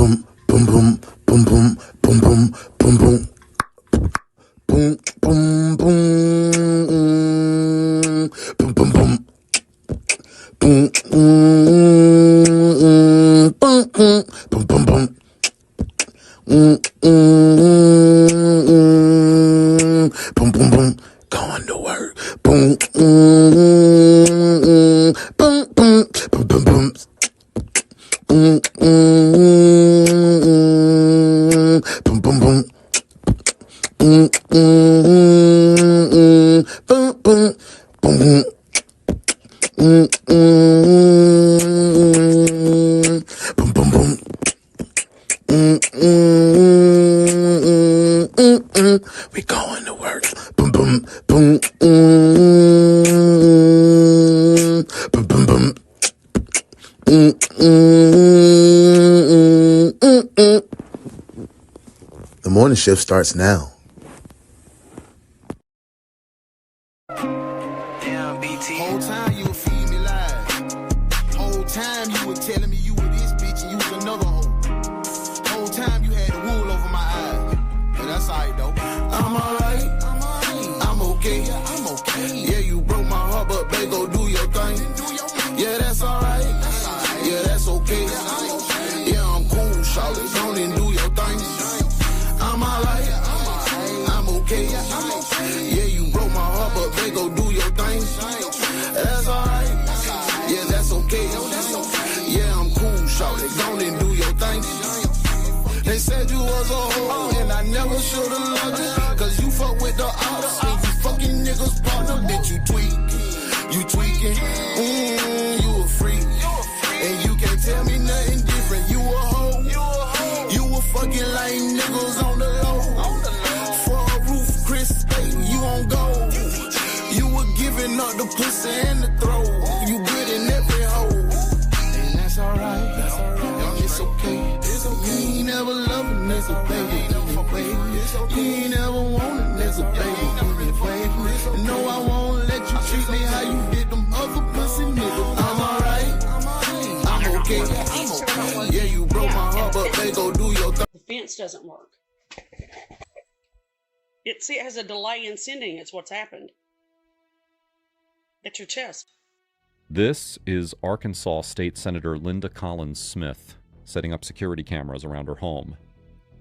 boom, boom, boom, boom, boom, boom, boom, boom, boom. Boom, boom, boom, boom, boom, boom, boom, boom, boom, boom, boom, boom. Boom, boom, boom, going to work. Boom, boom, boom, boom, boom, boom. Boom, boom, boom, boom. Boom, boom, boom, boom, boom. Boom, boom, boom. We going to work. Boom, boom, boom, boom, boom, boom. The morning shift starts now. Damn, BT. Whole time you would feed me lies. Whole time you were telling me you were this bitch and you was another hoe. Whole time you had the wool over my eyes. But that's alright though. I'm alright. I'm okay. Yeah, you broke my heart, but babe, go do your thing. Yeah, that's alright. Yeah, that's okay. Yeah, I'm cool, shawty. Don't and do your thing. I'm alright. I'm okay. Yeah, you broke my heart, but babe, go do your thing. That's alright. Yeah, that's okay. Yeah, I'm cool, shawty. Don't and do your thing. They said you was a hoe, and I never should've loved you. Cause you fuck with the ops, and you fucking niggas partner. Bitch, you tweaking, you a freak. And you can't tell me nothing different. You a hoe, you a fucking lame niggas on the low. For a roof, Chris, baby, you on gold. You were giving up the pussy and the throw. You good in every hole. And that's alright, it's okay. You ain't never loved a nigga, baby. You ain't never wanted a nigga, baby. No, I won't let you treat me how you did them other pussy niggas. I'm alright, I'm okay. Yeah, you broke my heart, but they go do your thing. The fence doesn't work. It has a delay in sending. It's what's happened. At your chest. This is Arkansas State Senator Linda Collins Smith setting up security cameras around her home.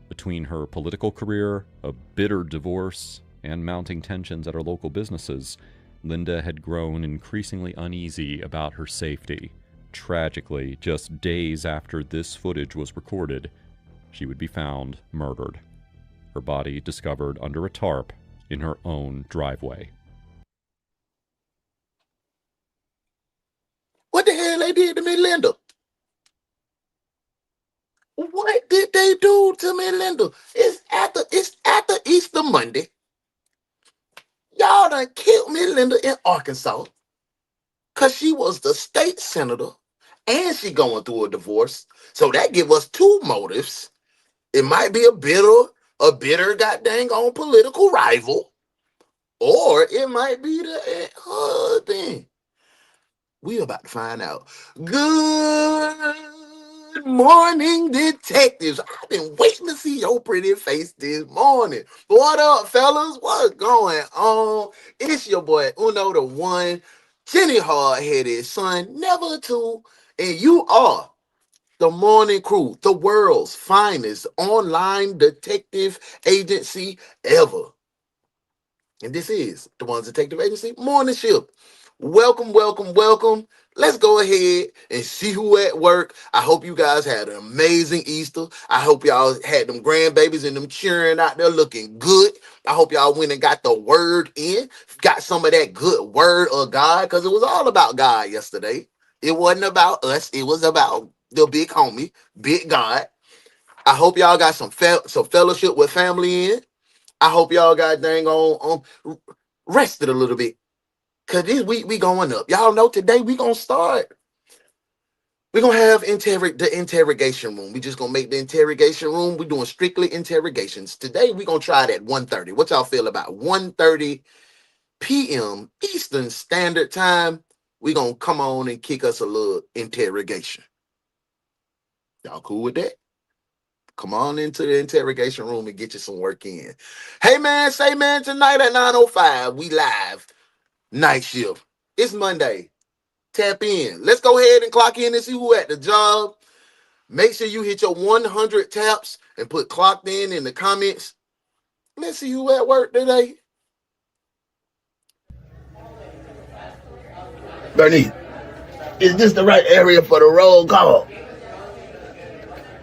Between her political career, a bitter divorce, and mounting tensions at her local businesses, Linda had grown increasingly uneasy about her safety. Tragically, just days after this footage was recorded, she would be found murdered. Her body discovered under a tarp in her own driveway. What the hell they did to me, Linda? What did they do to me, Linda? It's after Easter Monday. Y'all done killed me, Linda, in Arkansas. Cause she was the state senator and she going through a divorce. So that give us two motives. It might be a bitter goddamn on political rival, or it might be the husband. We about to find out. Good morning, detectives. I've been waiting to see your pretty face this morning. What up, fellas? What's going on? It's your boy UnoDaOne, Jenny hard-headed son, never two, and you are the morning crew, the world's finest online detective agency ever. And this is the One's Detective Agency Morning Shift. Welcome. Let's go ahead and see who at work. I hope you guys had an amazing Easter. I hope y'all had them grandbabies and them cheering out there looking good. I hope y'all went and got the word in, got some of that good word of God, because it was all about God yesterday. It wasn't about us. It was about the big homie, big God. I hope y'all got some fellowship with family in. I hope y'all got dang on rested a little bit. Cause this week we going up. Y'all know today we gonna start. We're gonna have the interrogation room. We just gonna make the interrogation room. We're doing strictly interrogations. Today we gonna try it at 1:30. What y'all feel about 1:30 p.m. Eastern Standard Time? We gonna come on and kick us a little interrogation. Y'all cool with that? Come on into the interrogation room and get you some work in. Hey man, say man, tonight at 9:05, we live. Night shift. It's Monday. Tap in. Let's go ahead and clock in and see who at the job. Make sure you hit your 100 taps and put clocked in the comments. Let's see who at work today. Bernice, is this the right area for the roll call?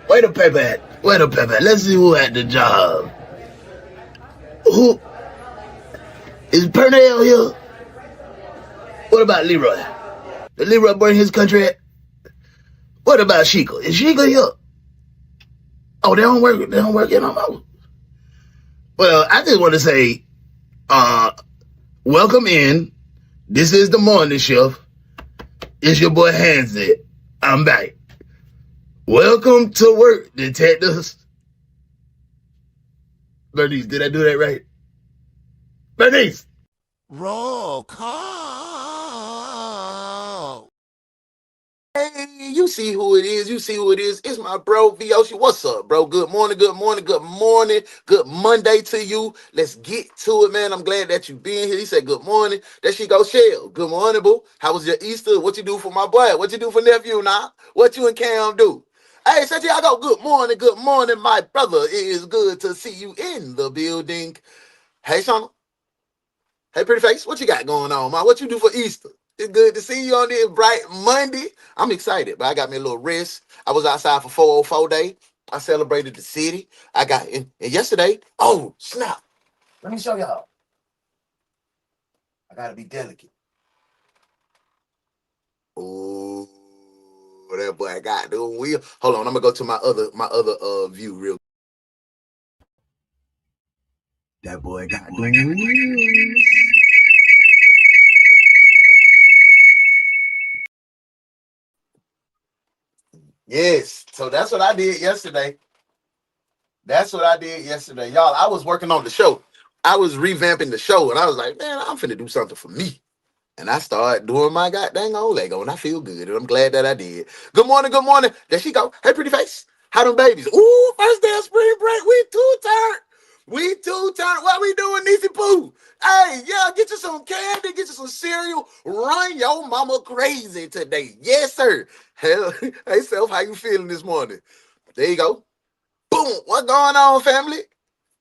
Where the paper at? Where the paper at? Let's see who at the job. Who? Is Pernell here? What about Leroy? Did Leroy bring his country at? What about Sheikah? Is Sheikah here? Oh, they don't work in no more. Well, I just want to say, welcome in. This is the morning shift. It's your boy Hansie. I'm back. Welcome to work, detectives. Bernice, did I do that right? Bernice! Roll call. Hey, you see who it is. You see who it is. It's my bro, Vyoshi. What's up, bro? Good morning, good morning, good morning. Good Monday to you. Let's get to it, man. I'm glad that you being here. He said good morning. There she go, Shell. Good morning, boo. How was your Easter? What you do for my boy? What you do for nephew now? What you and Cam do? Hey, Santiago, good morning, my brother. It is good to see you in the building. Hey, Shauna. Hey, pretty face. What you got going on, man? What you do for Easter? It's good to see you on this bright Monday. I'm excited, but I got me a little rest. I was outside for 404 day. I celebrated the city. I got in and yesterday. Oh, snap. Let me show y'all. I gotta be delicate. Oh, that boy got the wheel. Hold on, I'm gonna go to my other view real. That boy got the wheels. Yes. So that's what I did yesterday. Y'all. I was working on the show. I was revamping the show, and I was like, man, I'm finna do something for me. And I started doing my goddamn old Lego, and I feel good, and I'm glad that I did. Good morning, good morning. There she go. Hey, pretty face. How them babies? Ooh, first day of spring break. We too tired. What we doing, Niecy Pooh? Hey, yeah, get you some candy, get you some cereal. Run your mama crazy today. Yes, sir. Hell, hey, Self, how you feeling this morning? There you go. Boom. What going on, family?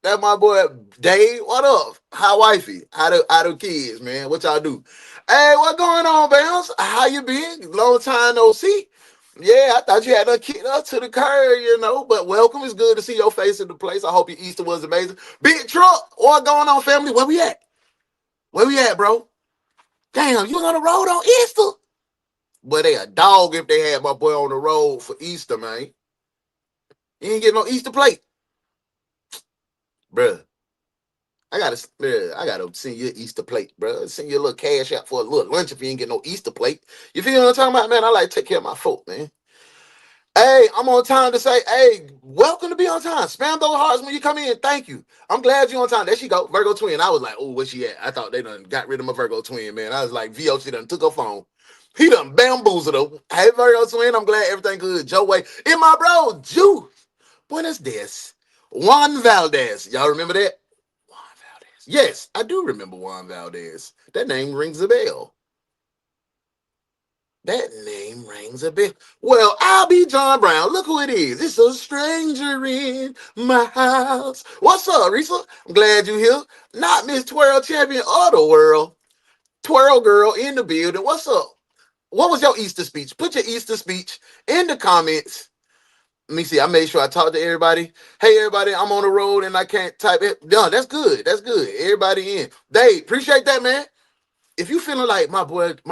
That's my boy Dave. What up? How wifey? How the kids, man? What y'all do? Hey, what going on, Bounce? How you been? Long time no see. Yeah, I thought you had to kick up to the curb, but welcome. It's good to see your face in the place. I hope your Easter was amazing. Big truck. What going on, family? Where we at? Where we at, bro? Damn, you was on the road on Easter? Boy, they a dog if they had my boy on the road for Easter, man. You ain't get no Easter plate. Bruh. I gotta send you an Easter plate, bro. Send you a little cash out for a little lunch if you ain't get no Easter plate. You feel what I'm talking about, man? I like to take care of my folk, man. Hey, I'm on time to say, hey, welcome to be on time. Spam those hearts when you come in. Thank you. I'm glad you're on time. There she go, Virgo twin. I was like, oh, where she at? I thought they done got rid of my Virgo twin, man. I was like, VOC done took her phone. He done bamboozled her. Hey, Virgo twin, I'm glad everything good. Joe Way. And my bro, Juice. Buenos dias. Juan Valdez. Y'all remember that? Yes, I do remember Juan Valdez. That name rings a bell. Well, I'll be John Brown. Look who it is. It's a stranger in my house. What's up, Risa? I'm glad you're here. Not Miss Twirl Champion of the world. Twirl Girl in the building. What's up? What was your Easter speech? Put your Easter speech in the comments. Let me see. I made sure I talked to everybody. Hey, everybody, I'm on the road and I can't type it. No, that's good. That's good. Everybody in. Dave, appreciate that, man. If you feeling like my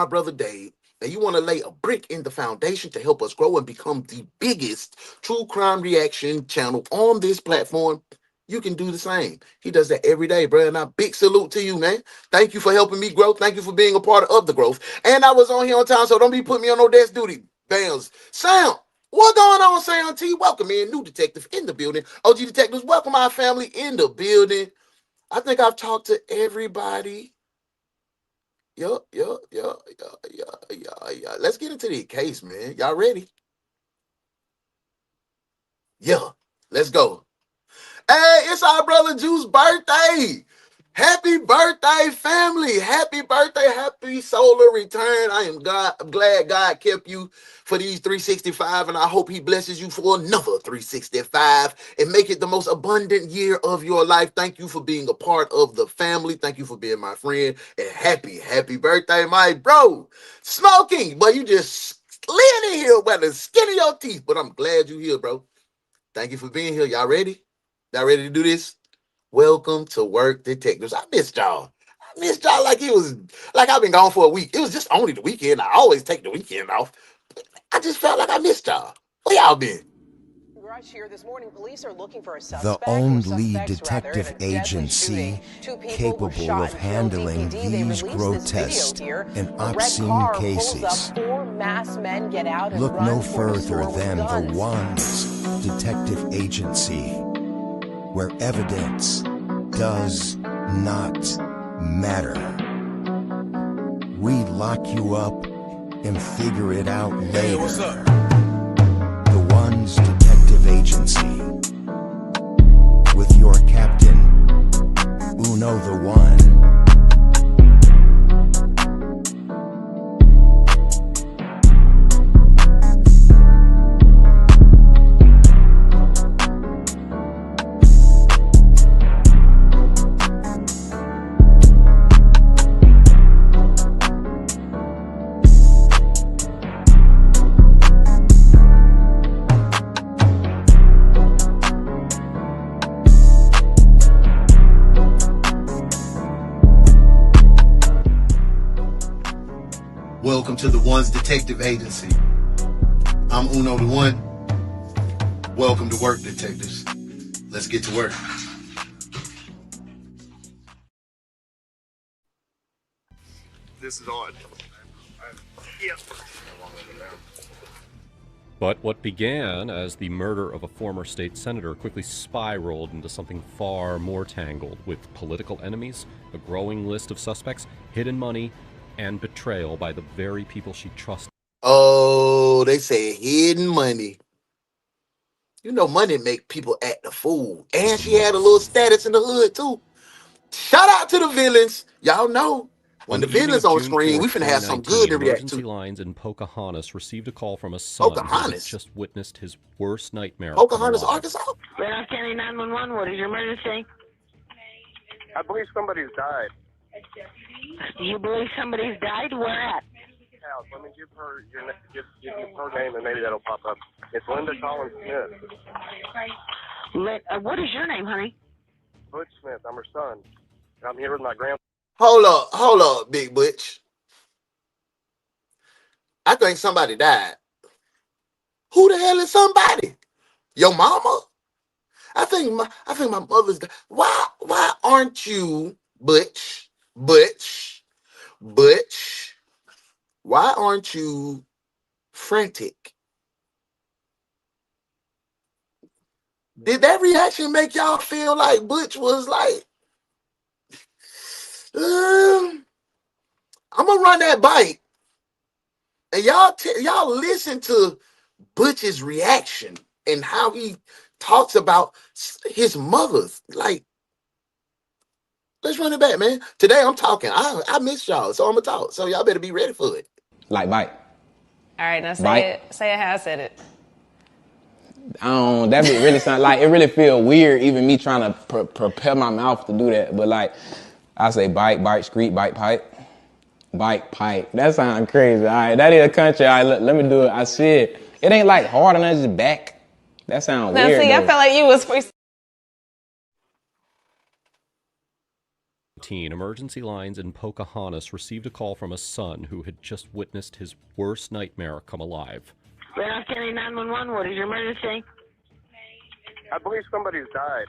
brother Dave, and you want to lay a brick in the foundation to help us grow and become the biggest true crime reaction channel on this platform, you can do the same. He does that every day, bro. And I big salute to you, man. Thank you for helping me grow. Thank you for being a part of the growth. And I was on here on time, so don't be putting me on no desk duty. Bams. Sound. What going on, Sound T? Welcome in. New detective in the building. OG detectives, welcome our family in the building. I think I've talked to everybody. Yeah. Let's get into the case, man. Y'all ready? Yeah. Let's go. Hey, it's our brother Juice's birthday. Happy birthday, family. Happy birthday. Happy solar return. I'm glad God kept you for these 365, and I hope he blesses you for another 365 and make it the most abundant year of your life. Thank you for being a part of the family. Thank you for being my friend. And happy birthday, my bro. Smoking, but you just slid in here by the skin of your teeth, but I'm glad you're here, bro. Thank you for being here. Y'all ready? Y'all ready to do this? Welcome to Work Detectives. I missed y'all. I missed y'all like it was like I've been gone for a week. It was just only the weekend. I always take the weekend off. I just felt like I missed y'all. Where y'all been? Here this morning, police are looking for a The suspect only detective agency capable of handling these grotesque and obscene cases. Look no further than the One's detective agency, where evidence does not matter. We lock you up and figure it out later. Hey, what's up? The One's detective agency, with your captain, UnoDaOne. Welcome to the One's Detective Agency. I'm UnoDaOne. Welcome to Work Detectives. Let's get to work. This is on. Yep. But what began as the murder of a former state senator quickly spiraled into something far more tangled, with political enemies, a growing list of suspects, hidden money, and betrayal by the very people she trusted. Oh, they say hidden money. You know money make people act a fool. And she had a little status in the hood too. Shout out to the villains. Y'all know when On the the evening villains of on June screen, 4th, we finna have some good 2019, to react emergency to. lines in Pocahontas received a call from a son who had Pocahontas? just witnessed his worst nightmare Pocahontas, come alive. Arkansas? Randolph County 911, what is your emergency? I believe somebody's died. You believe somebody's died? Where at? House. Let me give her give her name and maybe that'll pop up. It's Linda Collins Smith. What is your name, honey? Butch Smith. I'm her son. I'm here with my grandpa. Hold up, Big Butch. I think somebody died. Who the hell is somebody? Your mama? I think my mother's died. Why aren't you, Butch? Why aren't you frantic? Did that reaction make y'all feel like Butch was like, I'm gonna run that bike, and y'all listen to Butch's reaction and how he talks about his mother's. Like, let's run it back, man. Today I'm talking. I miss y'all, so I'm gonna talk. So y'all better be ready for it. Like bite. All right, now Bite. say it how I said it. That bit really sound like, it really feel weird even me trying to prepare my mouth to do that. But like, I say bite, street, bite, pipe. Bite, pipe. That sound crazy. All right, that is a country. All right, let me do it. I said, it ain't like hard and it's just back. That sound Now weird see, though. I felt like you was free. Emergency lines in Pocahontas received a call from a son who had just witnessed his worst nightmare come alive. Randolph County 911, what is your emergency? I believe somebody's died.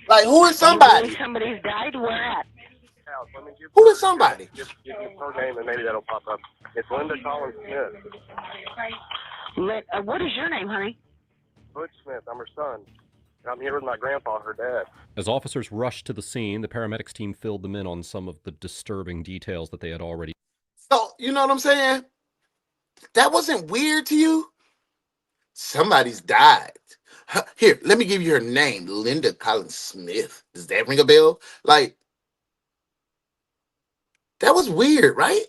Like, who is You somebody? believe somebody's died? Where at? House. Let me give Who is somebody? give her name and maybe that'll pop up. It's Linda Collins Smith. What is your name, honey? Butch Smith. I'm her son. I'm here with my grandpa, her dad. As officers rushed to the scene, the paramedics team filled them in on some of the disturbing details that they had already. So, you know what I'm saying? That wasn't weird to you? Somebody's died. Here, let me give you her name, Linda Collins Smith. Does that ring a bell? Like, that was weird, right?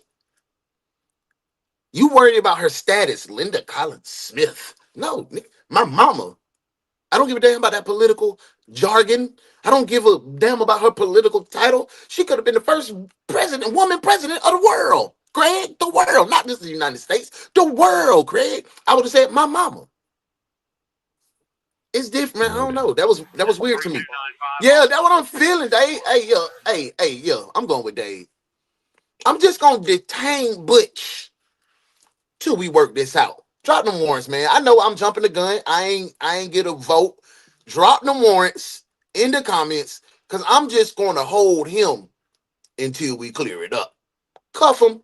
You worried about her status, Linda Collins Smith. No, my mama. I don't give a damn about that political jargon. I don't give a damn about her political title. She could have been the first woman president of the world. Craig, the world, not just the United States, the world, Craig. I would have said my mama. It's different, man. I don't know. That was weird to me. Yeah, that's what I'm feeling, Dave. Hey, yo, I'm going with Dave. I'm just gonna detain Butch till we work this out. Drop them warrants, man. I know I'm jumping the gun. I ain't get a vote. Drop them warrants in the comments, because I'm just gonna hold him until we clear it up. Cuff him.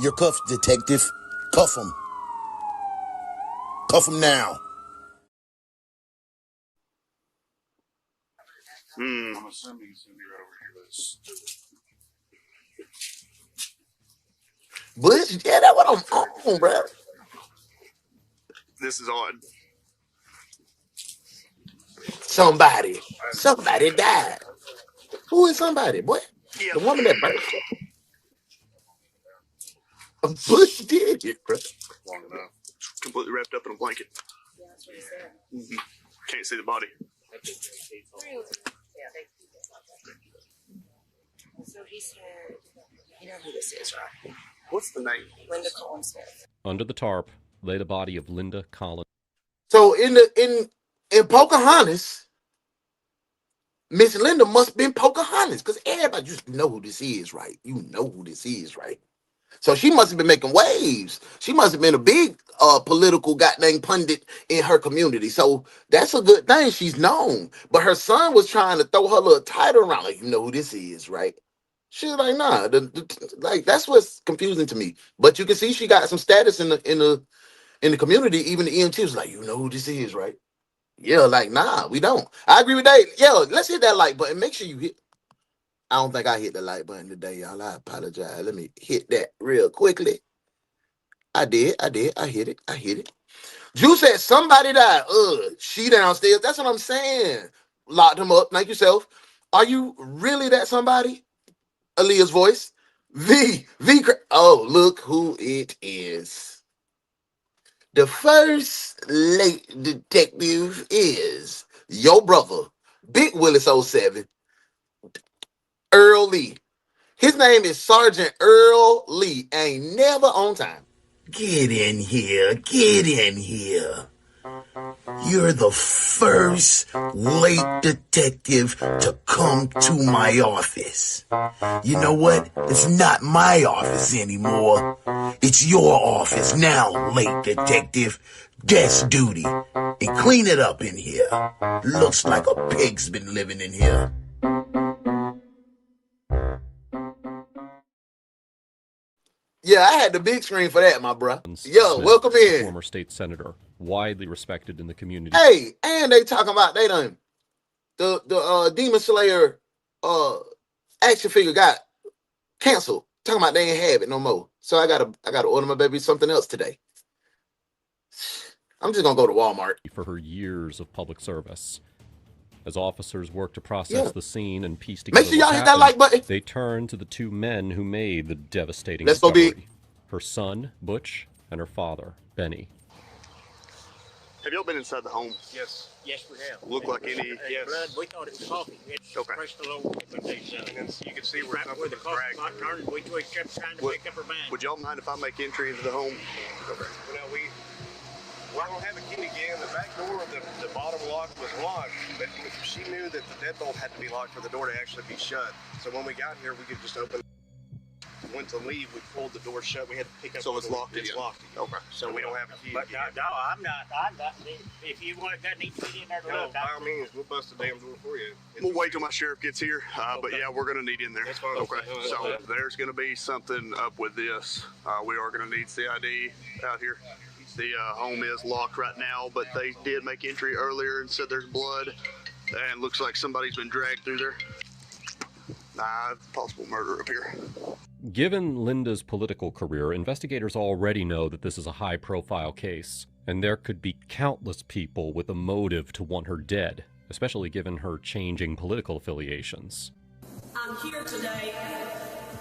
You're cuffed, detective. Cuff him. Cuff him now. I'm assuming it's gonna be right over here. Butch, yeah, that's what I'm on, bro. This is odd. Somebody died. Who is somebody, boy? Yeah. The woman that birthed her. Butch did it, bro. Long enough. Completely wrapped up in a blanket. Yeah, that's what he said. Mm-hmm. Can't see the body. So he said, you know who this is, right? What's the name? Linda Collins Smith. Under the tarp lay the body of Linda Collins. So in Pocahontas, Miss Linda must have been Pocahontas, because everybody just know who this is, right? You know who this is, right? So she must have been making waves. She must have been a big political goddamn pundit in her community. So that's a good thing. She's known. But her son was trying to throw her little title around, like, you know who this is, right? She's like, nah, like that's what's confusing to me. But you can see she got some status in the community. Even the EMT was like, you know who this is, right? Yeah, like, nah, we don't. I agree with Dave. Yo, let's hit that like button. Make sure you hit. I don't think I hit the like button today, y'all. I apologize. Let me hit that real quickly. I did. I hit it. Juice said somebody died. She downstairs. That's what I'm saying. Locked him up. Thank yourself. Are you really that somebody? Aaliyah's voice. Oh, look who it is. The first late detective is your brother, Big Willis 07, Earl Lee. His name is Sergeant Earl Lee. Ain't never on time. Get in here. Get in here. You're the first late detective to come to my office. You know what? It's not my office anymore. It's your office now, late detective. Desk duty. And clean it up in here. Looks like a pig's been living in here. Yeah, I had the big screen for that, my bro. Yo, welcome in. Former state senator, widely respected in the community. Hey, and they talking about they done the Demon Slayer action figure got canceled. Talking about they ain't have it no more. So I gotta order my baby something else today. I'm just gonna go to Walmart. For her years of public service. As officers work to process the scene and piece together Make sure y'all hit that like button. They turn to the two men who made the devastating Let's go discovery. big. Her son, Butch, and her father, Benny. Have y'all been inside the home? Yes, we have. Look like any. Yes. Blood, we thought it was coffee. It's okay. pressed a little, but they and you can see where something where the was coffee dragged. pot turned. We kept trying to make up our mind. Would y'all mind if I make entry into the home? Okay. We're going to have a key again. The back door of the bottom lock was locked, but she knew that the deadbolt had to be locked for the door to actually be shut. So when we got here, we could just open it. Went to leave, we pulled the door shut. We had to pick up. So it's locked. It's locked. Okay. So we don't have a key. But no, I'm not. If you want that neat to get in there to look, by all means, we'll bust the damn door for you. We'll wait till my sheriff gets here, but yeah, we're going to need in there. That's fine. Okay. So there's going to be something up with this. We are going to need CID out here. The home is locked right now, but they did make entry earlier and said there's blood, and looks like somebody's been dragged through there. Possible murder up here. Given Linda's political career, investigators already know that this is a high-profile case. And there could be countless people with a motive to want her dead, especially given her changing political affiliations. I'm here today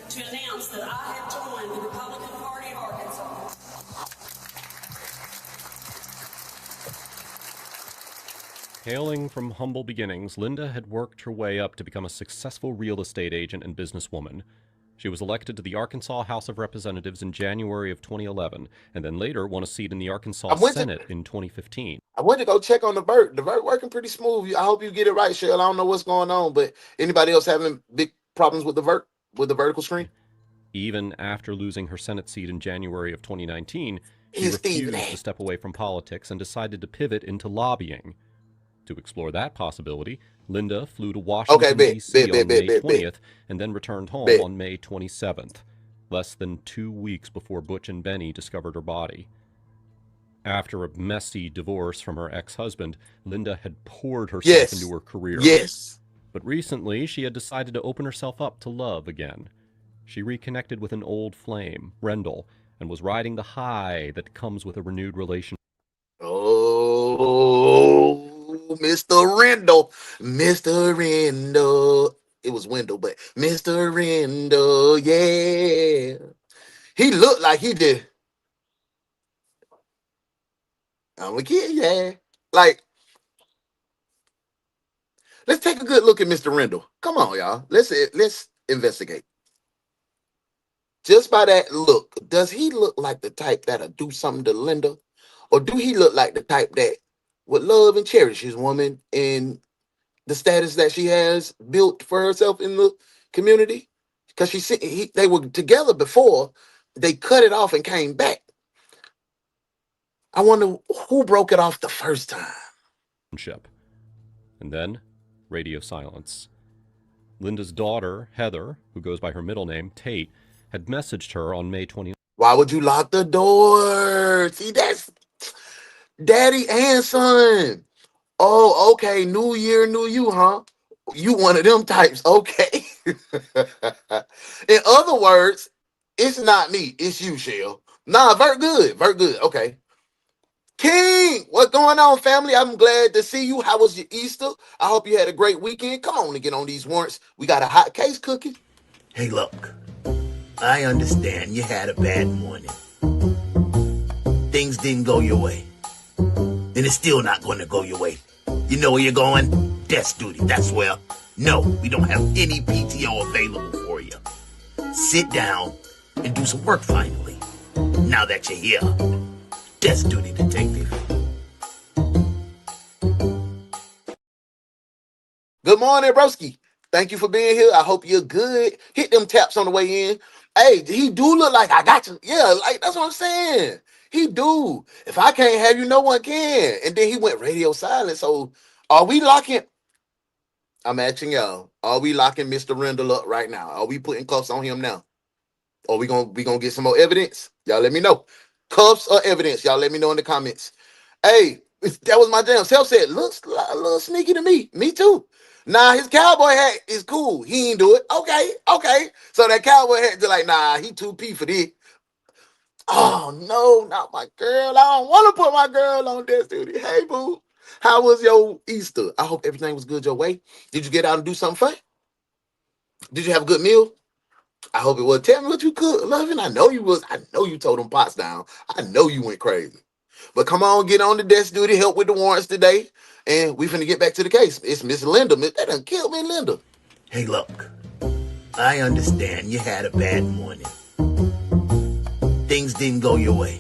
to announce that I have joined the Republican Party of Arkansas. Hailing from humble beginnings, Linda had worked her way up to become a successful real estate agent and businesswoman. She was elected to the Arkansas House of Representatives in January of 2011, and then later won a seat in the Arkansas Senate in 2015. I went to go check on the vert. The vert working pretty smooth. I hope you get it right, Cheryl. I don't know what's going on, but anybody else having big problems with the vert, with the vertical screen? Even after losing her Senate seat in January of 2019, she refused to step away from politics and decided to pivot into lobbying. To explore that possibility, Linda flew to Washington, D.C. on May 20th and then returned home on May 27th, less than 2 weeks before Butch and Benny discovered her body. After a messy divorce from her ex-husband, Linda had poured herself into her career. But recently, she had decided to open herself up to love again. She reconnected with an old flame, Rendell, and was riding the high that comes with a renewed relationship. Oh, Mr. Rendell. Mr. Rendell. It was Wendell, but Mr. Rendell, yeah. He looked like he did. I'm a kid, yeah. Like, let's take a good look at Mr. Rendell. Come on, y'all. Let's investigate. Just by that look, does he look like the type that'll do something to Linda? Or do he look like the type that would love and cherish his woman and the status that she has built for herself in the community? Because they were together before they cut it off and came back. I wonder who broke it off the first time. And then, radio silence. Linda's daughter, Heather, who goes by her middle name, Tate, had messaged her on May 20th. Why would you lock the door? See, that's daddy and son. Oh, okay. New year, new you, huh? You one of them types. Okay. In other words, it's not me. It's you, Shell. Nah, very good. Very good. Okay. King, what's going on, family? I'm glad to see you. How was your Easter? I hope you had a great weekend. Come on and get on these warrants. We got a hot case cooking. Hey, look. I understand you had a bad morning. Things didn't go your way. And it's still not going to go your way. You know where you're going? Desk duty. That's where. No, we don't have any PTO available for you. Sit down and do some work finally. Now that you're here. Desk duty, detective. Good morning, broski. Thank you for being here. I hope you're good. Hit them taps on the way in. Hey, he do look like I got you. Yeah, like that's what I'm saying. He do. If I can't have you, no one can. And then he went radio silent. So are we locking? I'm asking y'all. Are we locking Mr. Rendell up right now? Are we putting cuffs on him now? Or we gonna get some more evidence? Y'all let me know. Cuffs or evidence? Y'all let me know in the comments. Hey, that was my jam. Self said, looks a little sneaky to me. Me too. Nah, his cowboy hat is cool. He ain't do it. Okay. So that cowboy hat, they're like, nah, he too P for this. Oh, no, not my girl. I don't want to put my girl on desk duty. Hey, boo. How was your Easter? I hope everything was good your way. Did you get out and do something fun? Did you have a good meal? I hope it was. Tell me what you cooked, loving. I know you was. I know you told them pots down. I know you went crazy. But come on, get on the desk duty, help with the warrants today. And we finna get back to the case. It's Miss Linda. They done killed me, Linda. Hey, look. I understand you had a bad morning. Things didn't go your way.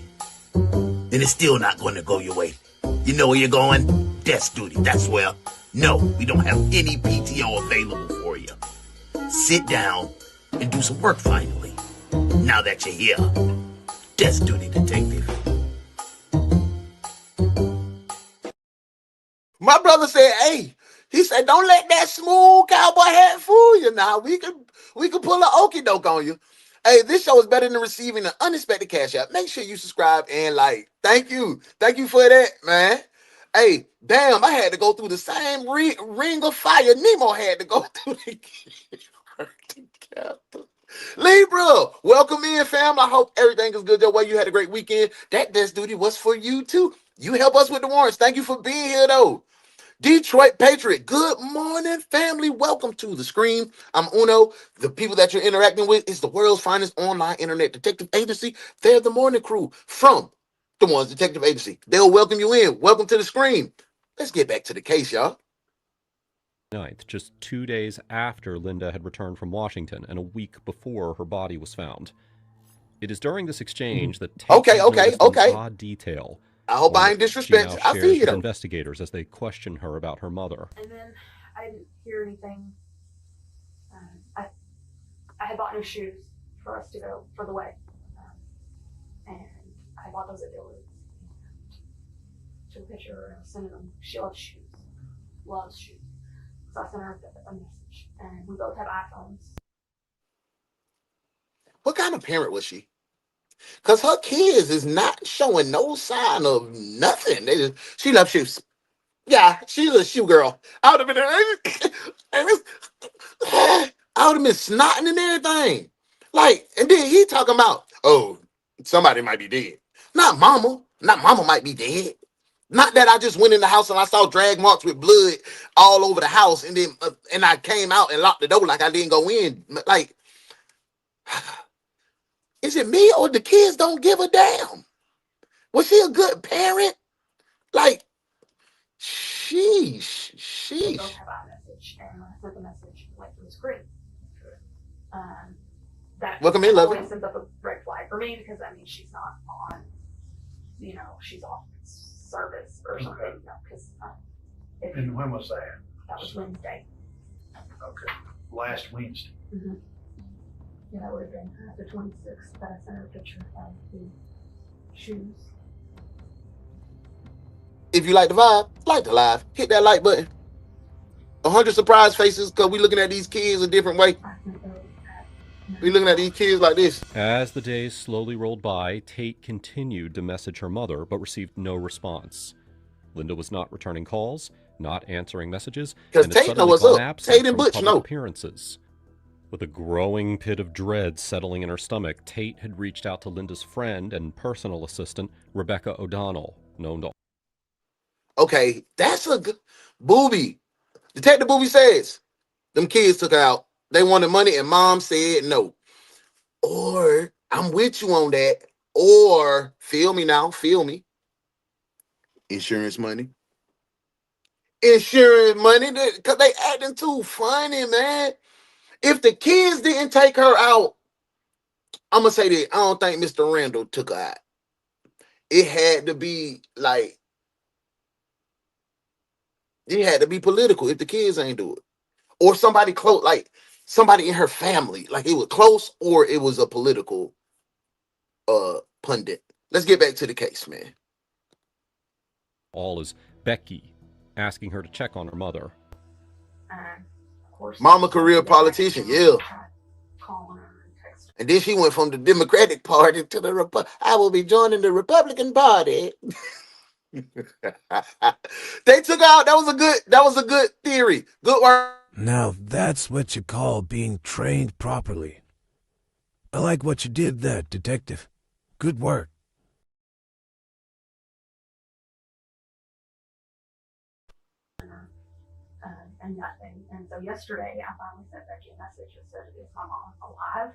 And it's still not going to go your way. You know where you're going? Desk duty. That's where. No, we don't have any PTO available for you. Sit down and do some work finally. Now that you're here. Desk duty, detective. My brother said, hey, he said, don't let that smooth cowboy hat fool you. Now we can pull an okie doke on you. Hey, this show is better than receiving an unexpected cash out. Make sure you subscribe and like. Thank you for that, man. Hey, damn, I had to go through the same ring of fire Nemo had to go through Libra, welcome in, fam. I hope everything is good your way. You had a great weekend. That desk duty was for you too. You help us with the warrants. Thank you for being here, though. Detroit Patriot, good morning, family. Welcome to the Scream. I'm Uno. The people that you're interacting with is the world's finest online internet detective agency. They're the morning crew from the Ones Detective Agency. They'll welcome you in. Welcome to the Scream. Let's get back to the case, y'all. 9th, just 2 days after Linda had returned from Washington and a week before her body was found. It is during this exchange that Tate has noticed an odd detail. I hope I ain't She disrespect. now I feel shares you with though. investigators as they question her about her mother. And then I didn't hear anything. I had bought new shoes for us to go for the wedding. And I bought those at Dillard's. Took a picture and I sent them. She loves shoes. Loves shoes. So I sent her a message. And we both have iPhones. What kind of parent was she? Because her kids is not showing no sign of nothing. She loves shoes. Yeah, she's a shoe girl. I would have been snotting and everything. Like, and then he talking about, oh, somebody might be dead. Not mama. Not mama might be dead. Not that I just went in the house and I saw drag marks with blood all over the house, and then and I came out and locked the door like I didn't go in. Like, is it me or the kids don't give a damn? Was she a good parent? Like, sheesh. We both have iMessage, and when I sent the message, it went through the screen. That Welcome in, lovely. always sends up a red flag for me because she's not on, she's off service or something. Because and when was that? That was Wednesday. Okay, last Wednesday. Mm-hmm. Yeah, that would have been the 26th that I sent her a picture of the shoes. If you like the vibe, like the live, hit that like button. 100 surprise faces because we looking at these kids a different way. We looking at these kids like this. As the days slowly rolled by, Tate continued to message her mother, but received no response. Linda was not returning calls, not answering messages, and had suddenly gone absent from public appearances. With a growing pit of dread settling in her stomach, Tate had reached out to Linda's friend and personal assistant, Rebecca O'Donnell, known to... Okay, that's a good... Booby. Detective Booby says, them kids took her out. They wanted money and mom said no. Or, I'm with you on that. Or, feel me now, feel me. Insurance money. Insurance money, because they acting too funny, man. If the kids didn't take her out, I'm going to say that I don't think Mr. Randall took her out. It had to be like, it had to be political if the kids ain't do it. Or somebody close, like somebody in her family, like it was close, or it was a political pundit. Let's get back to the case, man. All is Becky asking her to check on her mother. Of course, Mama career politician, yeah. And then she went from the Democratic Party to the I will be joining the Republican Party. They took out. That was a good theory. Good work. Now that's what you call being trained properly. I like what you did there, detective. Good work. And nothing. And so yesterday, I finally sent Becky a message that said, "Is my mom alive?"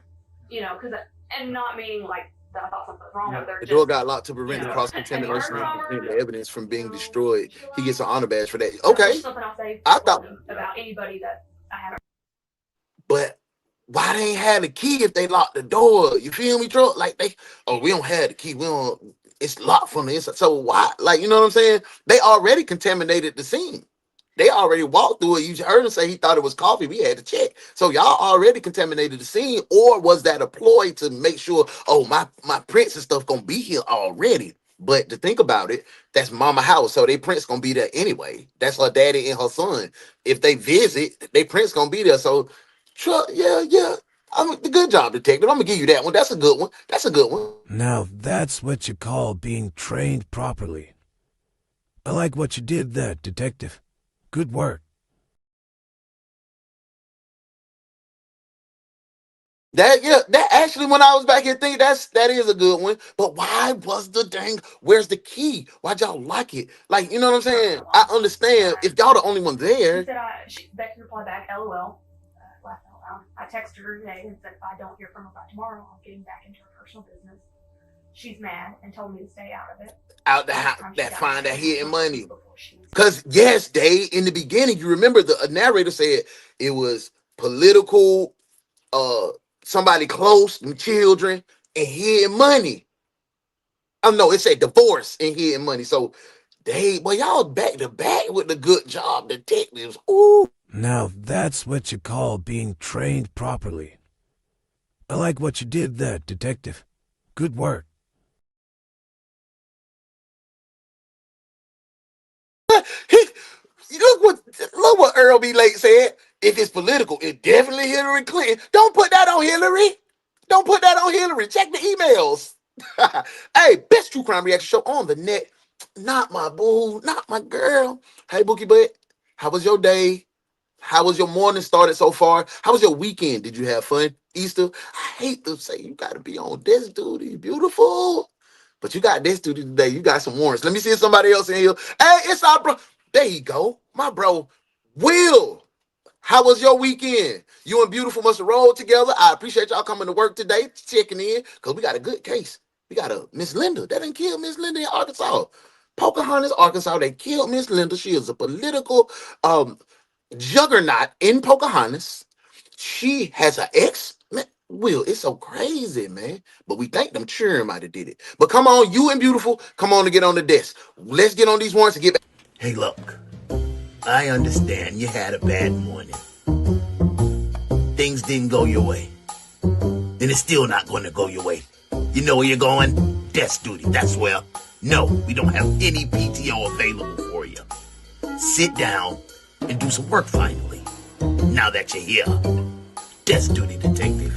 Because and not meaning like that I thought something was wrong with her. The door got locked to prevent the cross-contamination of the evidence from being destroyed. He gets an honor badge for that. Okay. Something I'll say I thought about anybody that I haven't. But why they ain't had the key if they locked the door? You feel me, Troy? Like we don't have the key. We don't. It's locked from the inside. So why? Like, you know what I'm saying? They already contaminated the scene. They already walked through it. You heard him say he thought it was coffee. We had to check. So y'all already contaminated the scene, or was that a ploy to make sure, oh, my prints and stuff gonna be here already? But to think about it, that's mama house, so they prints gonna be there anyway. That's her daddy and her son. If they visit, they prints gonna be there. So, yeah. Good job, detective. I'm gonna give you that one. That's a good one. That's a good one. Now that's what you call being trained properly. I like what you did there, detective. Good work. That actually, when I was back here thinking, that is a good one. But why was the dang? Where's the key? Why'd y'all like it? Like, you know what I'm saying? I understand if y'all the only one She there. said, Becky replied back, LOL. Laughed out loud. I texted her today and said if I don't hear from her by tomorrow, I'm getting back into her personal business. She's mad and told me to stay out of it. Out the house that find that hidden money. Because yes, they in the beginning, you remember the narrator said it was political, somebody close, and children, and hidden money. Oh no, it said divorce and hidden money. So y'all back to back with the good job detectives. Ooh. Now that's what you call being trained properly. I like what you did there, detective. Good work. Look what Earl B. Lake said. If it's political, it's definitely Hillary Clinton. Don't put that on Hillary. Don't put that on Hillary. Check the emails. Hey, best true crime reaction show on the net. Not my boo, not my girl. Hey, Bookie Butt, how was your day? How was your morning started so far? How was your weekend? Did you have fun? Easter? I hate to say you got to be on desk duty. Beautiful. But you got desk duty today. You got some warrants. Let me see if somebody else in here. Hey, it's our bro. There you go. My bro, Will. How was your weekend? You and Beautiful must have rolled together. I appreciate y'all coming to work today, checking in, because we got a good case. We got a Miss Linda. That didn't kill Miss Linda in Arkansas. Pocahontas, Arkansas. They killed Miss Linda. She is a political juggernaut in Pocahontas. She has an ex. Man, Will, it's so crazy, man. But we think them children might have did it. But come on, you and Beautiful, come on to get on the desk. Let's get on these warrants and get back. Hey, look, I understand you had a bad morning. Things didn't go your way. And it's still not going to go your way. You know where you're going? Desk duty, that's where. No, we don't have any PTO available for you. Sit down and do some work finally. Now that you're here. Desk duty, detective.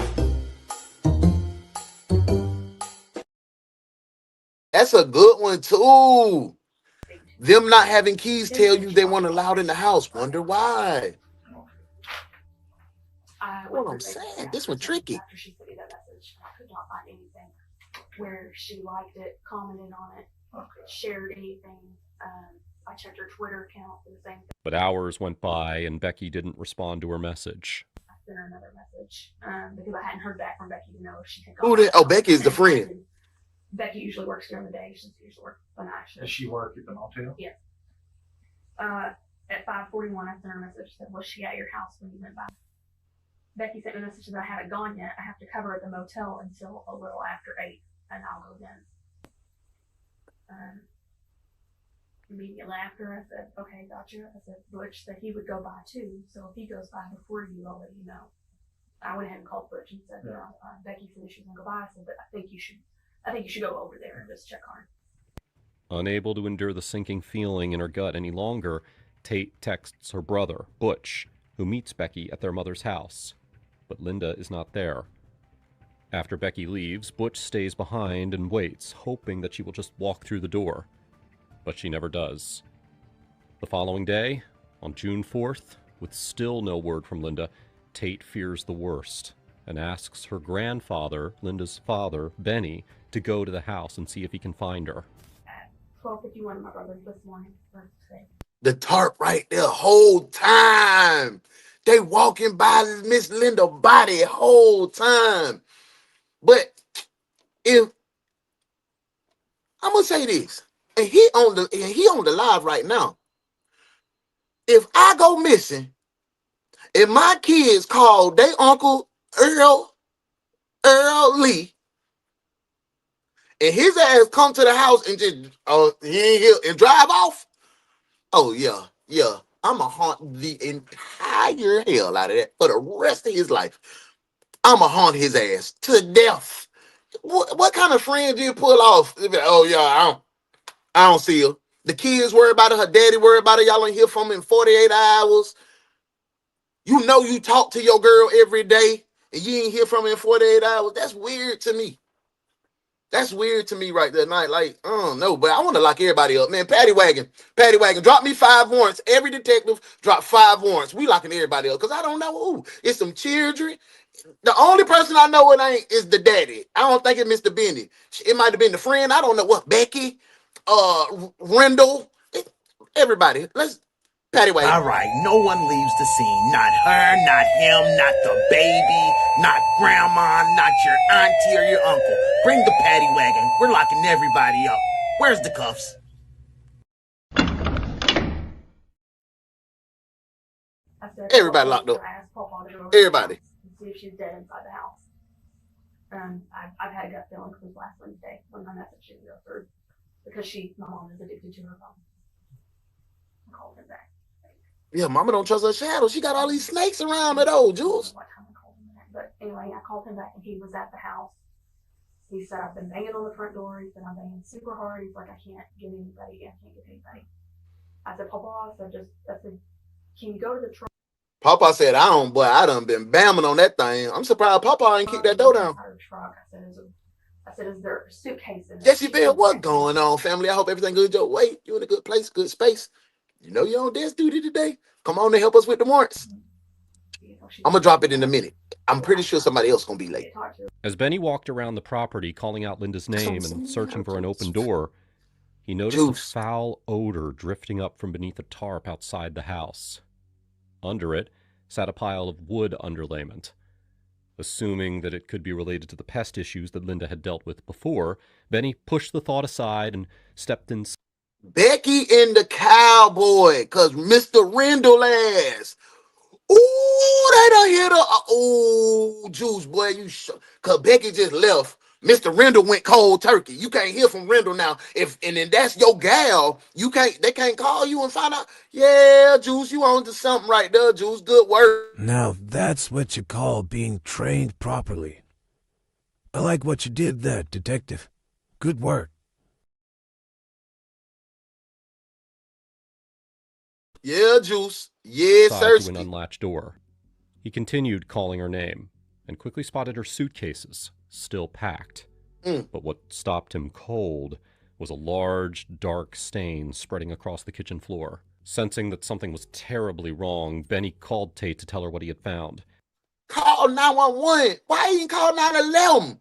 That's a good one, too. Them not having keys tell you they weren't allowed in the house. Wonder why. What I'm saying, this one tricky. After she sent me that message, I could not find anything where she liked it, commented on it, shared anything. I checked her Twitter account for the same thing. But hours went by and Becky didn't respond to her message. I sent her another message because I hadn't heard back from Becky to know if she had Who that? Oh, Becky is the friend. Becky usually works during the day. She usually works the night shift. Does she work at the motel? Yes. At 5:41, I sent her a message. Said, "Was she at your house when you went by?" Becky sent me a message that I haven't gone yet. I have to cover at the motel until a little after 8, and I'll go then. Immediately after, I said, "Okay, gotcha." I said, Butch said he would go by too, so if he goes by before you, I'll let you know. I went ahead and called Butch and said, Becky said she was gonna go by. I said, but I think you should go over there and just check on her. Unable to endure the sinking feeling in her gut any longer, Tate texts her brother, Butch, who meets Becky at their mother's house. But Linda is not there. After Becky leaves, Butch stays behind and waits, hoping that she will just walk through the door. But she never does. The following day, on June 4th, with still no word from Linda, Tate fears the worst and asks her grandfather, Linda's father, Benny, to go to the house and see if he can find her. At 12:51, my brother this morning. The tarp right there, whole time. They walking by Miss Linda body whole time. But if I'm gonna say this, and he on the live right now. If I go missing, if my kids call their uncle Earl Lee, and his ass come to the house and just he ain't here and drive off, oh yeah, I'ma haunt the entire hell out of that for the rest of his life. I'ma haunt his ass to death. What kind of friend do you pull off? Oh yeah, I don't see her. The kids worry about her daddy worry about her. Y'all ain't hear from her in 48 hours. You know you talk to your girl every day and you ain't hear from her in 48 hours. That's weird to me. That's weird to me right there. Night, like, I don't know, but I want to lock everybody up, man. Paddy Wagon, drop me 5 warrants. Every detective drop 5 warrants. We locking everybody up because I don't know who. It's some children The only person I know it ain't is the daddy. I don't think it's Mr. Benny. It might have been the friend. I don't know what. Becky, Rendell, everybody. Let's Patty Wade. All right, no one leaves the scene. Not her, not him, not the baby, not grandma, not your auntie or your uncle. Bring the paddy wagon. We're locking everybody up. Where's the cuffs? Everybody locked up. Everybody. See if she's dead inside the house. I've had a gut feeling since last Wednesday when my message didn't go through because my mom is addicted to her phone. I called him back. Yeah, mama don't trust her shadow. She got all these snakes around her though, Jules. But anyway, I called him back and he was at the house. He said, I've been banging on the front door. He said, I'm banging super hard. He's like, I can't get anybody. I can't get anybody. I said, Papa, I said, can you go to the truck? Papa said, I done been bamming on that thing. I'm surprised Papa ain't kicked that door down. I said, is there a suitcase in there? Jesse Bill, what's going on, family? I hope everything good your way. You in a good place, good space. You know you're on desk duty today. Come on and help us with the warrants. I'm going to drop it in a minute. I'm pretty sure somebody else going to be late. As Benny walked around the property calling out Linda's name and searching for an open door, he noticed a foul odor drifting up from beneath a tarp outside the house. Under it sat a pile of wood underlayment. Assuming that it could be related to the pest issues that Linda had dealt with before, Benny pushed the thought aside and stepped inside. Becky and the cowboy, because Mr. Rendell ass. Ooh, they done hit her. Ooh, Juice, boy, because Becky just left. Mr. Rendell went cold turkey. You can't hear from Rendell now. And then that's your gal. They can't call you and find out. Yeah, Juice, you on to something right there, Juice. Good work. Now that's what you call being trained properly. I like what you did there, Detective. Good work. Yeah, Juice. Yes, sir. To an unlatched door. He continued calling her name and quickly spotted her suitcases, still packed. But what stopped him cold was a large, dark stain spreading across the kitchen floor. Sensing that something was terribly wrong, Benny called Tate to tell her what he had found. Call 911. Why you didn't call 911?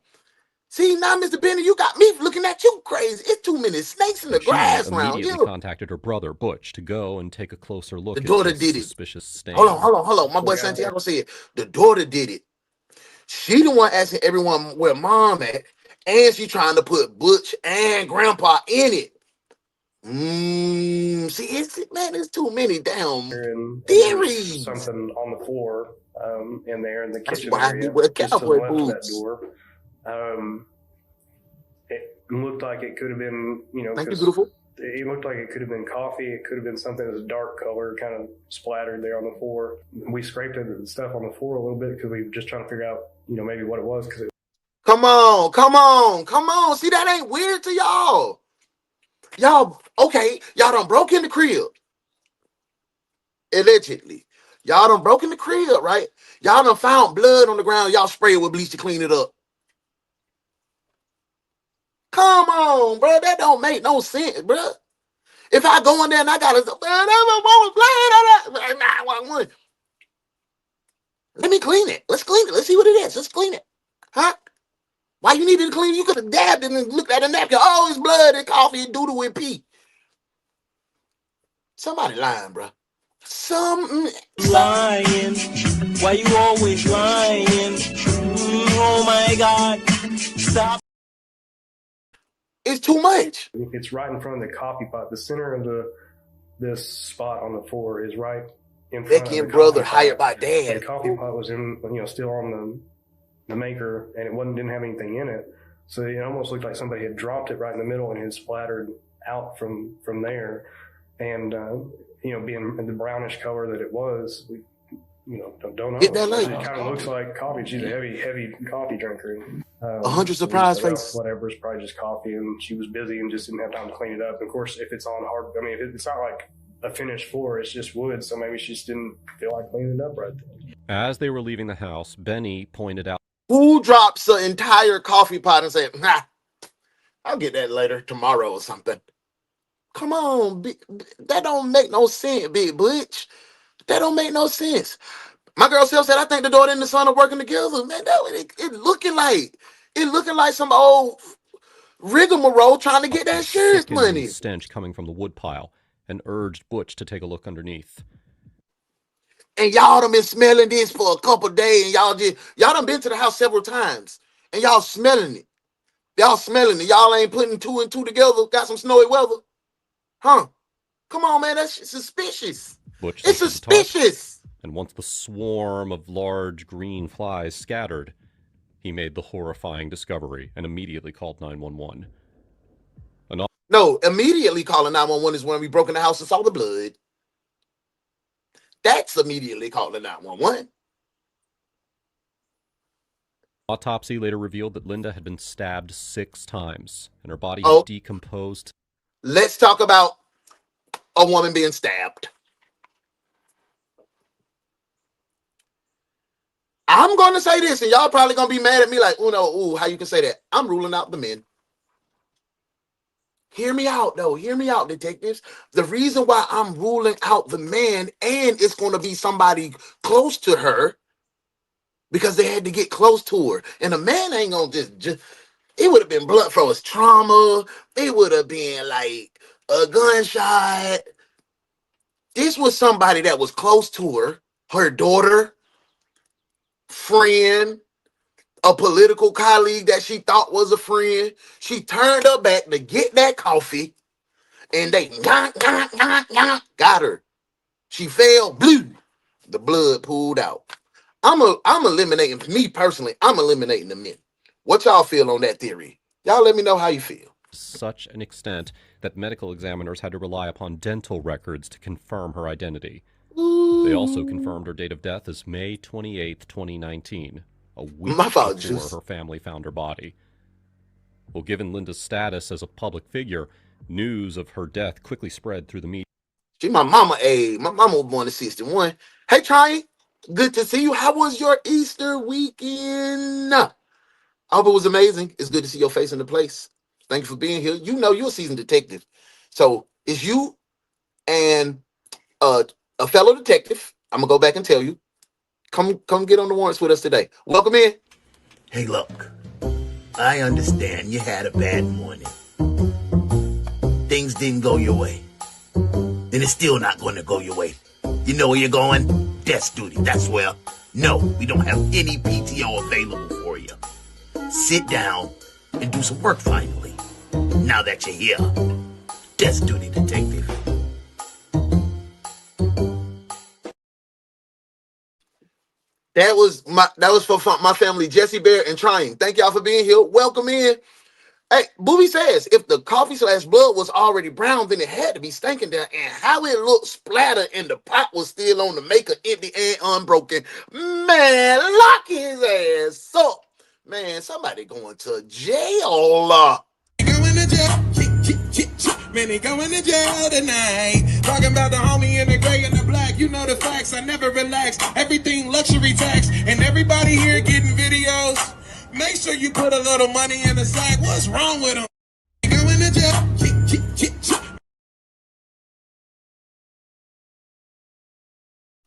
See, now, Mr. Benny, you got me looking at you crazy. It's too many snakes in the grass She around immediately here. contacted her brother, Butch, to go and take a closer look at daughter this did it. suspicious stain. Hold on. My boy Santiago said the daughter did it. She the one asking everyone where mom at, and she trying to put Butch and Grandpa in it. See, it's too many damn theories. Something on the floor in there in the kitchen why I area, wear just to the cowboy left of that boots. door. It looked like it could have been, Thank you, beautiful. It looked like it could have been coffee. It could have been something that was dark color, kind of splattered there on the floor. We scraped the stuff on the floor a little bit because we were just trying to figure out, maybe what it was. Come on. See, that ain't weird to y'all. Y'all done broke in the crib. Allegedly. Y'all done broke in the crib, right? Y'all done found blood on the ground. Y'all sprayed with bleach to clean it up. Come on, bro. That don't make no sense, bro. If I go in there and I got let me clean it. Let's clean it. Let's see what it is. Let's clean it. Huh? Why you needed to clean it? You could have dabbed it and looked at a napkin. Oh, it's blood and coffee and doodle and pee. Somebody lying, bro. Lying. Why you always lying? Oh my God. Stop. It's too much. It's right in front of the coffee pot. The center of this spot on the floor is right in front Becky of and the brother coffee hired pot. by dad. The coffee pot was still on the maker, and it didn't have anything in it. So it almost looked like somebody had dropped it right in the middle and had splattered out from there. And being the brownish color that it was, we don't know. Get that lady. It kind of looks like coffee. She's a heavy coffee drinker. 100 surprise faces. Whatever, it's probably just coffee, and she was busy and just didn't have time to clean it up. Of course, if it's on hard, if it's not like a finished floor, it's just wood, so maybe she just didn't feel like cleaning it up right then. As they were leaving the house, Benny pointed out, who drops an entire coffee pot and said, I'll get that later, tomorrow or something. Come on, that don't make no sense, Big Butch. That don't make no sense. My girl self said, I think the daughter and the son are working together. Man, it looking like some old rigmarole trying to get that insurance Sickening money. stench coming from the woodpile and urged Butch to take a look underneath. And y'all done been smelling this for a couple days, and y'all done been to the house several times, and y'all smelling it. Y'all ain't putting two and two together. Got some snowy weather, huh? Come on, man, that's suspicious. Butch It's lifted the tarp, suspicious. and once the swarm of large green flies scattered, he made the horrifying discovery and immediately called 911. No, immediately calling 911 is when we broke in the house and saw the blood. That's immediately calling 911. Autopsy later revealed that Linda had been stabbed 6 times, and her body had decomposed. Let's talk about a woman being stabbed. I'm going to say this, and y'all probably going to be mad at me like, how you can say that? I'm ruling out the men. Hear me out, though. Hear me out, detectives. The reason why I'm ruling out the man, and it's going to be somebody close to her, because they had to get close to her. And a man ain't going to just it would have been blood from his trauma. It would have been like a gunshot. This was somebody that was close to her daughter, friend, a political colleague that she thought was a friend. She turned her back to get that coffee, and they got her. She fell, blue. The blood pulled out. I'm eliminating, me personally, I'm eliminating the men. What y'all feel on that theory? Y'all let me know how you feel. Such an extent that medical examiners had to rely upon dental records to confirm her identity. They also confirmed her date of death as May 28th, 2019, a week before her family found her body. Well, given Linda's status as a public figure, news of her death quickly spread through the media. She my mama age. My mama was born in 61. Hey, Trying, good to see you. How was your Easter weekend? I hope it was amazing. It's good to see your face in the place. Thank you for being here. You know you're a seasoned detective. So it's you and a fellow detective. I'm going to go back and tell you. Come get on the warrants with us today. Welcome in. Hey, look. I understand you had a bad morning. Things didn't go your way. And it's still not going to go your way. You know where you're going? Desk duty. That's where. No, we don't have any PTO available for you. Sit down and do some work finally. Now that you're here. Desk duty, detective. That was for my family, Jesse Bear and Trying. Thank y'all for being here. Welcome in. Hey, Booby says, if the coffee/blood was already brown, then it had to be stinking there. And how it looked splattered and the pot was still on the maker, empty and unbroken. Man, lock his ass up. Man, somebody going to jail. Going to jail. Man, he going to jail tonight. Talking about the homie in the gray and the black. You know the facts. I never relax. Everything luxury tax. And everybody here getting videos. Make sure you put a little money in the sack. What's wrong with him? Going to jail.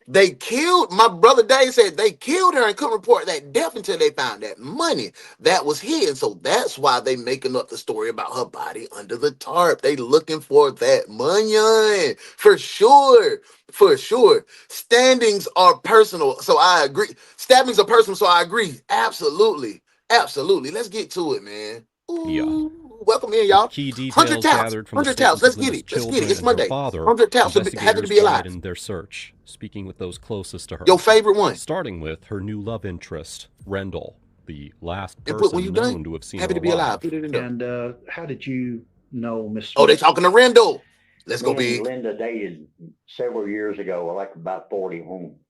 They killed, my brother Dave said they killed her and couldn't report that death until they found that money that was hidden. So that's why they making up the story about her body under the tarp. They looking for that money for sure. For sure. Standings are personal. So I agree. Stabbings are personal. So I agree. Absolutely. Absolutely. Let's get to it, man. Ooh. Welcome in, y'all. Key details 100 taps. gathered from 100 the taps. Let's get Linda's it. Let's get it. children It's and her Monday. father, 100 taps. Happy to investigators be alive. widened their search, speaking with those closest to her. Your favorite one. Starting with her new love interest, Rendell, the last person known to have seen her Happy to be alive. Put it in there. And how did you know Miss? Oh, they talking to Rendell. Let's go, Me big. and Linda dated several years ago, like about 40,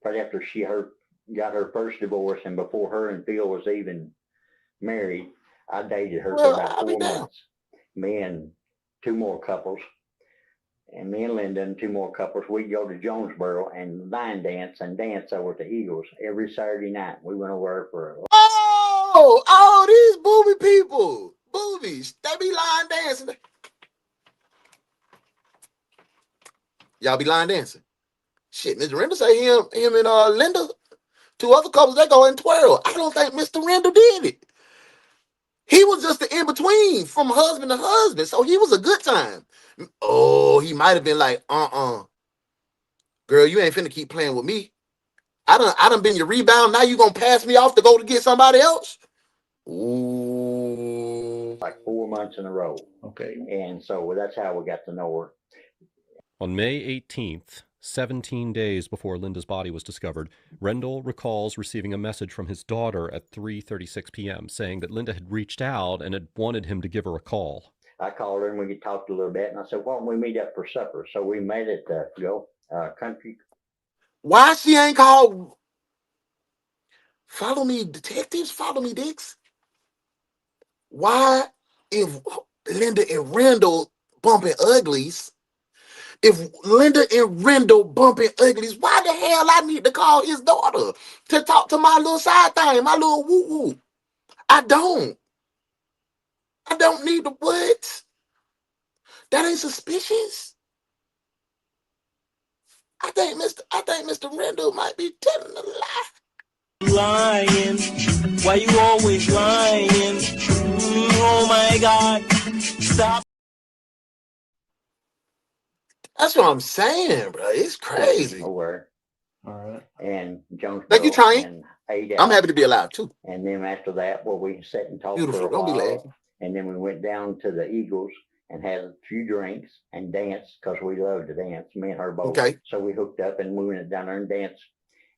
right after she got her first divorce, and before her and Phil was even married. I dated her for about 4 months. Me and two more couples, and me and Linda and two more couples, we'd go to Jonesboro and line dance and dance over at the Eagles every Saturday night. We went over for these booby people. Boobies. They be line dancing. Y'all be line dancing. Shit, Mr. Rendell say him and Linda, Two other couples, they go and twirl. I don't think Mr. Rendell did it. He was just the in between from husband to husband, so he was a good time. Oh, he might have been like, girl, you ain't finna keep playing with me. I done been your rebound. Now you gonna pass me off to go to get somebody else? Ooh. Like 4 months in a row. Okay. And so that's how we got to know her. On May 18th, 17 days before Linda's body was discovered, Rendell recalls receiving a message from his daughter at 3:36 p.m. saying that Linda had reached out and had wanted him to give her a call. I called her and we talked a little bit, and I said, why don't we meet up for supper? So we made it country. Why she ain't called? Follow me, detectives. Follow me, dicks. Why, if Linda and Rendell bumping uglies, if Linda and Rendell bumping uglies, why the hell I need to call his daughter to talk to my little side thing, my little woo woo? I don't need the what? That ain't suspicious. I think Mr. Rendell might be telling a lie. Lying, why you always lying? Oh my God, stop. That's what I'm saying, bro. It's crazy. Over. All right. And Jonesboro. Thank you, trying. And ate I'm out. happy to be alive too. And then after that, well, we sat and talked Beautiful. for a Don't be while. laughing. And then we went down to the Eagles and had a few drinks and danced because we love to dance, me and her both. Okay. So we hooked up and we went down there and danced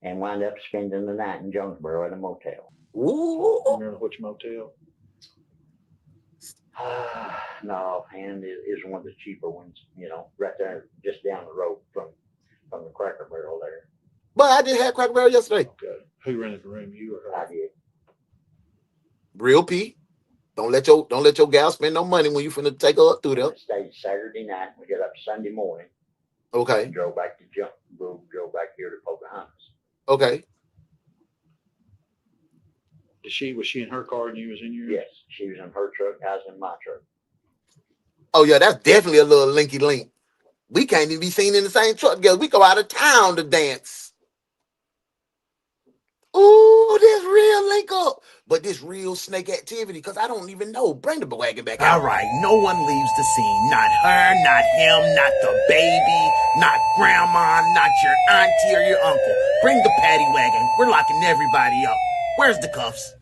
and wound up spending the night in Jonesboro at a motel. Ooh. Remember which motel? No, and it is one of the cheaper ones, right there, just down the road from the Cracker Barrel there. But I just had Cracker Barrel yesterday. Okay. Who rented the room? You or her? I did. Real P. Don't let your gal spend no money when you finna take her up through there. We stayed Saturday night. We got up Sunday morning. Okay. Drove back to drove back here to Pocahontas. Okay. Was she in her car and you was in yours? Yes, she was in her truck. I was in my truck. Oh yeah, that's definitely a little linky link. We can't even be seen in the same truck together. We go out of town to dance. Ooh, this real link up. But this real snake activity, because I don't even know. Bring the wagon back out. All right, no one leaves the scene. Not her, not him, not the baby, not grandma, not your auntie or your uncle. Bring the paddy wagon. We're locking everybody up. Where's the cuffs?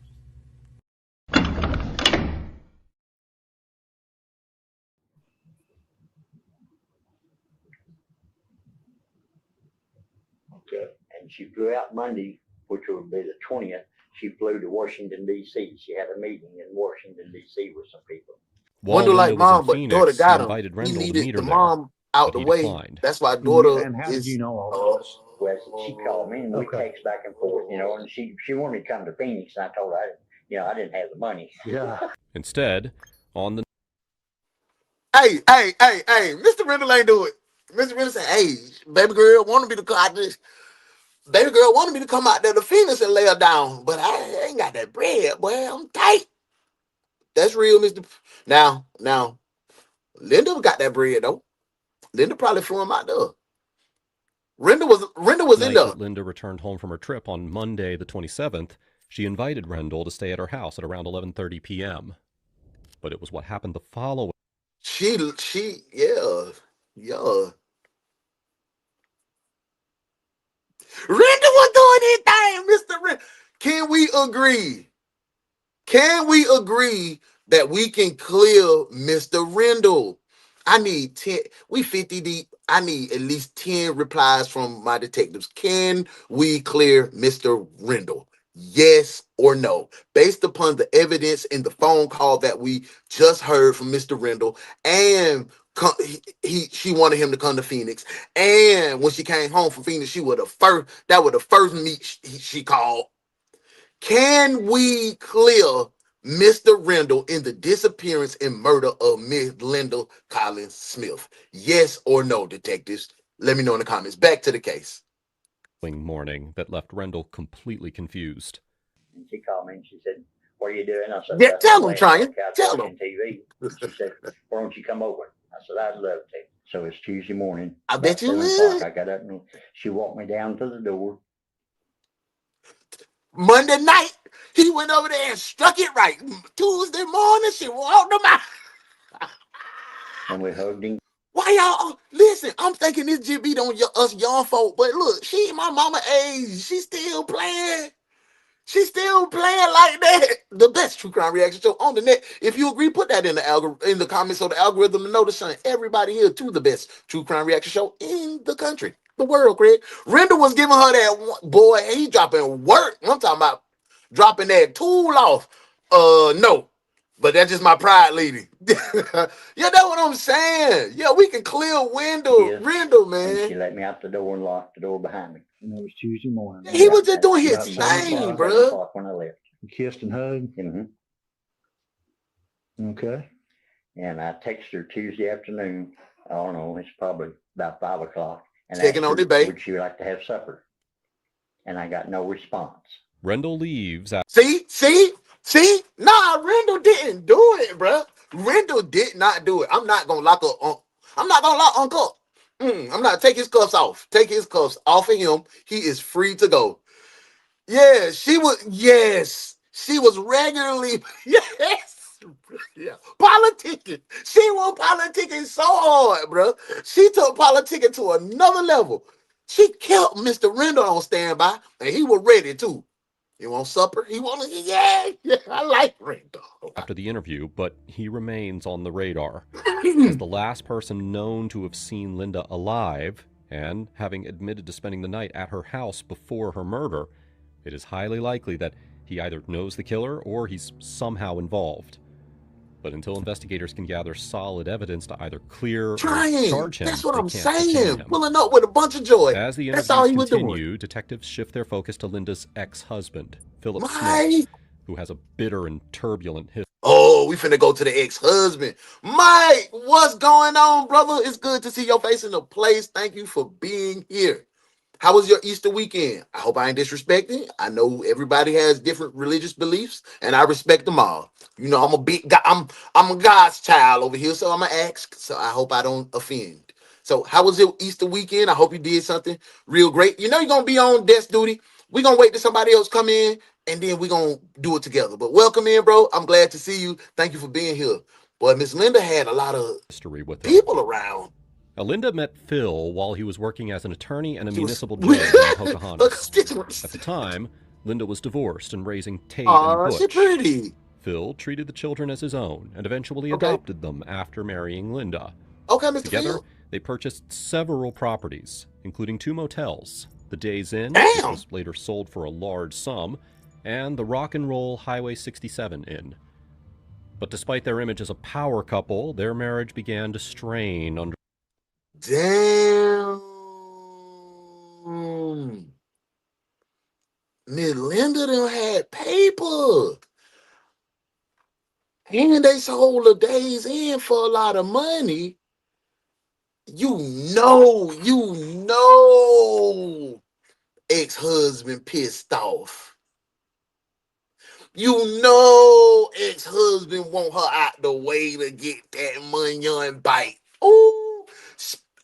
Okay. And she flew out Monday, which would be the 20th. She flew to Washington, D.C. She had a meeting in Washington, D.C. with some people. Wonder like was mom, in but Phoenix, daughter he got him. invited He Rendell to needed meet the her mom there, out but the he way. declined. That's why daughter And how is. did you know all this? Well, she called me and we text back and forth, and she wanted to come to Phoenix, and I told her I didn't have the money. Yeah. Instead, on the Hey, Mr. Rendell ain't do it. Mr. Rendell said, hey, baby girl wanted me to come out this. Baby girl wanted me to come out there to Phoenix and lay her down, but I ain't got that bread, boy. I'm tight. That's real, Mr. Now, Linda got that bread though. Linda probably flew him out there. Rendell was in night there. that Linda returned home from her trip on Monday, the 27th, she invited Rendell to stay at her house at around 11:30 p.m. But it was what happened the following. Yeah. Rendell was doing his thing, Mr. Rendell. Can we agree? Can we agree that we can clear Mr. Rendell? I need 10. We 50 deep. I need at least 10 replies from my detectives. Can we clear Mr. Rendell? Yes or no? Based upon the evidence in the phone call that we just heard from Mr. Rendell, and she wanted him to come to Phoenix, and when she came home from Phoenix, that was the first meet she called. Can we clear Mr. Rendell in the disappearance and murder of Miss Linda Collins Smith? Yes or no, detectives? Let me know in the comments. Back to the case. Morning that left Rendell completely confused. And she called me and she said, what are you doing? I said, Yeah, tell him, trying. Tell him. TV. She said, why don't you come over? I said, I'd love to. So it's Tuesday morning. I bet you would. would. I got up and she walked me down to the door. Monday night, he went over there and struck it right. Tuesday morning, she walked him out. And we hugged him. Why y'all listen? I'm thinking this just beat on us young folk, but look, she my mama age. She still playing. She's still playing like that. The best true crime reaction show on the net. If you agree, put that in the comments so the algorithm to know to shine everybody here to the best true crime reaction show in the country, the world. Craig Renda was giving her that boy. He dropping work. I'm talking about dropping that tool off. No. But that's just my pride lady. Yeah, that's what I'm saying. Yeah, we can clear Renda, man. And she let me out the door and locked the door behind me. And it was Tuesday morning. Yeah, he was just doing his About 7 thing, o'clock. bro. 7 o'clock when I left. You kissed and hugged? Mm-hmm. Okay. And I texted her Tuesday afternoon. I don't know, it's probably about 5 o'clock. And checking on the babe. Would she like to have supper? And I got no response. Rendell leaves. See? Nah, Rendell didn't do it, bro. Rendell did not do it. I'm not gonna lock up. I'm not gonna lock Uncle up. I'm not take his cuffs off. Take his cuffs off of him. He is free to go. Yeah, she was. Yes, she was regularly. Yes, yeah, politicking. She was politicking so hard, bro. She took politicking to another level. She kept Mr. Rendell on standby, and he was ready too. You want supper? He wanted, yeah, I like Rendell. After the interview, but he remains on the radar. As the last person known to have seen Linda alive, and having admitted to spending the night at her house before her murder, it is highly likely that he either knows the killer or he's somehow involved. But until investigators can gather solid evidence to either clear or charge him, that's what they I'm can't saying. detain him. Pulling up with a bunch of joy. As the That's all he interviews was doing. continue, detectives shift their focus to Linda's ex-husband, Philip Mike. Smith, who has a bitter and turbulent history. Oh, we finna go to the ex-husband. Mike, what's going on, brother? It's good to see your face in the place. Thank you for being here. How was your Easter weekend? I hope I ain't disrespecting. I know everybody has different religious beliefs, and I respect them all. You know, I'm a big guy. I'm a God's child over here, so I'm gonna ask. So I hope I don't offend. So, how was your Easter weekend? I hope you did something real great. You know, you're gonna be on desk duty. We're gonna wait till somebody else come in, and then we're gonna do it together. But welcome in, bro. I'm glad to see you. Thank you for being here. Boy, Miss Linda had a lot of history with her. People around. Now, Linda met Phil while he was working as an attorney and a municipal judge in Pocahontas. At the time, Linda was divorced and raising Tate and Butch. She's pretty. Phil treated the children as his own and eventually adopted them after marrying Linda. Okay, Mr. Together, Phil. they purchased several properties, including 2 motels, the Days Inn, which was later sold for a large sum, and the Rock and Roll Highway 67 Inn. But despite their image as a power couple, their marriage began to strain under. Damn. Miss Linda done had paper. And they sold the Days Inn for a lot of money. You know, ex-husband pissed off. You know, ex-husband want her out the way to get that money on bite. Ooh.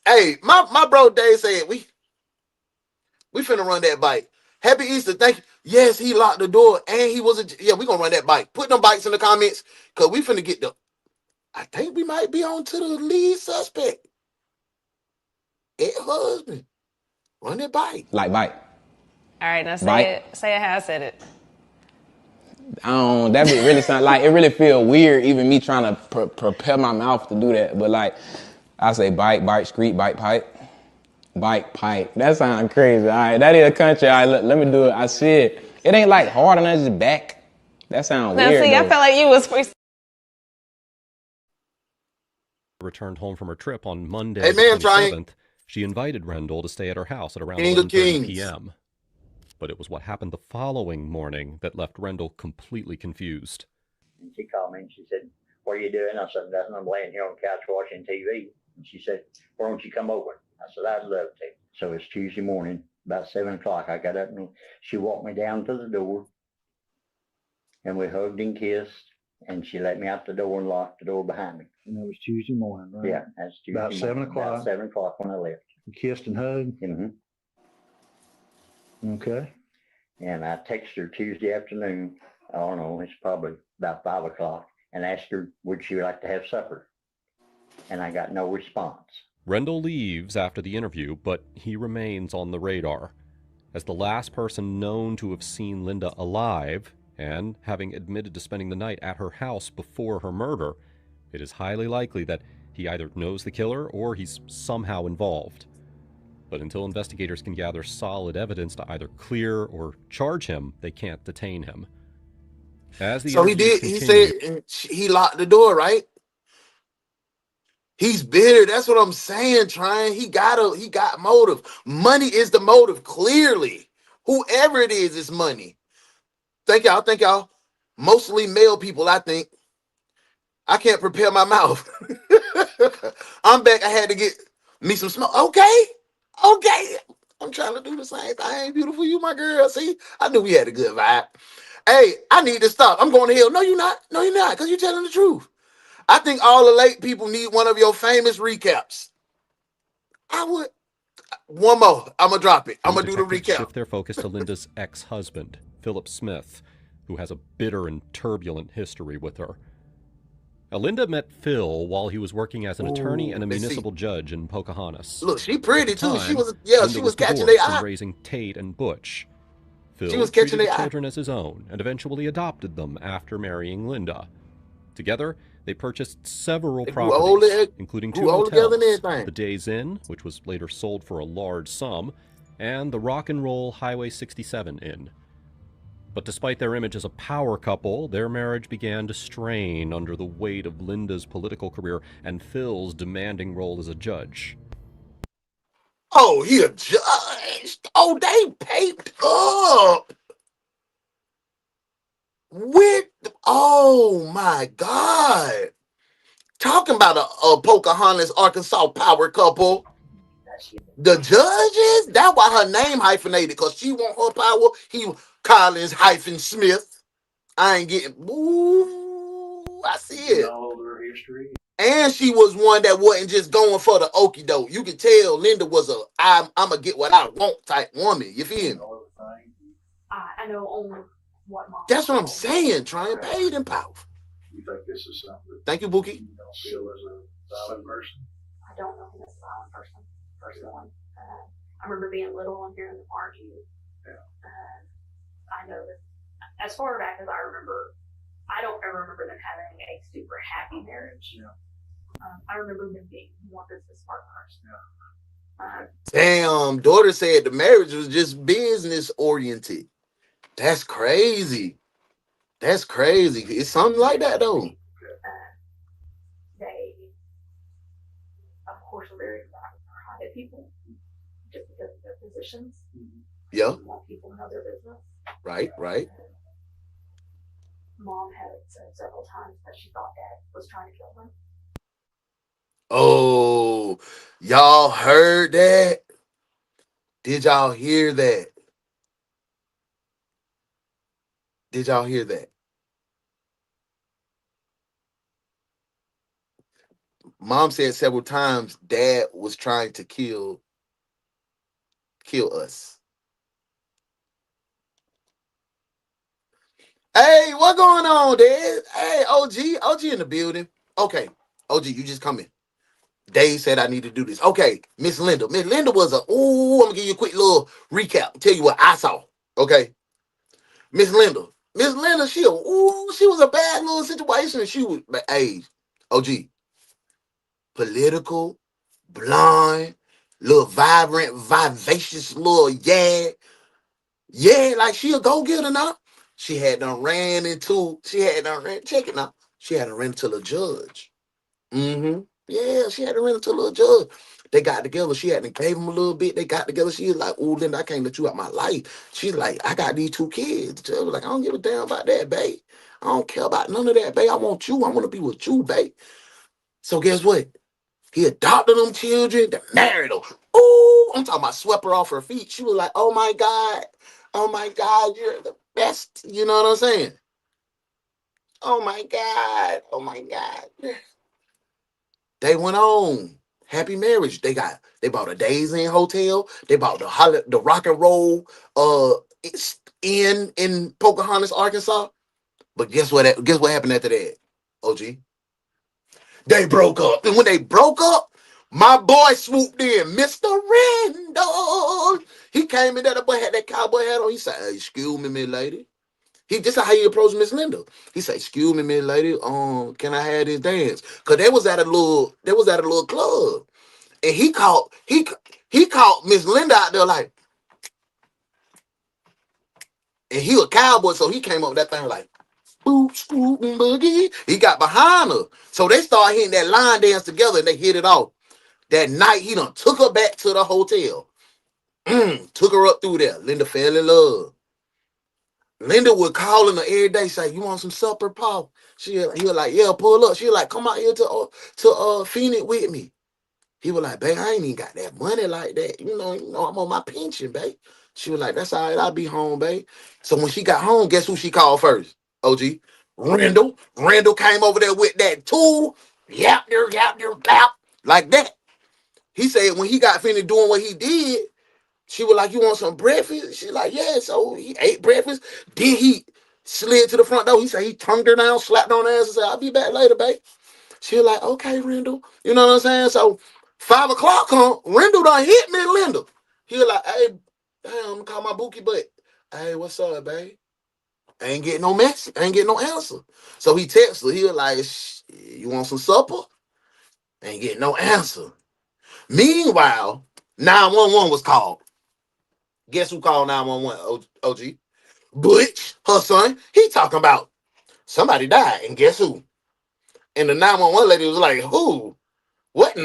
Hey, my bro Dave said we finna run that bike. Happy Easter, thank you. Yes, he locked the door and he was we gonna run that bike. Put them bikes in the comments because we finna get I think we might be on to the lead suspect. Ex-husband. Run that bike. Like bike. All right, now Bike. say it how I said it. That be really sound like it really feel weird even me trying to prepare my mouth to do that. But like I say bike, street, bike, pipe. Bike, pipe. That sound crazy. All right, that is a country. All right, let me do it. I said it ain't like hard and that's just back. That sound Now, weird. see, I felt like you was free. Returned home from her trip on Monday, Hey, man, the 27th, she invited Rendell to stay at her house at around 11:30 p.m. But it was what happened the following morning that left Rendell completely confused. And she called me and she said, "What are you doing?" I said, "Nothing. I'm laying here on the couch watching TV." And she said, "Why don't you come over?" I said, "I'd love to." So it's Tuesday morning, about 7 o'clock. I got up and she walked me down to the door and we hugged and kissed. And she let me out the door and locked the door behind me. And it was Tuesday morning, right? Yeah, that's Tuesday About morning. 7 o'clock. About 7 o'clock when I left. You kissed and hugged? Mm-hmm. Okay. And I texted her Tuesday afternoon. I don't know, it's probably about 5 o'clock, and asked her, would she like to have supper? And I got no response. Rendell leaves after the interview, but he remains on the radar. As the last person known to have seen Linda alive, and having admitted to spending the night at her house before her murder, it is highly likely that he either knows the killer or he's somehow involved. But until investigators can gather solid evidence to either clear or charge him, they can't detain him. As the So he interviews did. He continue, said he locked the door, right? He's bitter. That's what I'm saying. Trying. He got motive. Money is the motive. Clearly, whoever it is, it's money. Thank y'all. Thank y'all. Mostly male people, I think. I can't prepare my mouth. I'm back. I had to get me some smoke. Okay. I'm trying to do the same thing. Beautiful, you my girl. See, I knew we had a good vibe. Hey, I need to stop. I'm going to hell. No, you're not. No, you're not, because you're telling the truth. I think all the late people need one of your famous recaps. I would. One more. I'm going to drop it. I'm going to do the detectives recap. shift their focus to Linda's ex-husband, Philip Smith, who has a bitter and turbulent history with her. Now, Linda met Phil while he was working as an attorney and a municipal judge in Pocahontas. Look, she pretty At the too. time, She was Linda was catching divorced their and eye. raising Tate and Butch. Phil She was catching treated the their eye. children as his own and eventually adopted them after marrying Linda. Together, they purchased several properties, including two hotels, the Days Inn, which was later sold for a large sum, and the Rock and Roll Highway 67 Inn. But despite their image as a power couple, their marriage began to strain under the weight of Linda's political career and Phil's demanding role as a judge. Oh, he a judge. Oh, they paped up with. Oh my God! Talking about a Pocahontas, Arkansas power couple. The judges. That's why her name hyphenated, because she want her power. He Collins Smith. I ain't getting. Ooh, I see it. All over her history. And she was one that wasn't just going for the okie doke. You could tell Linda was a I'm gonna get what I want type woman. You feel me? I know only what mom. That's what I'm saying. Trying paid in power. You think this is something that Thank you, Bookie. you don't feel as a violent person? I don't know him as a violent person, personally. I remember being little and hearing them argue. Yeah. I know that as far back as I remember, I don't ever remember them having a super happy marriage. Yeah. I remember them being more business partners. Yeah. Damn, daughter said the marriage was just business oriented. That's crazy. That's crazy. It's something like that though. They, of course, are very private people, just because of their positions. Yeah. You want people to know their business. Right. Mom had said several times that she thought Dad was trying to kill them. Oh, y'all heard that? Did y'all hear that? Did y'all hear that? Mom said several times Dad was trying to kill us. Hey, what going on, Dad? Hey, OG in the building. Okay, OG, you just come in. Dave said I need to do this. Okay, Miss Linda. Miss Linda was I'm gonna give you a quick little recap. Tell you what I saw. Okay. Miss Linda, she was a bad little situation. She was, hey, OG, political, blonde, little vibrant, vivacious little like she a go-getter now. She had done ran into the judge. Yeah, she had to run into a little judge. They got together. She had to gave him a little bit. They got together. She was like, "Oh, Linda, I can't let you out my life." She's like, "I got these 2 kids." The judge was like, "I don't give a damn about that, babe. I don't care about none of that, babe. I want you. I want to be with you, babe." So guess what? He adopted them children. They married them. Ooh, I'm talking about swept her off her feet. She was like, "Oh my God, you're the best." You know what I'm saying? Oh my God. They went on. Happy marriage. They bought a Days Inn hotel. They bought the Rock and Roll in Pocahontas, Arkansas. But guess what happened after that? OG. They broke up. And when they broke up, my boy swooped in, Mr. Randall. He came in there, the boy had that cowboy hat on. He said, hey, excuse me, Miss Lady. This is how he approached Miss Linda. He said, excuse me, Miss Lady, can I have this dance? Cause they was at a little club. And he caught Miss Linda out there like, and he a cowboy, so he came up with that thing like, boop, scoop, and boogie. He got behind her. So they started hitting that line dance together and they hit it off. That night, he done took her back to the hotel. Took her up through there. Linda fell in love. Linda would call him every day, say, you want some supper, Paul? He was like, yeah, pull up. She was like, come out here to Phoenix with me. He was like, babe, I ain't even got that money like that. You know, I'm on my pension, babe. She was like, that's all right, I'll be home, babe. So when she got home, guess who she called first? OG. Randall. Randall came over there with that tool. Yap, clap. Like that. He said when he got finished doing what he did, she was like, you want some breakfast? She like, yeah. So he ate breakfast. Then he slid to the front door. He said he tongued her down, slapped on her ass and said, I'll be back later, babe. She was like, okay, Randall. You know what I'm saying? So 5 o'clock come, Randall done hit me and Linda. He was like, hey, damn, I'm gonna call my bookie, but hey, what's up, babe? I ain't getting no message. I ain't getting no answer. So he texted her. He was like, you want some supper? Ain't getting no answer. Meanwhile, 911 was called. Guess who called 911, OG? Butch, her son. He talking about somebody died, and guess who? And the 911 lady was like, who? What?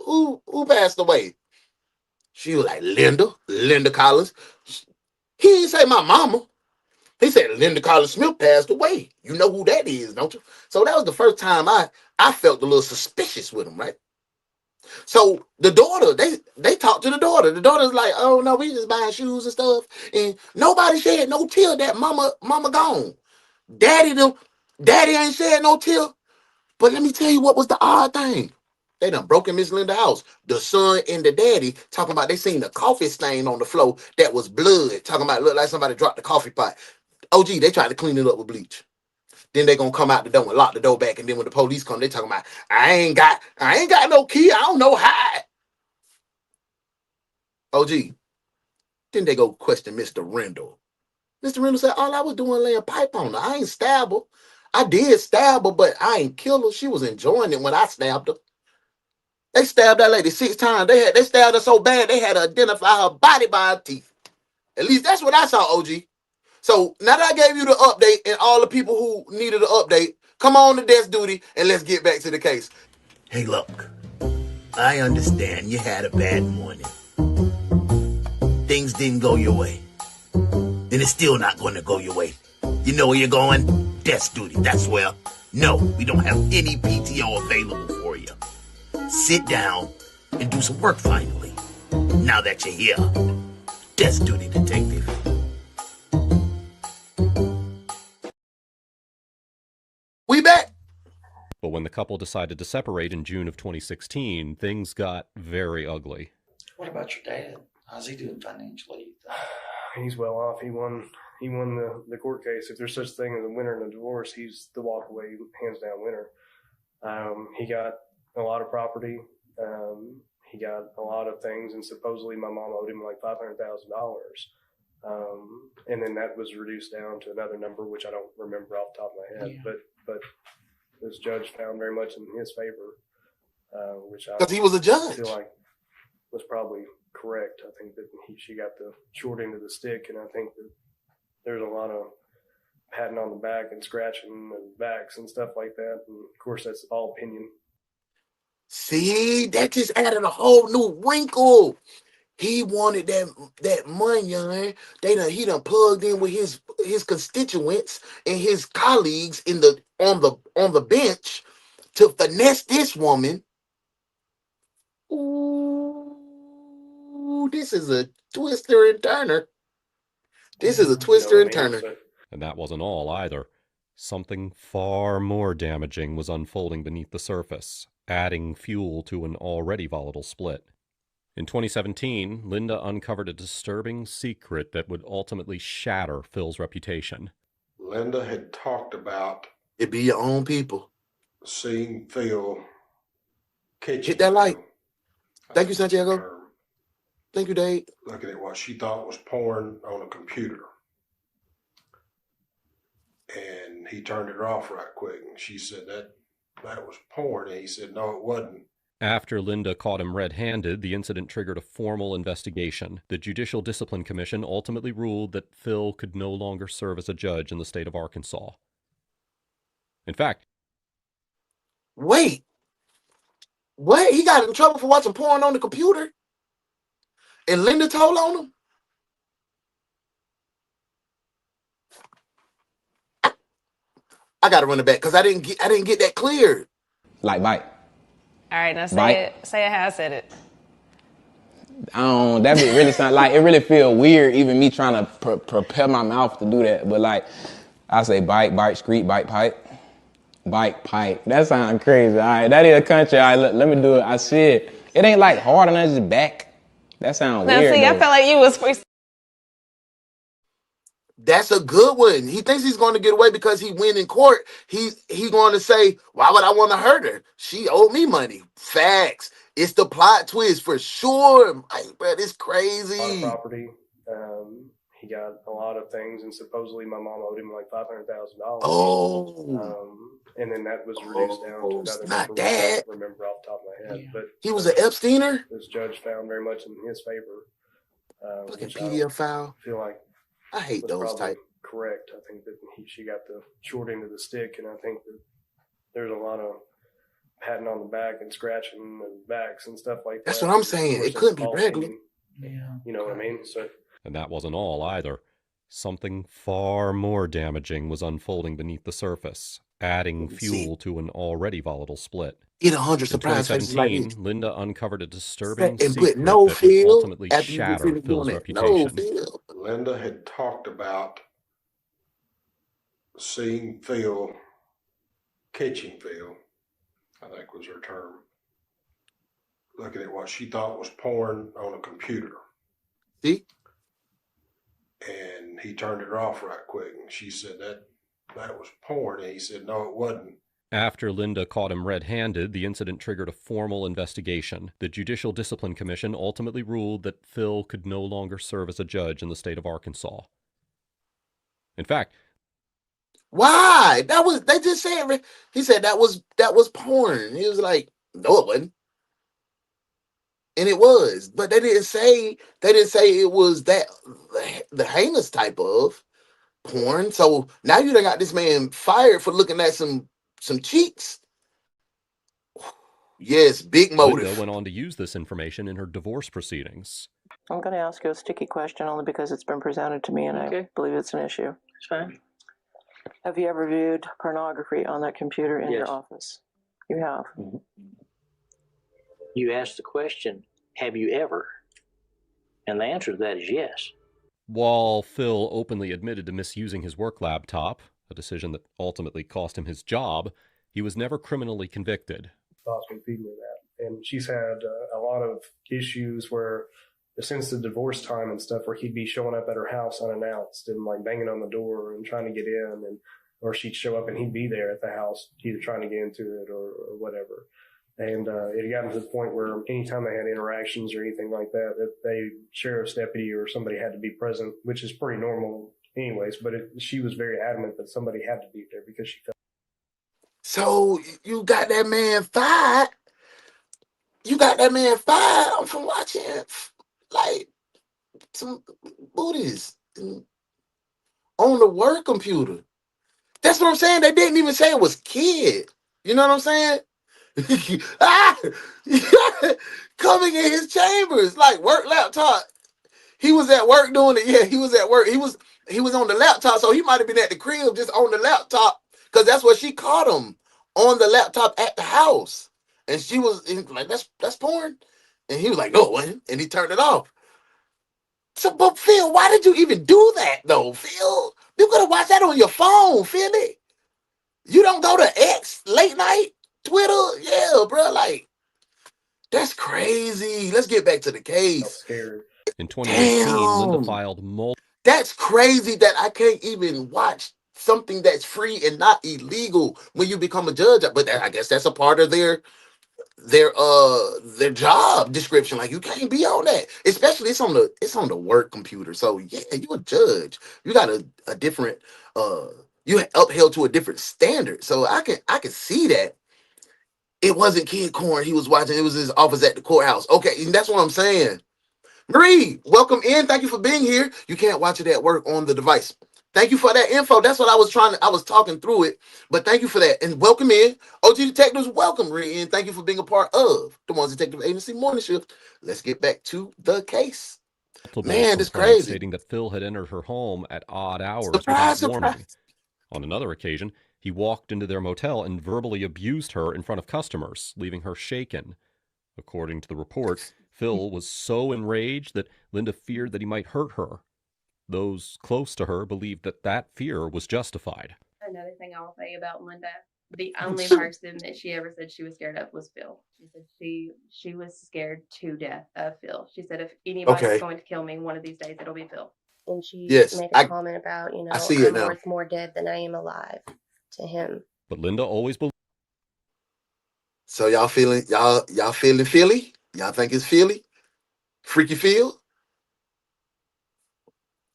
Who passed away? She was like, Linda Collins. He didn't say my mama. He said Linda Collins Smith passed away. You know who that is, don't you? So that was the first time I felt a little suspicious with him, right? So the daughter, they talked to the daughter. The daughter's like, oh no, we just buying shoes and stuff. And nobody shed no tear that mama gone. Daddy ain't shed no tear. But let me tell you what was the odd thing. They done broken Miss Linda's house. The son and the daddy talking about they seen a coffee stain on the floor that was blood. Talking about looked like somebody dropped the coffee pot. OG, they tried to clean it up with bleach. Then they gonna come out the door and lock the door back. And then when the police come, they talking about I ain't got no key. I don't know how. OG. Then they go question Mr. Randall. Mr. Randall said, all I was doing laying pipe on her. I ain't stab her. I did stab her, but I ain't kill her. She was enjoying it when I stabbed her. They stabbed that lady 6 times. They stabbed her so bad they had to identify her body by her teeth. At least that's what I saw, OG. So now that I gave you the update and all the people who needed an update, come on to desk duty and let's get back to the case. Hey, look, I understand you had a bad morning. Things didn't go your way. And it's still not going to go your way. You know where you're going? Desk duty, that's where. No, we don't have any PTO available for you. Sit down and do some work finally. Now that you're here. Desk duty, detective. We back. But when the couple decided to separate in June of 2016, things got very ugly. What about your dad? How's he doing financially? He's well off. He won the court case. If there's such thing as a winner in a divorce, he's the walkaway, hands down winner. He got a lot of property. He got a lot of things, and supposedly my mom owed him like $500,000. And then that was reduced down to another number, which I don't remember off the top of my head. Yeah. But this judge found very much in his favor, which I because he was a judge. Feel like was probably correct. I think that she got the short end of the stick, and I think that there's a lot of patting on the back and scratching and backs and stuff like that. And of course, that's all opinion. See, that just added a whole new wrinkle. He wanted that money, man. He done plugged in with his constituents and his colleagues on the bench to finesse this woman. Ooh, this is a twister and turner. And that wasn't all either. Something far more damaging was unfolding beneath the surface, adding fuel to an already volatile split. In 2017, Linda uncovered a disturbing secret that would ultimately shatter Phil's reputation. Linda had talked about it be your own people. Seeing Phil catching Hit that like. Phil. Thank you, Santiago. Thank you, Dave. Looking at what she thought was porn on a computer. And he turned it off right quick. And she said that was porn. And he said, no, it wasn't. After Linda caught him red-handed, the incident triggered a formal investigation. The Judicial Discipline Commission ultimately ruled that Phil could no longer serve as a judge in the state of Arkansas. In fact... Wait. What? He got in trouble for watching porn on the computer? And Linda told on him? I gotta run it back because I didn't get that cleared. Like bite. All right, now Bite. say it how I said it. That bit really sound like, it really feel weird even me trying to prepare my mouth to do that. But like, I say bite, screet, bite, pipe. Bite, pipe. That sound crazy. All right, that is a country. All right, let me do it. I said, it ain't like hard and it's just back. That sound Now weird. see, I felt like you was freestyle. That's a good one. He thinks he's going to get away because he win in court. He's going to say, why would I want to hurt her? She owed me money. Facts. It's the plot twist for sure. Like, bro, it's crazy. A lot of property. He got a lot of things, and supposedly my mom owed him like $500,000. Oh. And then that was reduced down to another not number. that. I don't remember off the top of my head. But He was an Epsteiner? this judge found very much in his favor. Look at which PDF file. I feel like I hate was those probably type. correct. I think that she got the short end of the stick, and I think that there's a lot of patting on the back and scratching and backs and stuff like that. That's what I'm saying. Of course, It couldn't be that's regular. false. You know what I mean? So. And that wasn't all either. Something far more damaging was unfolding beneath the surface, adding fuel to an already volatile split. Get 100 In surprise faces like 2017, this. Linda uncovered a disturbing And secret put no that would Phil ultimately after you get shatter finished Phil's doing it. No reputation. Phil. Linda had talked about seeing Phil, catching Phil, I think was her term. Looking at what she thought was porn on a computer. See? And he turned it off right quick. And she said that was porn. And he said, no, it wasn't. After Linda caught him red-handed, the incident triggered a formal investigation. The Judicial Discipline Commission ultimately ruled that Phil could no longer serve as a judge in the state of Arkansas. In fact, why? They just said, he said that was porn. He was like, no, it wasn't. And it was, but they didn't say it was that the heinous type of porn. So now you done got this man fired for looking at some cheeks. Yes, big motive. Linda went on to use this information in her divorce proceedings. I'm going to ask you a sticky question only because it's been presented to me and I believe it's an issue. It's fine. Have you ever viewed pornography on that computer in your Yes. office? You have. Mm-hmm. You asked the question, have you ever? And the answer to that is yes. While Phil openly admitted to misusing his work laptop, a decision that ultimately cost him his job, he was never criminally convicted. Thoughts been feeding me that. And she's had a lot of issues where since the divorce time and stuff where he'd be showing up at her house unannounced and like banging on the door and trying to get in, and or she'd show up and he'd be there at the house either trying to get into it or whatever. And it had gotten to the point where anytime they had interactions or anything like that, the sheriff's deputy or somebody had to be present, which is pretty normal anyways. But she was very adamant that somebody had to be there because she felt. So you got that man fired. You got that man fired from watching like some booties on the work computer. That's what I'm saying. They didn't even say it was kid. You know what I'm saying? Coming in his chambers, like work laptop. He was at work doing it. Yeah, he was at work. He was on the laptop, so he might have been at the crib just on the laptop because that's what she caught him on the laptop at the house. And she was like, "That's porn," and he was like, "No, it wasn't," and he turned it off. So, but Phil, why did you even do that though, Phil? You could have watched that on your phone, Philly. You don't go to X late night, Twitter, yeah, bro. Like, That's crazy. Let's get back to the case. Scared. In 2018, Linda Damn. filed multiple. That's crazy that I can't even watch something that's free and not illegal when you become a judge. But I guess that's a part of their job description. Like, you can't be on that, especially it's on the work computer. So yeah, you're a judge. You got a different you upheld to a different standard. So I can see that it wasn't Kid Corn he was watching. It was his office at the courthouse. Okay, and that's what I'm saying. Marie, welcome in. Thank you for being here. You can't watch it at work on the device. Thank you for that info. That's what I was talking through it, but thank you for that. And welcome in. OG Detectives, welcome, Marie, and thank you for being a part of the Ones Detective Agency Morning Shift. Let's get back to the case. Man, that's crazy. Stating that Phil had entered her home at odd hours Surprise, without warning. surprise. On another occasion, he walked into their motel and verbally abused her in front of customers, leaving her shaken. According to the report, Phil was so enraged that Linda feared that he might hurt her. Those close to her believed that fear was justified. Another thing I will say about Linda, the only person that she ever said she was scared of was Phil. She said she was scared to death of Phil. She said, if anybody's going to kill me one of these days, it'll be Phil. And she Yes, made a comment about, I see it I'm now. worth more dead than I am alive to him. But Linda always believed. So y'all feeling Philly? Y'all think it's Philly? Freaky Phil?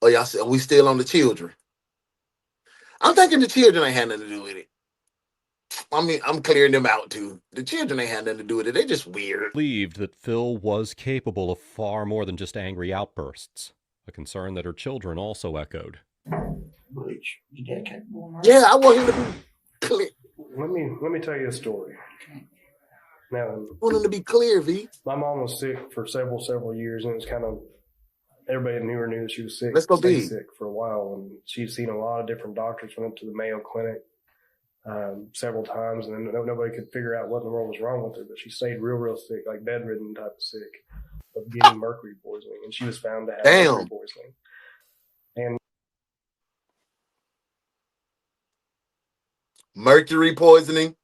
Or y'all say, are we still on the children? I'm thinking the children ain't had nothing to do with it. I mean, I'm clearing them out too. The children ain't had nothing to do with it. They're just weird. Believed that Phil was capable of far more than just angry outbursts, a concern that her children also echoed. Which you did capable of. Yeah, I want him to be clear. Let me tell you a story. Now, I want him to be clear, V. My mom was sick for several years, and it was kind of everybody knew that she was sick. Let's go stayed B. sick for a while, and she'd seen a lot of different doctors. Went up to the Mayo Clinic several times, and nobody could figure out what in the world was wrong with her. But she stayed real sick, like bedridden type of sick, of getting mercury poisoning, and she was found to have mercury poisoning. And mercury poisoning.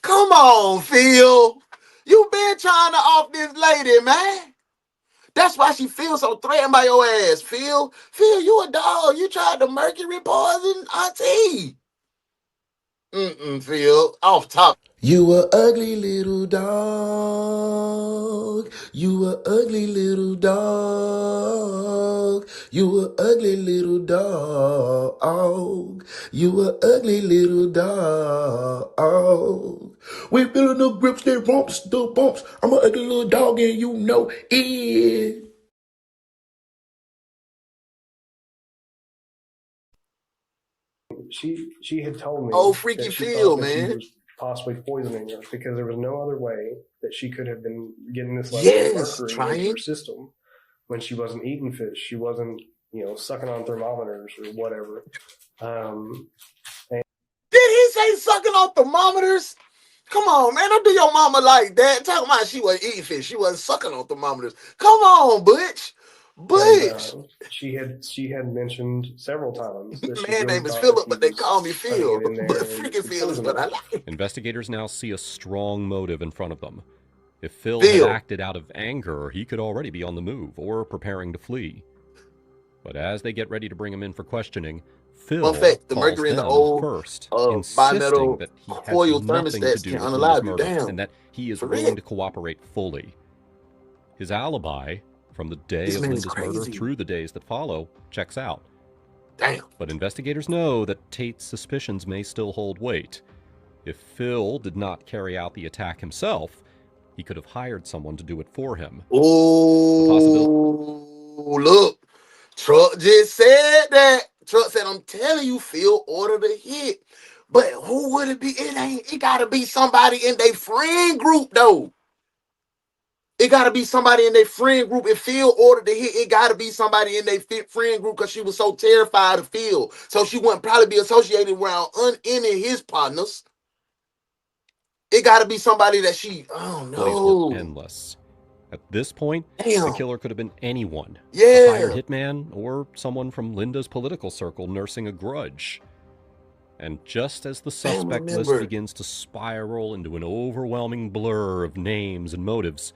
Come on, Phil. You been trying to off this lady, man. That's why she feels so threatened by your ass, Phil. Phil, you a dog. You tried to mercury poison auntie. Phil, off top. You a ugly little dog. You a ugly little dog. You a ugly little dog. You a ugly little dog. We feeling the grips, they bumps, the bumps. I'm a ugly little dog and you know it. she had told me Freaky that she Phil, thought that man. she was possibly poisoning her because there was no other way that she could have been getting this level of mercury into her system when she wasn't eating fish. She wasn't, sucking on thermometers or whatever. Did he say sucking on thermometers? Come on, man. Don't do your mama like that. Talking about she wasn't eating fish. She wasn't sucking on thermometers. Come on, Butch. Butch. And, she had mentioned several times that she Man, really name is thought Philip, that but they call me Phil. But freaking Phil is what I like. Investigators now see a strong motive in front of them. If Phil had acted out of anger, he could already be on the move or preparing to flee. But as they get ready to bring him in for questioning, Phil the mercury in the old first, bimetal insisting that he coil has nothing to thermostats do can with unalive Linda's you. murder Damn. and that he is For willing real? to cooperate fully. His alibi from the day This of man is Linda's murder crazy. through the days that follow checks out. Damn. But investigators know that Tate's suspicions may still hold weight. If Phil did not carry out the attack himself, he could have hired someone to do it for him. Oh, look. Truck just said that. Truck said, I'm telling you, Phil ordered a hit. But who would it be? It gotta be somebody in their friend group, though. It gotta be somebody in their friend group. If Phil ordered the hit, it gotta be somebody in their friend group because she was so terrified of Phil. So she wouldn't probably be associated around any of his partners. It gotta be somebody that Possibilities were endless. At this point, the killer could have been anyone. Yeah. A hired hitman or someone from Linda's political circle nursing a grudge. And just as the suspect list begins to spiral into an overwhelming blur of names and motives,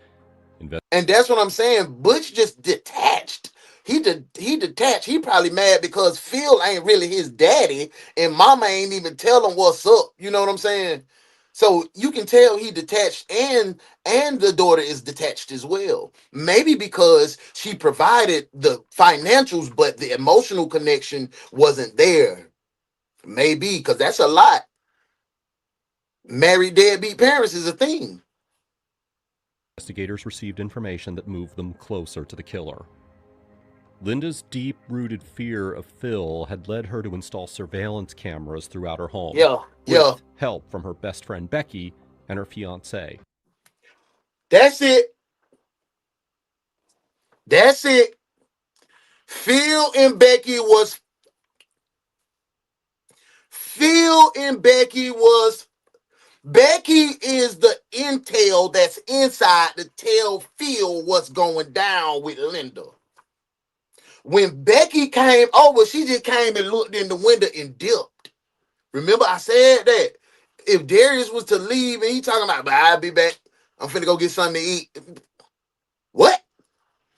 and that's what I'm saying. Butch just detached. He detached. He probably mad because Phil ain't really his daddy, and Mama ain't even tell him what's up. You know what I'm saying? So you can tell he detached, and the daughter is detached as well. Maybe because she provided the financials, but the emotional connection wasn't there. Maybe because that's a lot. Married deadbeat parents is a thing. Investigators received information that moved them closer to the killer. Linda's deep-rooted fear of Phil had led her to install surveillance cameras throughout her home. With help from her best friend Becky and her fiancé. That's it. That's it. Phil and Becky was Becky is the intel that's inside to tell Phil what's going down with Linda. When Becky came over, she just came and looked in the window and dipped. Remember I said that? If Darius was to leave and he talking about, but I'll be back. I'm finna go get something to eat. What?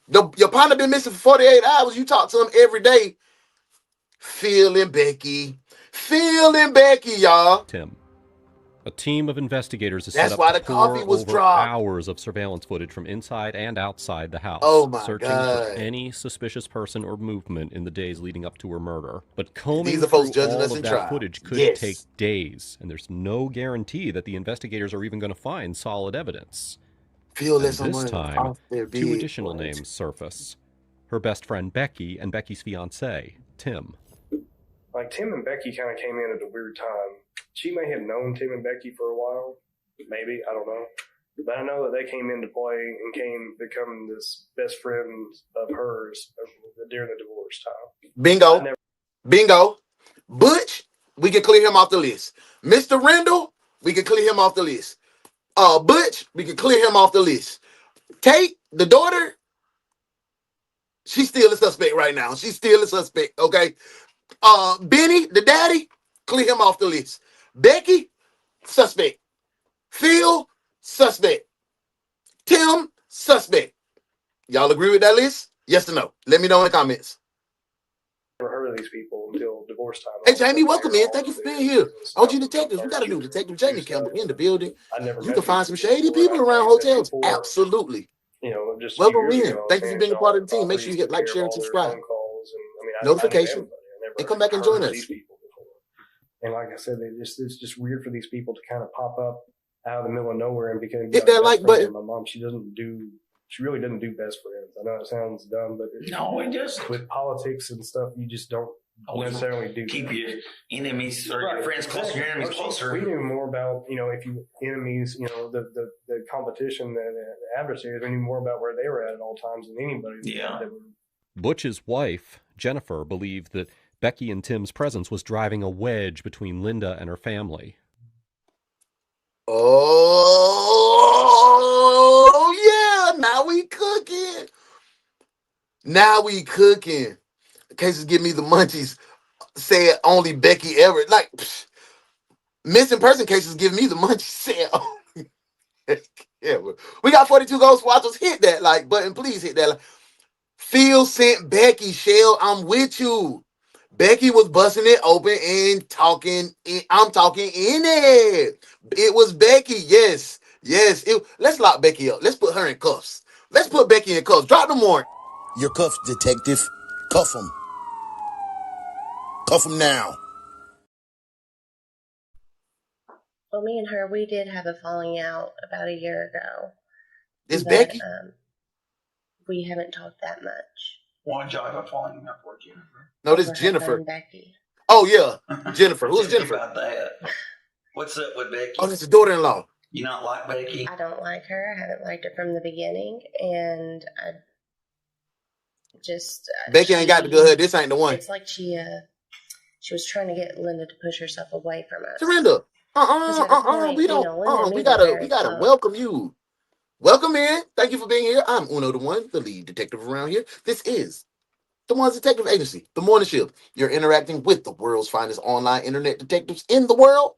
Your partner been missing for 48 hours. You talk to him every day. Phil and Becky, y'all. Tim. A team of investigators is That's set up why to the coffee pour was over dropped. hours of surveillance footage from inside and outside the house, Oh my searching God. for any suspicious person or movement in the days leading up to her murder. But combing These are folks through judging all us of in that trial. footage could Yes. take days, and there's no guarantee that the investigators are even going to find solid evidence. Phil let And this someone time, off their two bed. additional names surface. Her best friend Becky and Becky's fiancé, Tim. Like, Tim and Becky kind of came in at a weird time. She may have known Tim and Becky for a while. Maybe, I don't know. But I know that they came into play and become this best friend of hers during the divorce time. Bingo. Butch, we can clear him off the list. Mr. Rendell, we can clear him off the list. Butch, we can clear him off the list. Tate, the daughter, she's still a suspect right now. She's still a suspect, okay? Benny, the daddy, clear him off the list. Becky, suspect. Phil, suspect. Tim, suspect. Y'all agree with that list? Yes or no? Let me know in the comments. Never heard of these people until divorce time. Hey, Jamie, welcome in. Thank you for being here. OG Detectives, we got a new Detective Jamie Campbell in the building. You can find some shady people around hotels. Absolutely. Just welcome in. Thank you for being a part of the team. Make sure you hit like, share, and subscribe. Notification. And come back and join us. And like I said, it's just weird for these people to kind of pop up out of the middle of nowhere and become hit that like button. My mom, she really doesn't do best friends. I know it sounds dumb, but with politics and stuff, you just don't necessarily do. Keep your enemies or your friends closer, your enemies closer. We knew more about, if you enemies, the competition, the adversaries. We knew more about where they were at all times than anybody. Yeah. Butch's wife, Jennifer, believed that Becky and Tim's presence was driving a wedge between Linda and her family. Oh, yeah. Now we cooking. Cases give me the munchies. Said only Becky ever. Like, missing person cases give me the munchies. Said only Becky ever. We got 42 ghost watchers. Hit that like button. Please hit that. Phil sent Becky. Shell, I'm with you. Becky was busting it open and talking. I'm talking in it. It was Becky. Yes. Let's lock Becky up. Let's put her in cuffs. Let's put Becky in cuffs. Drop the warrant. Your cuffs, detective. Cuff him. Cuff him now. Well, me and her, we did have a falling out about a year ago. Is Becky? We haven't talked that much. Why did y'all have a falling out for, Jennifer? No, this is Jennifer. Becky. Oh, yeah. Jennifer. Who's Jennifer? About that. What's up with Becky? Oh, that's the daughter-in-law. You not like Becky? I don't like her. I haven't liked her from the beginning. And I just... Becky ain't got the good hood. This ain't the one. It's like she was trying to get Linda to push herself away from us. Surrender. We don't. We gotta welcome you. Welcome in. Thank you for being here. I'm UnoDaOne, the lead detective around here. This is The One's Detective Agency, the morning shift. You're interacting with the world's finest online internet detectives in the world.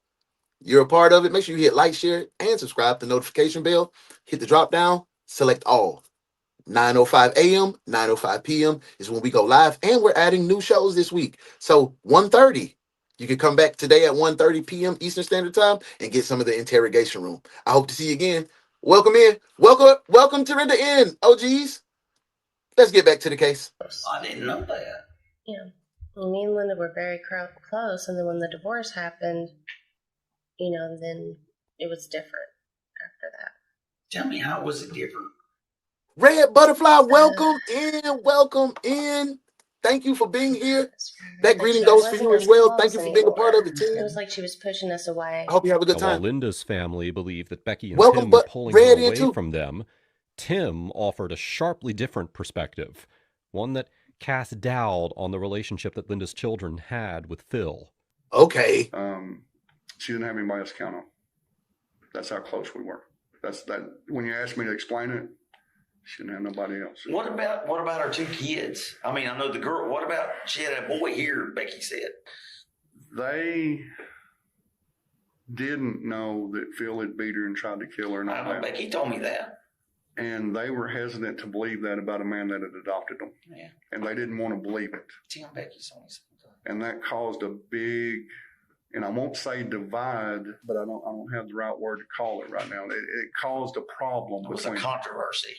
You're a part of it. Make sure you hit like, share, and subscribe to the notification bell. Hit the drop down, select all. 9:05 a.m., 9:05 p.m. is when we go live, and we're adding new shows this week. So 1:30, you can come back today at 1:30 p.m. Eastern Standard Time and get some of the interrogation room. I hope to see you again. Welcome in. Welcome to the end, OGs. Let's get back to the case. I didn't know that. Yeah. Me and Linda were very close, and then when the divorce happened, then it was different after that. Tell me, how was it different? Red Butterfly, welcome in. Thank you for being here. That greeting goes for you as well. Thank you for being a part of the team. It was like she was pushing us away. I hope you have a good While time. Linda's family believed that Becky and Welcome, Tim were but pulling Red her in away too. from them, Tim offered a sharply different perspective, one that cast doubt on the relationship that Linda's children had with Phil. Okay. She didn't have anybody else to count on. That's how close we were. That's that. When you asked me to explain it, she didn't have nobody else. What about her two kids? I mean, I know the girl. What about she had a boy here? Becky said they didn't know that Phil had beat her and tried to kill her. I know Becky told me that. And they were hesitant to believe that about a man that had adopted them. Yeah. And they didn't want to believe it. Tim Becky's on his. And that caused a big, and I won't say divide, but I don't have the right word to call it right now. It caused a problem. It was a controversy.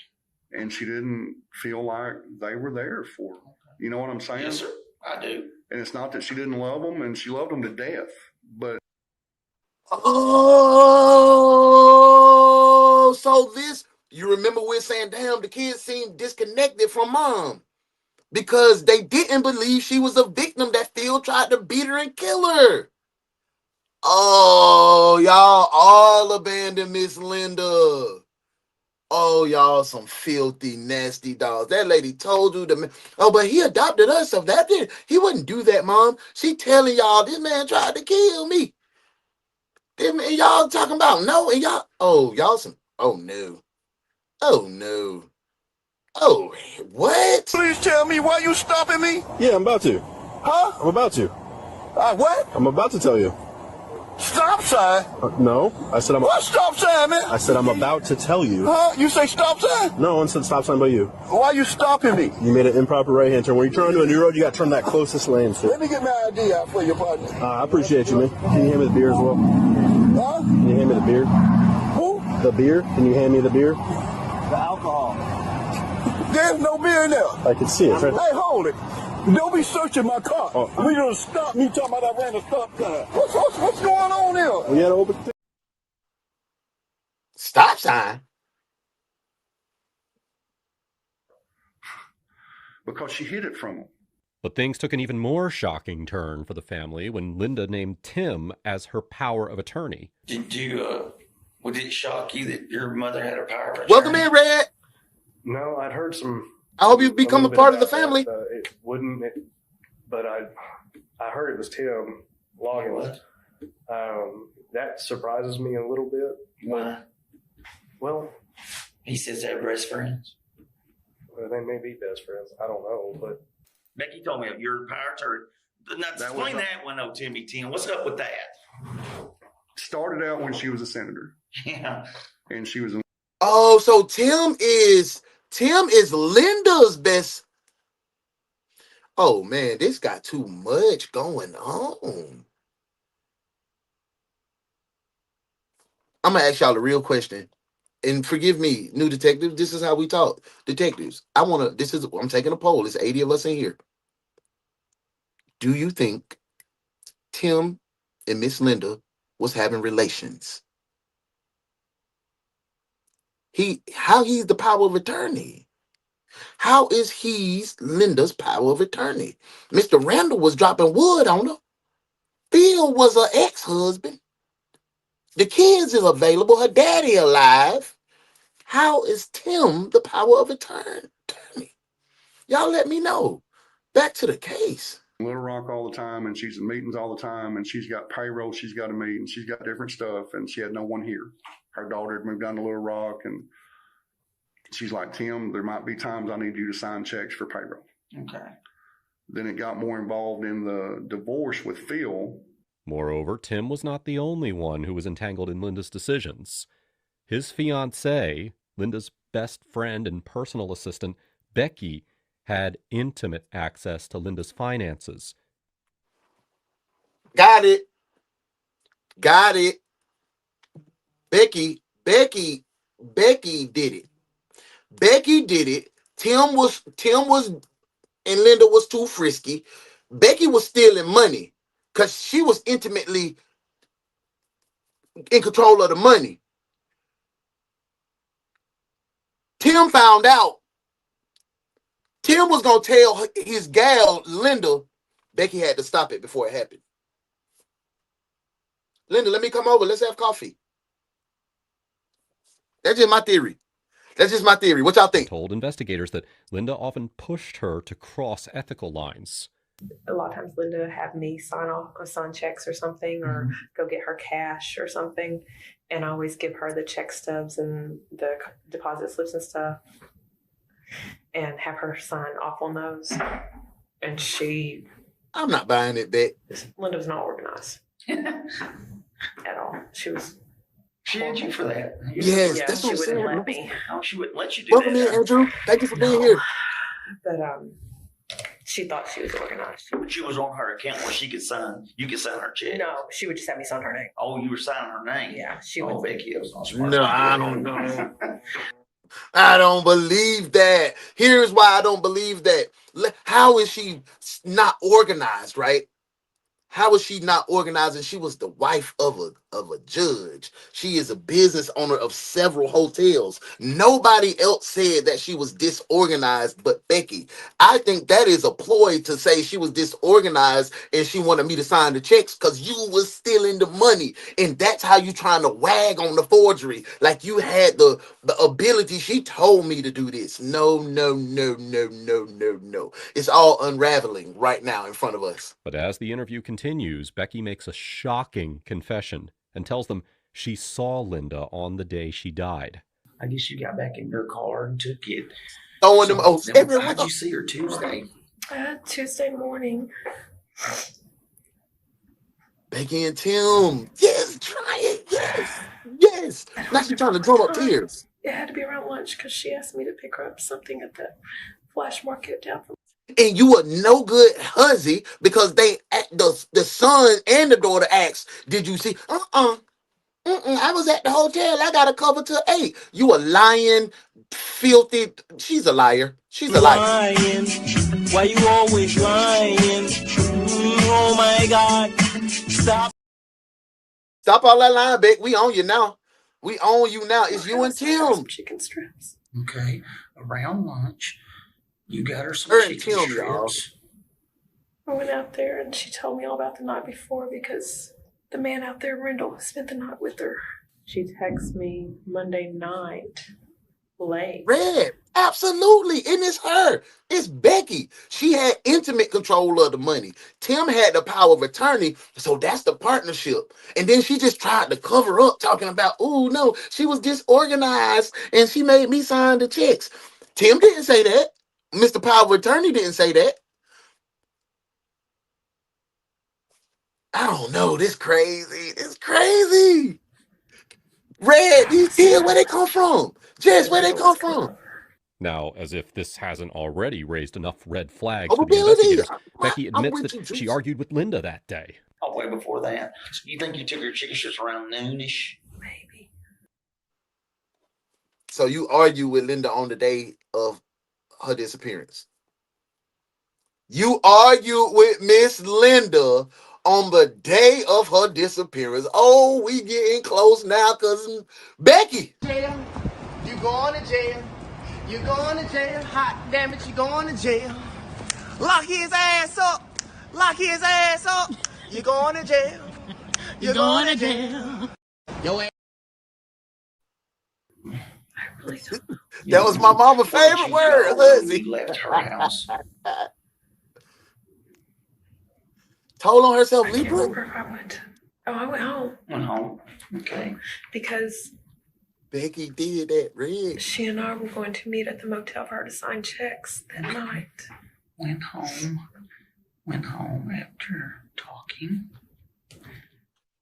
And she didn't feel like they were there for her. You know what I'm saying? Yes, sir. I do. And it's not that she didn't love them, and she loved them to death. But So this, you remember we're saying, damn, the kids seem disconnected from mom because they didn't believe she was a victim that Phil tried to beat her and kill her. Oh, y'all all abandoned Miss Linda. Oh, y'all some filthy, nasty dogs. That lady told you but he adopted us, so that did he wouldn't do that, mom. She telling y'all this man tried to kill me. And y'all talking about no, and y'all no. Oh, what? Please tell me why you stopping me? Yeah, I'm about to. Huh? I'm about to. What? I'm about to tell you. Stop sign? No, I said I'm. What stop sign, man? I said I'm about to tell you. Huh? You say stop sign? No one said stop sign but you. Why you stopping me? You made an improper right-hand turn. When you're trying to do a new road, you got to turn that closest lane, sir. Let me get my ID out for you, partner. I appreciate you, man. Can you hand me the beer as well? Huh? Can you hand me the beer? Who? The beer? Can you hand me the beer? The alcohol. There's no beer in there. I can see it. Right? Hey, hold it. Don't be searching my car. Oh. We gonna stop me talking about I ran a stop sign. What's going on here? We had to open. Stop sign. because she hid it from him. But things took an even more shocking turn for the family when Linda named Tim as her power of attorney. Did it shock you that your mother had a power of attorney? Welcome in, Red. No, I'd heard some. I hope you've become a part of the family. But I heard it was Tim logging. That surprises me a little bit. Why? Well, he says they're best friends. Well, they may be best friends. I don't know, but Becky told me your power attorney. Now explain that one, though, Timmy Tim. What's up with that? Started out when she was a senator. Yeah, and she was. Oh, so Tim is Linda's best. Oh man, this got too much going on. I'm gonna ask y'all a real question, and forgive me, new detectives. This is how we talk, detectives. I'm taking a poll. It's 80 of us in here. Do you think Tim and Miss Linda was having relations? How he's the power of attorney? How is he's Linda's power of attorney? Mr. Randall was dropping wood on her. Phil was her ex-husband. The kids is available. Her daddy alive. How is Tim the power of attorney? Y'all let me know. Back to the case. Little Rock all the time, and she's in meetings all the time, and she's got payroll she's got to meet, and she's got different stuff, and she had no one here. Her daughter had moved down to Little Rock, and she's like, Tim, there might be times I need you to sign checks for payroll. Okay. Then it got more involved in the divorce with Phil. Moreover, Tim was not the only one who was entangled in Linda's decisions. His fiancée, Linda's best friend and personal assistant, Becky, had intimate access to Linda's finances. Got it. Becky did it. Becky did it. Tim was, and Linda was too frisky. Becky was stealing money because she was intimately in control of the money. Tim found out. Tim was going to tell his gal, Linda, Becky had to stop it before it happened. Linda, let me come over. Let's have coffee. That's just my theory. What y'all think? Told investigators that Linda often pushed her to cross ethical lines. A lot of times Linda would have me sign checks or something, or go get her cash or something, and I always give her the check stubs and the deposit slips and stuff, and have her sign off on those. And I'm not buying it, Beck. Linda was not organized at all. She had you for that. Yes, Yeah, that's she what I'm wouldn't saying. let me. Oh, she wouldn't let you do Welcome that. in, Andrew. Thank you for being here. But she thought she was organized. But you was on her account where you could sign her check. No, she would just have me sign her name. Oh, you were signing her name. Yeah, she would. would. Becky, it was not smart. No, I don't know. I don't believe that. Here's why I don't believe that. How is she not organized, right? How is she not organized? And she was the wife of a judge. She is a business owner of several hotels. Nobody else said that she was disorganized but Becky. I think that is a ploy to say she was disorganized and she wanted me to sign the checks because you was stealing the money. And that's how you trying to wag on the forgery. Like you had the ability. She told me to do this. No. It's all unraveling right now in front of us. But as the interview continues, Becky makes a shocking confession and tells them she saw Linda on the day she died. I guess you got back in your car and took it. Throwing them oats everywhere. How'd you see her Tuesday? Tuesday morning. Becky and Tim. Yes, try it. Yes. Now she's trying to drum up tears. It had to be around lunch because she asked me to pick her up something at the Flash Market down from. And you were no good huzzy because the son and the daughter asked, did you see? I was at the hotel. I got a cover till 8. You a lying, filthy. She's a liar. She's a liar. Lying. Why you always lying? Oh my God. Stop all that lying, Beck. We own you now. It's you and Tim. Chicken strips. Okay. Around lunch, you got her some Her and chicken Tim, y'all. strips. I went out there and she told me all about the night before because the man out there, Rendell, spent the night with her. She texted me Monday night late. Red, absolutely. And it's her. It's Becky. She had intimate control of the money. Tim had the power of attorney, so that's the partnership. And then she just tried to cover up, talking about, oh, no, she was disorganized and she made me sign the checks. Tim didn't say that. Mr. Power of Attorney didn't say that. I don't know. This crazy. It's crazy. Red, these kids, where they come from? Jess, where they come from? Now, as if this hasn't already raised enough red flags for the investigators, Becky admits that she argued with Linda that day. Oh, way before that. You think you took her chicken strips around noonish? Maybe. So you argue with Linda on the day of her disappearance. You argued with Miss Linda on the day of her disappearance. Oh, we getting close now, cousin Becky. Jail. You going to jail. You going to jail. Hot damn it, you going to jail. Lock his ass up. Lock his ass up. You going to jail. You going to jail. Yo ass. That was my mama's favorite word. He left her house. Told on herself, I can't Libra. remember if I went. I went home. Went home. Okay. Because Becky did that, Red. she and I were going to meet at the motel for her to sign checks that night. went home after talking.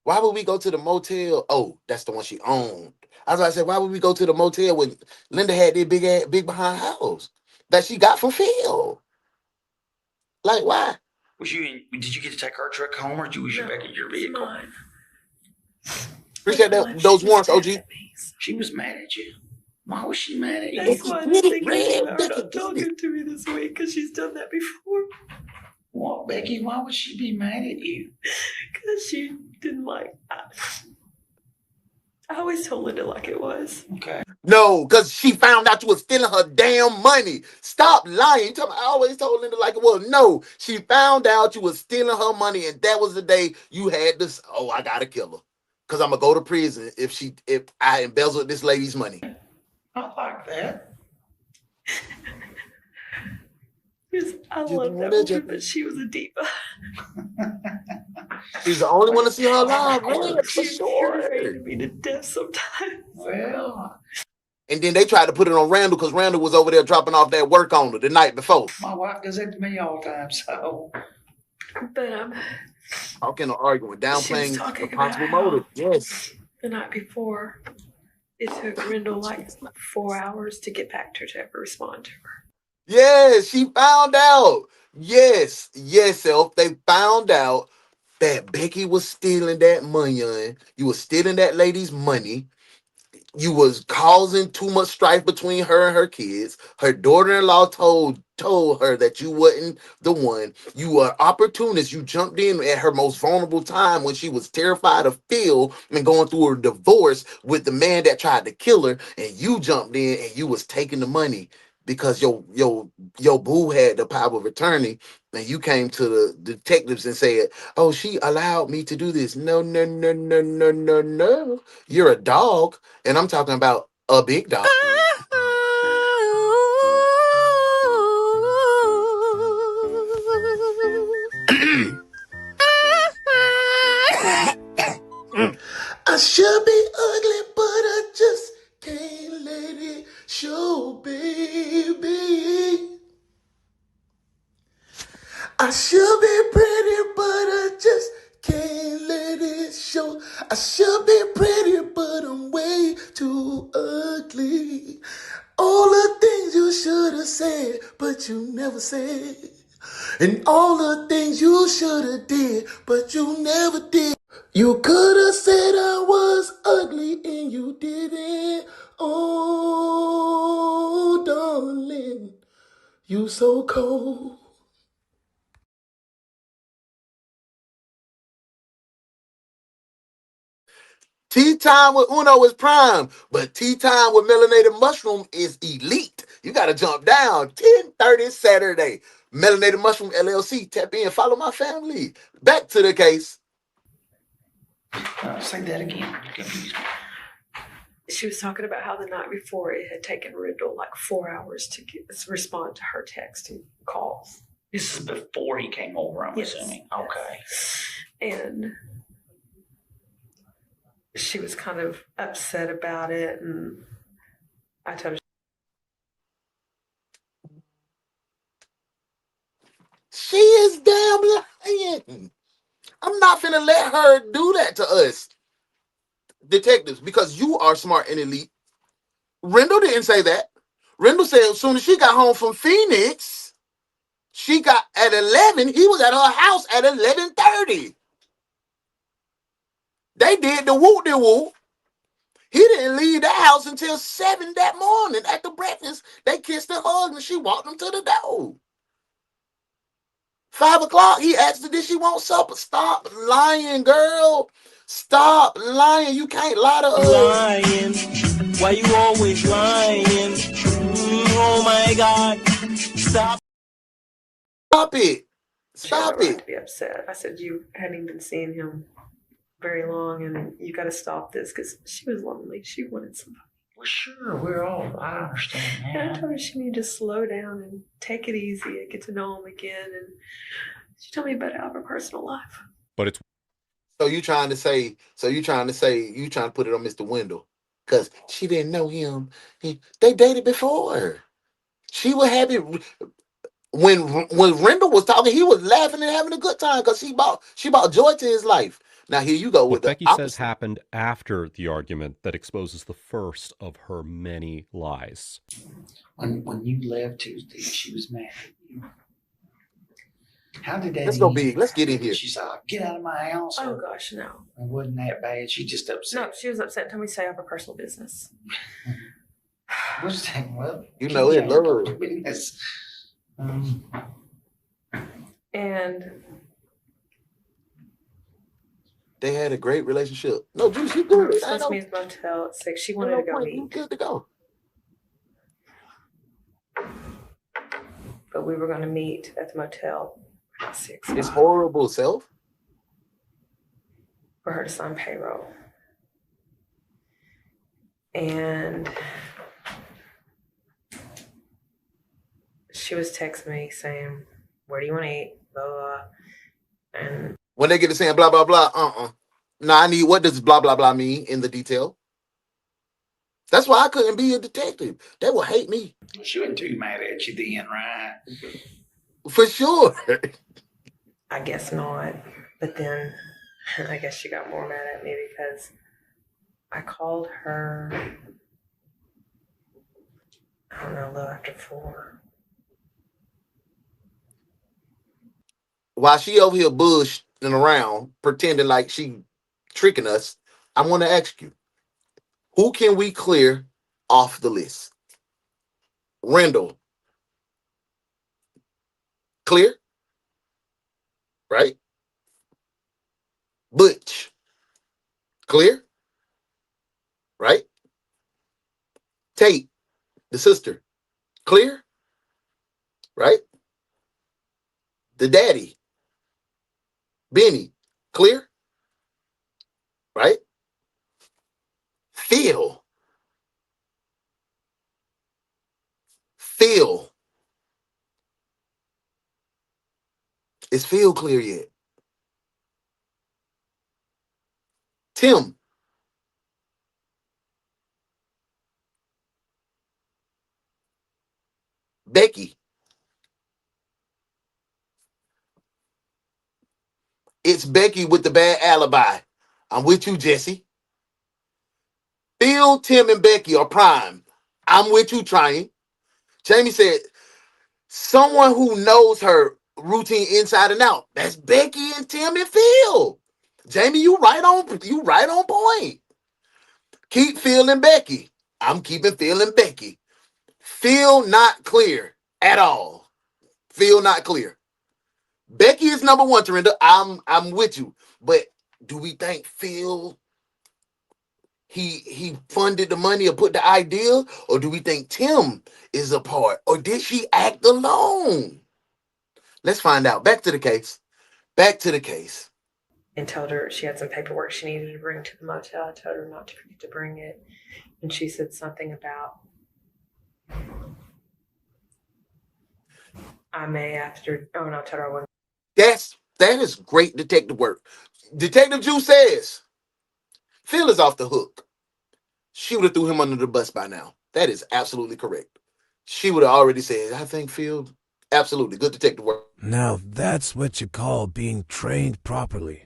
Why would we go to the motel? Oh, that's the one she owned. I was about to say, why would we go to the motel when Linda had this big behind house that she got from Phil? Like, why? Did you get to take our truck home, or did you wish you back in your vehicle? Appreciate those warrants, OG. She was mad at you. Why was she mad at you? That's why I didn't think anything about her not talking to me this week, because she's done that before. What, Becky? Why would she be mad at you? Because she didn't like. I always told Linda like it was. Okay. No, because she found out you was stealing her damn money. Stop lying. I always told Linda like it was. No, she found out you was stealing her money, and that was the day you had this. Oh, I gotta kill her, because I'm gonna go to prison if I embezzled this lady's money. I like that. I love that woman, but she was a diva. She's the only one to see her alive, man, for She sure. irritated me to death sometimes. Well, and then they tried to put it on Randall because Randall was over there dropping off that work on her the night before. My wife does that to me all the time, so. But I'm talking or arguing, downplaying the possible motive. Yes. The night before, it took Randall like 4 hours to get back to her to ever respond to her. Yes, she found out. Yes, Self. They found out that Becky was stealing that money. You was stealing that lady's money. You was causing too much strife between her and her kids. Her daughter-in-law told her that you wasn't the one. You were opportunist. You jumped in at her most vulnerable time when she was terrified of Phil and going through a divorce with the man that tried to kill her. And you jumped in and you was taking the money because your boo had the power of attorney. And you came to the detectives and said, "Oh, she allowed me to do this." No. You're a dog, and I'm talking about a big dog. I should be ugly, but I just can't let it show, baby. I should be pretty, but I just can't let it show. I should be pretty, but I'm way too ugly. All the things you should have said, but you never said. And all the things you should have did, but you never did. You could have said I was ugly and you didn't. Oh, darling, you so cold. Tea time with Uno is prime, but tea time with melanated mushroom is elite. You got to jump down. 10:30 Saturday. Melanated Mushroom LLC. Tap in. Follow my family. Back to the case. Say that again. She was talking about how the night before it had taken Randall like 4 hours to respond to her text and calls. This is before he came over, I'm assuming. Okay. And she was kind of upset about it, and I told her. She is damn lying. I'm not finna let her do that to us, detectives, because you are smart and elite. Rendell didn't say that. Rendell said as soon as she got home from Phoenix, she got at 11. He was at her house at 11:30. They did the whoop-de-whoop. He didn't leave the house until 7 that morning. After breakfast, they kissed and hugged, and she walked him to the door. 5 o'clock, he asked her, did she want supper? Stop lying, girl. Stop lying. You can't lie to us. Lying. Why you always lying? Oh my God. Stop. Stop it. Stop She it. to be upset. I said, you hadn't been seeing him very long, and you got to stop this, because she was lonely. She wanted somebody. Well, sure, I understand that. And I told her she needed to slow down and take it easy and get to know him again. And she told me about it out of her personal life. But it's So you trying to put it on Mr. Wendell because she didn't know him. They dated before. She was happy. when Rendell was talking, he was laughing and having a good time because she brought joy to his life. Now here you go What with the Becky says opposite. happened after the argument that exposes the first of her many lies. When you left Tuesday, she was mad at you. How did that Let's go end? big. Let's get in here. She said, "Get out of my house." Oh gosh, no. It wasn't that bad. She just upset. No, she was upset. Told me to stay off her personal business. What's that? Well, You know it, Lord. business. And They had a great relationship. No, Juice, you good. we were supposed to meet at the motel at 6. She wanted to go You meet. good to go. But we were going to meet at the motel at 6. His horrible self. For her to sign payroll. And she was texting me saying, "Where do you want to eat?" Blah, blah, blah. And When they get to saying blah, blah, blah, Now I need, what does blah, blah, blah mean in the detail? That's why I couldn't be a detective. They will hate me. She wasn't too mad at you then, right? For sure. I guess not. But then I guess she got more mad at me because I called her, I don't know, a little after 4. While she over here bushing around, pretending like she tricking us, I want to ask you, who can we clear off the list? Rendell. Clear? Right? Butch. Clear? Right? Tate, the sister. Clear? Right? The daddy. Benny. Clear? Right? Phil. Is Phil clear yet? Tim. Becky. It's Becky with the bad alibi. I'm with you, Jesse. Phil, Tim, and Becky are prime. I'm with you, trying. Jamie said, someone who knows her routine inside and out. That's Becky and Tim and Phil. Jamie, you right on point. Keep Phil and Becky. I'm keeping Phil and Becky. Phil not clear at all. Phil not clear. Becky is number 1, Terinda. I'm with you. But do we think Phil he funded the money or put the idea? Or do we think Tim is a part? Or did she act alone? Let's find out. Back to the case. And told her she had some paperwork she needed to bring to the motel. I told her not to forget to bring it. And she said something about, I may after, oh no, I told her I wouldn't. That is great detective work. Detective Jew says Phil is off the hook. She would have threw him under the bus by now. That is absolutely correct. She would have already said, I think Phil, absolutely good detective work. Now that's what you call being trained properly.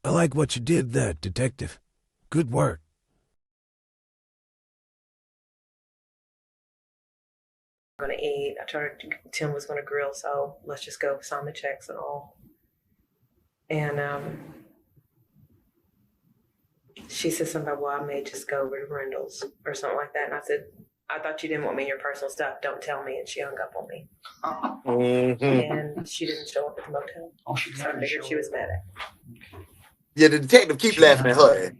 I like what you did there, detective. Good work. Going to eat. I told her Tim was going to grill, so let's just go sign the checks and all. And she said something about, well, I may just go over to Rendell's or something like that. And I said, I thought you didn't want me in your personal stuff. Don't tell me. And she hung up on me. And she didn't show up at the motel. Oh, she so I figured she was mad at me. Yeah, the detective keep laughing at her.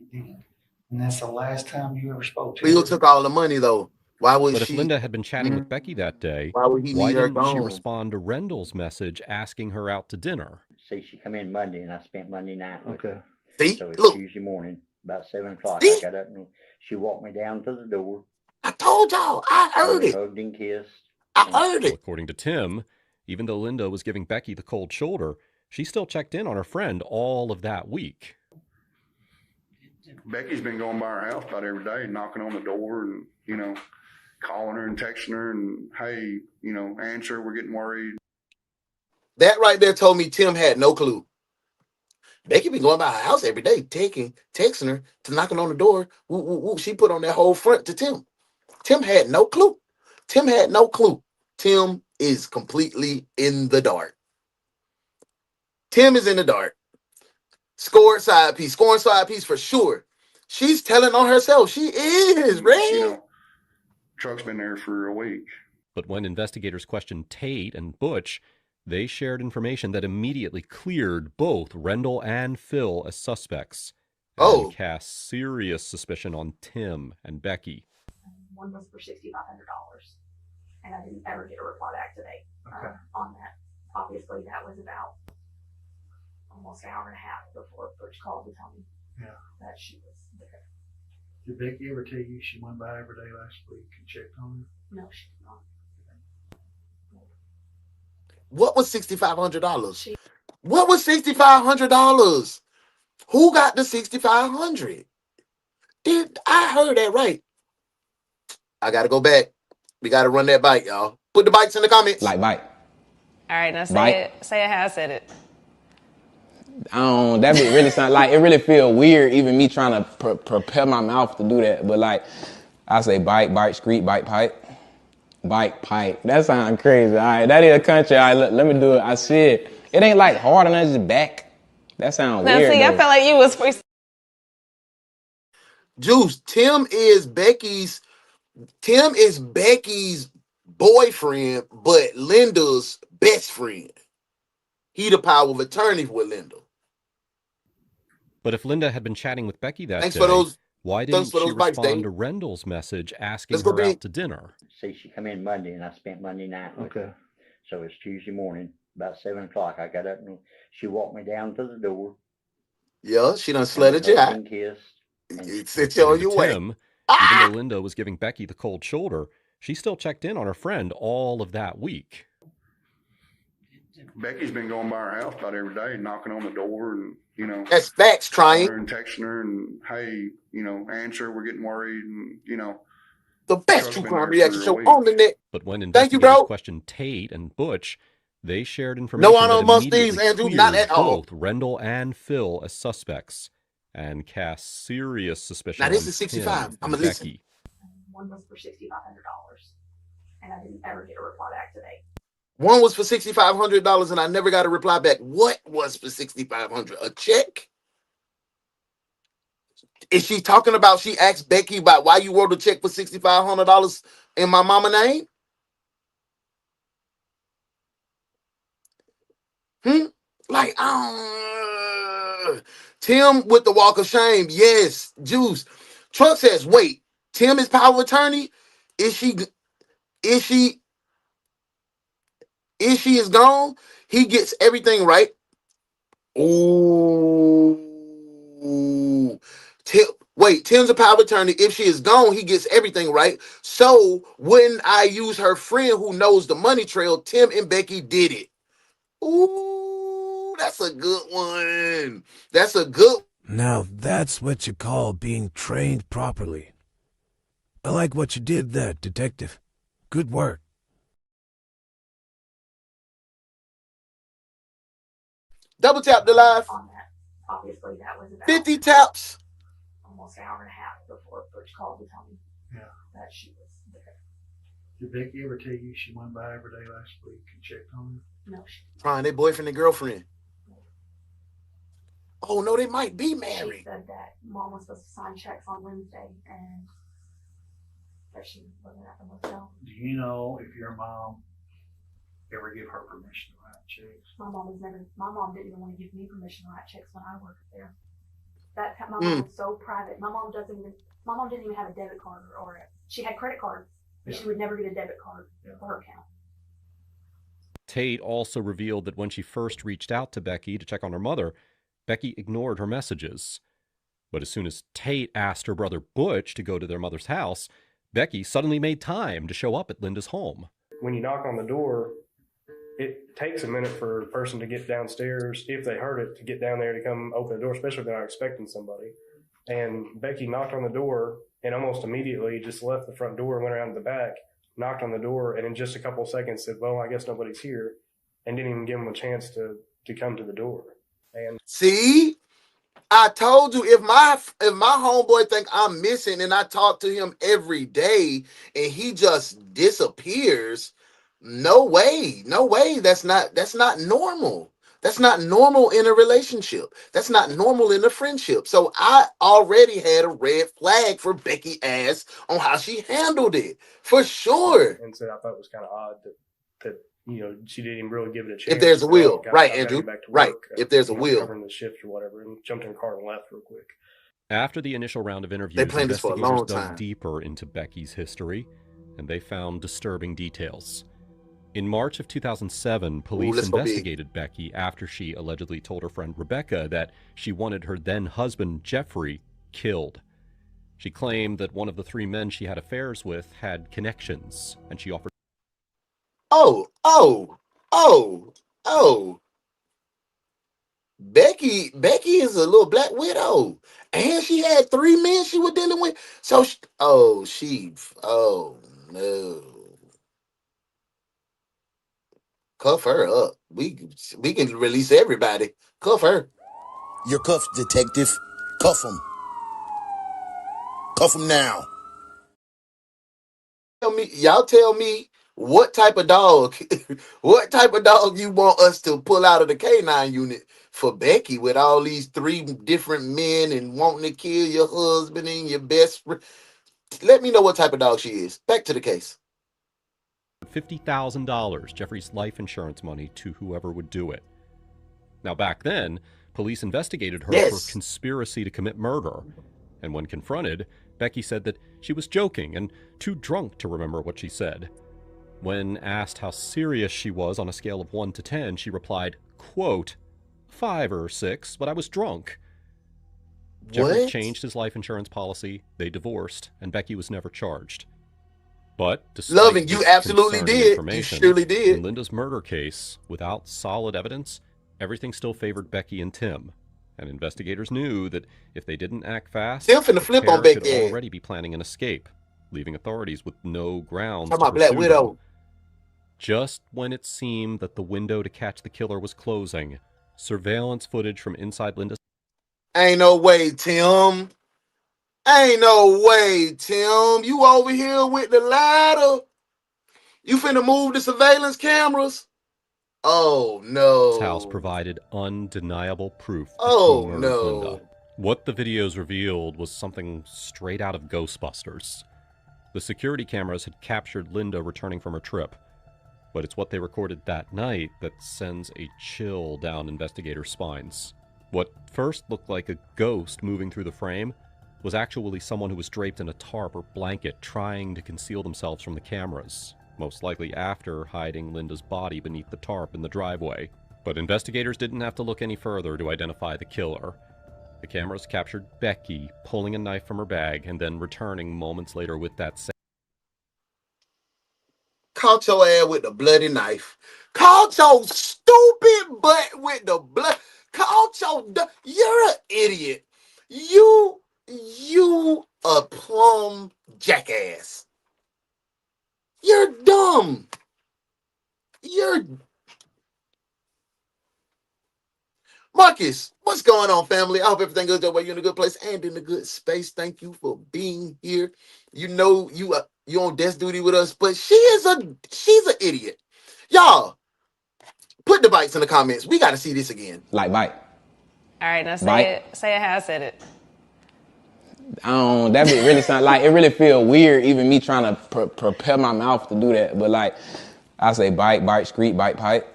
And that's the last time you ever spoke to Phil her. took all the money, though. Why would But she? if Linda had been chatting with Becky that day, Why would he need her didn't she gone? respond to Rendell's message asking her out to dinner? See, she come in Monday, and I spent Monday night with her. See, so it's look. Tuesday morning, about 7 o'clock. See? I got up and she walked me down to the door. I told y'all. I heard it. Hugged and kissed. I heard Well, it. according to Tim, even though Linda was giving Becky the cold shoulder, she still checked in on her friend all of that week. Becky's been going by her house about every day, knocking on the door, and calling her and texting her and, hey, answer, we're getting worried. That right there told me Tim had no clue. Becky been going by her house every day, texting her, to knocking on the door. Woo, woo, woo. She put on that whole front to Tim. Tim had no clue. Tim had no clue. Tim is completely in the dark. Tim is in the dark. Scoring side piece for sure. She's telling on herself. She is, Ray. Truck's been there for a week. But when investigators questioned Tate and Butch, they shared information that immediately cleared both Rendell and Phil as suspects and cast serious suspicion on Tim and Becky. One was for $6,500, and I didn't ever get a reply back today on that. Obviously, that was about almost an hour and a half before Butch called to tell me that she was there. Did Becky ever tell you she went by every day last week and checked on her? No, she did not. What was $6,500? What was $6,500? Who got the $6,500? Did I heard that right? I gotta go back. We gotta run that bike, y'all. Put the bikes in the comments. Like bike. All right, now Bike. say it how I said it. That would really sound like, it really feel weird even me trying to prepare my mouth to do that. But like, I say bike, street, bike, pipe. Bike, pipe. That sounds crazy. All right, that is a country. All right, let me do it. I said, it ain't like hard and that's just back. That sounds Now weird. see, I felt like you was free. Juice, Tim is Becky's boyfriend, but Linda's best friend. He the power of attorney with Linda. But if Linda had been chatting with Becky that Thanks day, for those. why didn't she those bikes, respond Dave. to Rendell's message asking her out to dinner? See, she come in Monday, and I spent Monday night with her. So it's Tuesday morning, about 7 o'clock. I got up, and she walked me down to the door. Yeah, she done sledded you out. Sit you on your way. Tim, even though Linda was giving Becky the cold shoulder, she still checked in on her friend all of that week. Becky's been going by her house about every day, knocking on the door and, That's facts, trying. And texting her and, hey, answer, we're getting worried and, The best true crime reaction show on the net. But when Thank you, investigators bro. questioned Tate and Butch, they shared information No, I don't that must these, immediately Andrew, cleared not at all. both Rendell and Phil as suspects and cast serious suspicion Now this on is 65. Tim I'ma and listen. Becky. One was for $6,500, and I didn't ever get a reply back today. One was for $6,500 and I never got a reply back. What was for $6,500? A check? Is she talking about she asked Becky about why you wrote a check for $6,500 in my mama name? Like, Tim with the walk of shame. Yes, Juice. Trump says, wait, Tim is power of attorney? Is she is gone? He gets everything right. Ooh. Tim's a power of attorney. If she is gone, he gets everything right. So when I use her friend who knows the money trail, Tim and Becky did it. Ooh, that's a good one. That's a good. Now that's what you call being trained properly. I like what you did there, detective. Good work. Double tap the live. Obviously, that was about 50 taps. almost an hour and a half before Butch called to tell me that she was there. Did Becky ever tell you she went by every day last week and checked on her? No, she didn't. Trying their boyfriend and girlfriend. Oh no, they might be married. She said that mom was supposed to sign checks on Wednesday and that she wasn't at the motel. Do you know if your mom ever give her permission to write checks? My mom didn't even want to give me permission to write checks when I worked there. My mom was so private. My mom didn't even have a debit card she had credit cards, but she would never get a debit card for her account. Tate also revealed that when she first reached out to Becky to check on her mother, Becky ignored her messages. But as soon as Tate asked her brother Butch to go to their mother's house, Becky suddenly made time to show up at Linda's home. When you knock on the door, it takes a minute for a person to get downstairs, if they heard it, to get down there to come open the door, especially if they're not expecting somebody. And Becky knocked on the door, and almost immediately just left the front door and went around the back, knocked on the door, and in just a couple of seconds said, "Well, I guess nobody's here," and didn't even give him a chance to come to the door. And see, I told you, if my homeboy think I'm missing and I talk to him every day and he just disappears, no way. That's not normal. That's not normal in a relationship. That's not normal in a friendship. So I already had a red flag for Becky ass on how she handled it, for sure. And said I thought it was kind of odd that she didn't even really give it a chance. If there's a will, right, Andrew? Right. If there's a will, covering the shift or whatever, and jumped in the car and left real quick. After the initial round of interviews, they planned this for a long time. Dug deeper into Becky's history, and they found disturbing details. In March of 2007, police investigated Becky after she allegedly told her friend Rebecca that she wanted her then-husband, Jeffrey, killed. She claimed that one of the 3 men she had affairs with had connections, and she offered... Oh. Becky is a little black widow, and she had 3 men she was dealing with. So, oh no. Cuff her up. We can release everybody. Cuff her. You're cuffed, detective. Cuff him. Cuff him now. Y'all tell me what type of dog you want us to pull out of the K9 unit for Becky with all these 3 different men and wanting to kill your husband and your best friend. Let me know what type of dog she is. Back to the case. $50,000, Jeffrey's life insurance money, to whoever would do it. Now, back then, police investigated her for conspiracy to commit murder. And when confronted, Becky said that she was joking and too drunk to remember what she said. When asked how serious she was on a scale of 1 to 10, she replied, quote, 5 or 6, but I was drunk. Jeffrey changed his life insurance policy, they divorced, and Becky was never charged. But despite you absolutely did. You surely did. In Linda's murder case, without solid evidence, everything still favored Becky and Tim. And investigators knew that if they didn't act fast, Tim finna flip on Becky. Could already be planning an escape, leaving authorities with no grounds to pursue Black Widow. them. Just when it seemed that the window to catch the killer was closing, surveillance footage from inside Linda's... Ain't no way, Tim. You over here with the ladder. You finna move the surveillance cameras? Oh, no. This house provided undeniable proof that oh, he murdered no. Linda. What the videos revealed was something straight out of Ghostbusters. The security cameras had captured Linda returning from her trip, but it's what they recorded that night that sends a chill down investigators' spines. What first looked like a ghost moving through the frame was actually someone who was draped in a tarp or blanket trying to conceal themselves from the cameras, most likely after hiding Linda's body beneath the tarp in the driveway. But investigators didn't have to look any further to identify the killer. The cameras captured Becky pulling a knife from her bag and then returning moments later with that same... Caught your ass with the bloody knife. Caught your stupid butt with the blood. You're an idiot. You a plumb jackass. You're dumb. Marcus, what's going on, family? I hope everything goes your way. You're in a good place and in a good space. Thank you for being here. You know you're on desk duty with us, but she's an idiot. Y'all, put the bites in the comments. We got to see this again. Like bite. All right, now Bite. say it how I said it. That bit really sound like, it really feel weird even me trying to prepare my mouth to do that. But like, I say bite, screet, bite, pipe.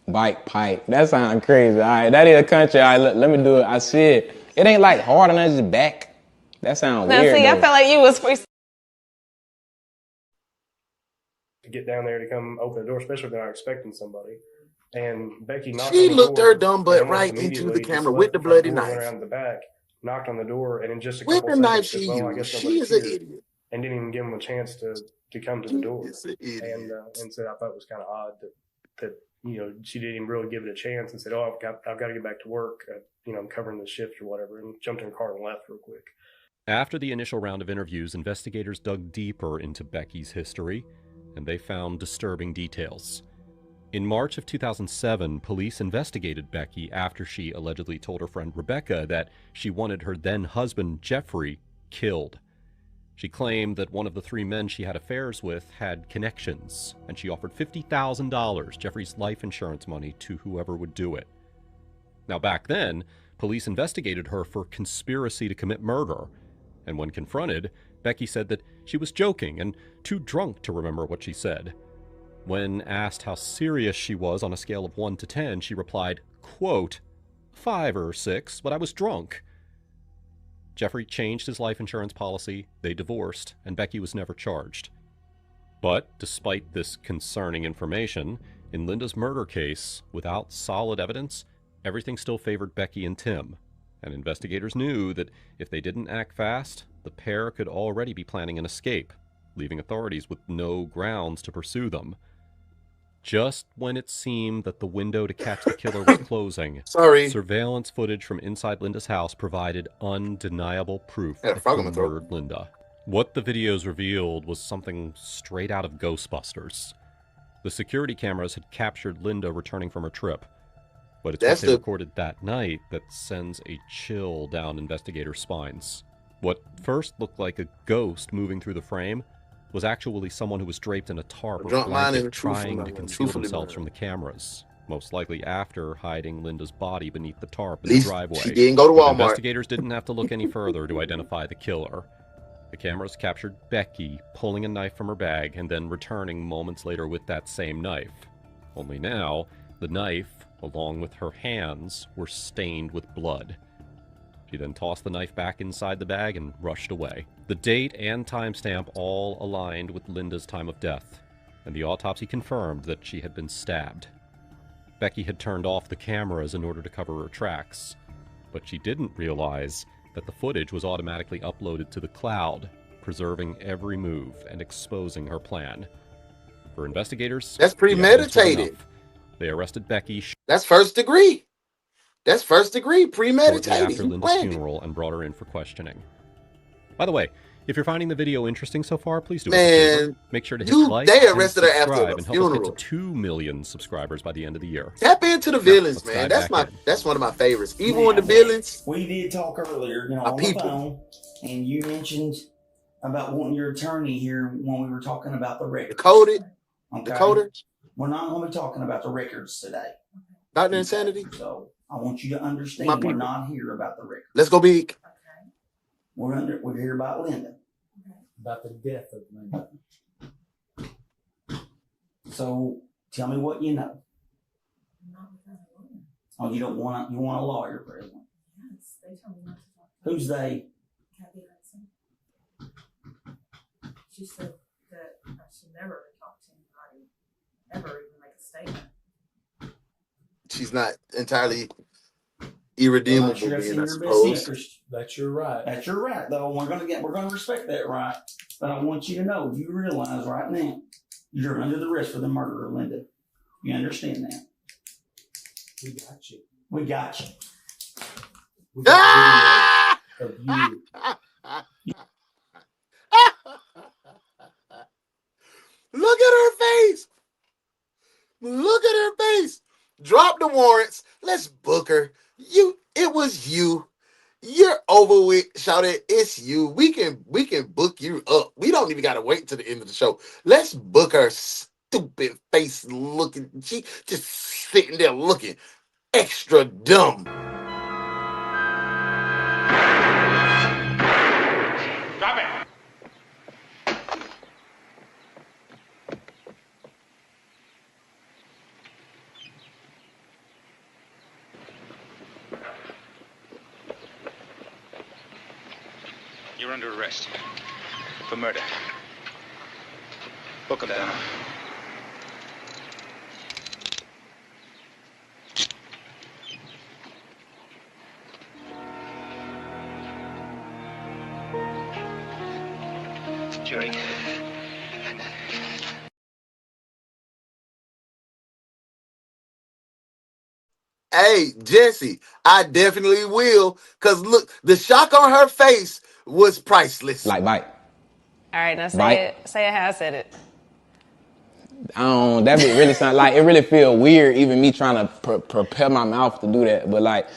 Bite, pipe. That sounds crazy. All right, that is a country. All right, let me do it. I said, it ain't like hard and that's just back. That sounds weird. See, I felt like you was to get down there to come open the door, especially if they're not expecting somebody. And Becky knocked on the door. She looked her dumb butt right into the camera with the bloody knife. Around the back, knocked on the door, and in just a with couple the knife seconds, she I guess she is an idiot. And didn't even give him a chance to come to the door. And said I thought it was kind of odd that she didn't even really give it a chance and said, I've got to get back to work. I'm covering the shift or whatever, and jumped in the car and left real quick. After the initial round of interviews, investigators dug deeper into Becky's history, and they found disturbing details. In March of 2007, police investigated Becky after she allegedly told her friend Rebecca that she wanted her then-husband, Jeffrey, killed. She claimed that one of the 3 men she had affairs with had connections, and she offered $50,000, Jeffrey's life insurance money, to whoever would do it. Now, back then, police investigated her for conspiracy to commit murder, and when confronted, Becky said that she was joking and too drunk to remember what she said. When asked how serious she was on a scale of 1 to 10, she replied, quote, 5 or 6, but I was drunk. Jeffrey changed his life insurance policy, they divorced, and Becky was never charged. But despite this concerning information, in Linda's murder case, without solid evidence, everything still favored Becky and Tim, and investigators knew that if they didn't act fast, the pair could already be planning an escape, leaving authorities with no grounds to pursue them. Just when it seemed that the window to catch the killer was closing, surveillance footage from inside Linda's house provided undeniable proof of who murdered Linda. What the videos revealed was something straight out of Ghostbusters. The security cameras had captured Linda returning from her trip, but it's what they recorded that night that sends a chill down investigators' spines. What first looked like a ghost moving through the frame was actually someone who was draped in a tarp or blanket trying to conceal themselves from the cameras, most likely after hiding Linda's body beneath the tarp in the driveway. She didn't go to Walmart. Investigators didn't have to look any further to identify the killer. The cameras captured Becky pulling a knife from her bag and then returning moments later with that same knife. Only now, the knife, along with her hands, were stained with blood. She then tossed the knife back inside the bag and rushed away. The date and timestamp all aligned with Linda's time of death, and the autopsy confirmed that she had been stabbed. Becky had turned off the cameras in order to cover her tracks, but she didn't realize that the footage was automatically uploaded to the cloud, preserving every move and exposing her plan. For investigators, that's premeditated. They arrested Becky. That's first degree. That's first degree, premeditated. Shortly after Linda's funeral and brought her in for questioning. By the way, if you're finding the video interesting so far, please do us a favor. Make sure to hit like and subscribe and help us get to 2 million subscribers by the end of the year. Tap into the villains, man. That's one of my favorites. Evil and the villains. We did talk earlier, on the phone, and you mentioned about wanting your attorney here when we were talking about the records. Decoded. Okay? Decoded. We're not going to be talking about the records today. Dr. Insanity. So I want you to understand we're not here about the records. Let's go big. We're here about Linda. About the death of Linda. So tell me what you know. Oh, you don't want you want a lawyer, President? Yes, they told me not to talk. Who's they? Kathy Hudson. She said that I should never talk to anybody, ever even make a statement. She's not entirely irredeemable, Sure being, I suppose. That's your right. That's your right, though. We're gonna respect that right. But I want you to know, you realize right now, you're under the arrest for the murder of Linda. You understand that? We got you. We got you. We got video of you. Look at her face. Look at her face. Drop the warrants. Let's book her. It was you. You're over with. Shout it. It's you. We can book you up. We don't even gotta wait till the end of the show. Let's book her stupid face looking. She just sitting there looking extra dumb. Drop it. You're under arrest for murder. Book him down. Jury. Hey, Jesse, I definitely will. Because look, the shock on her face was priceless. Like bite. All right, now Bite. say it how I said it. That be really sound like it really feel weird even me trying to prepare my mouth to do that. But like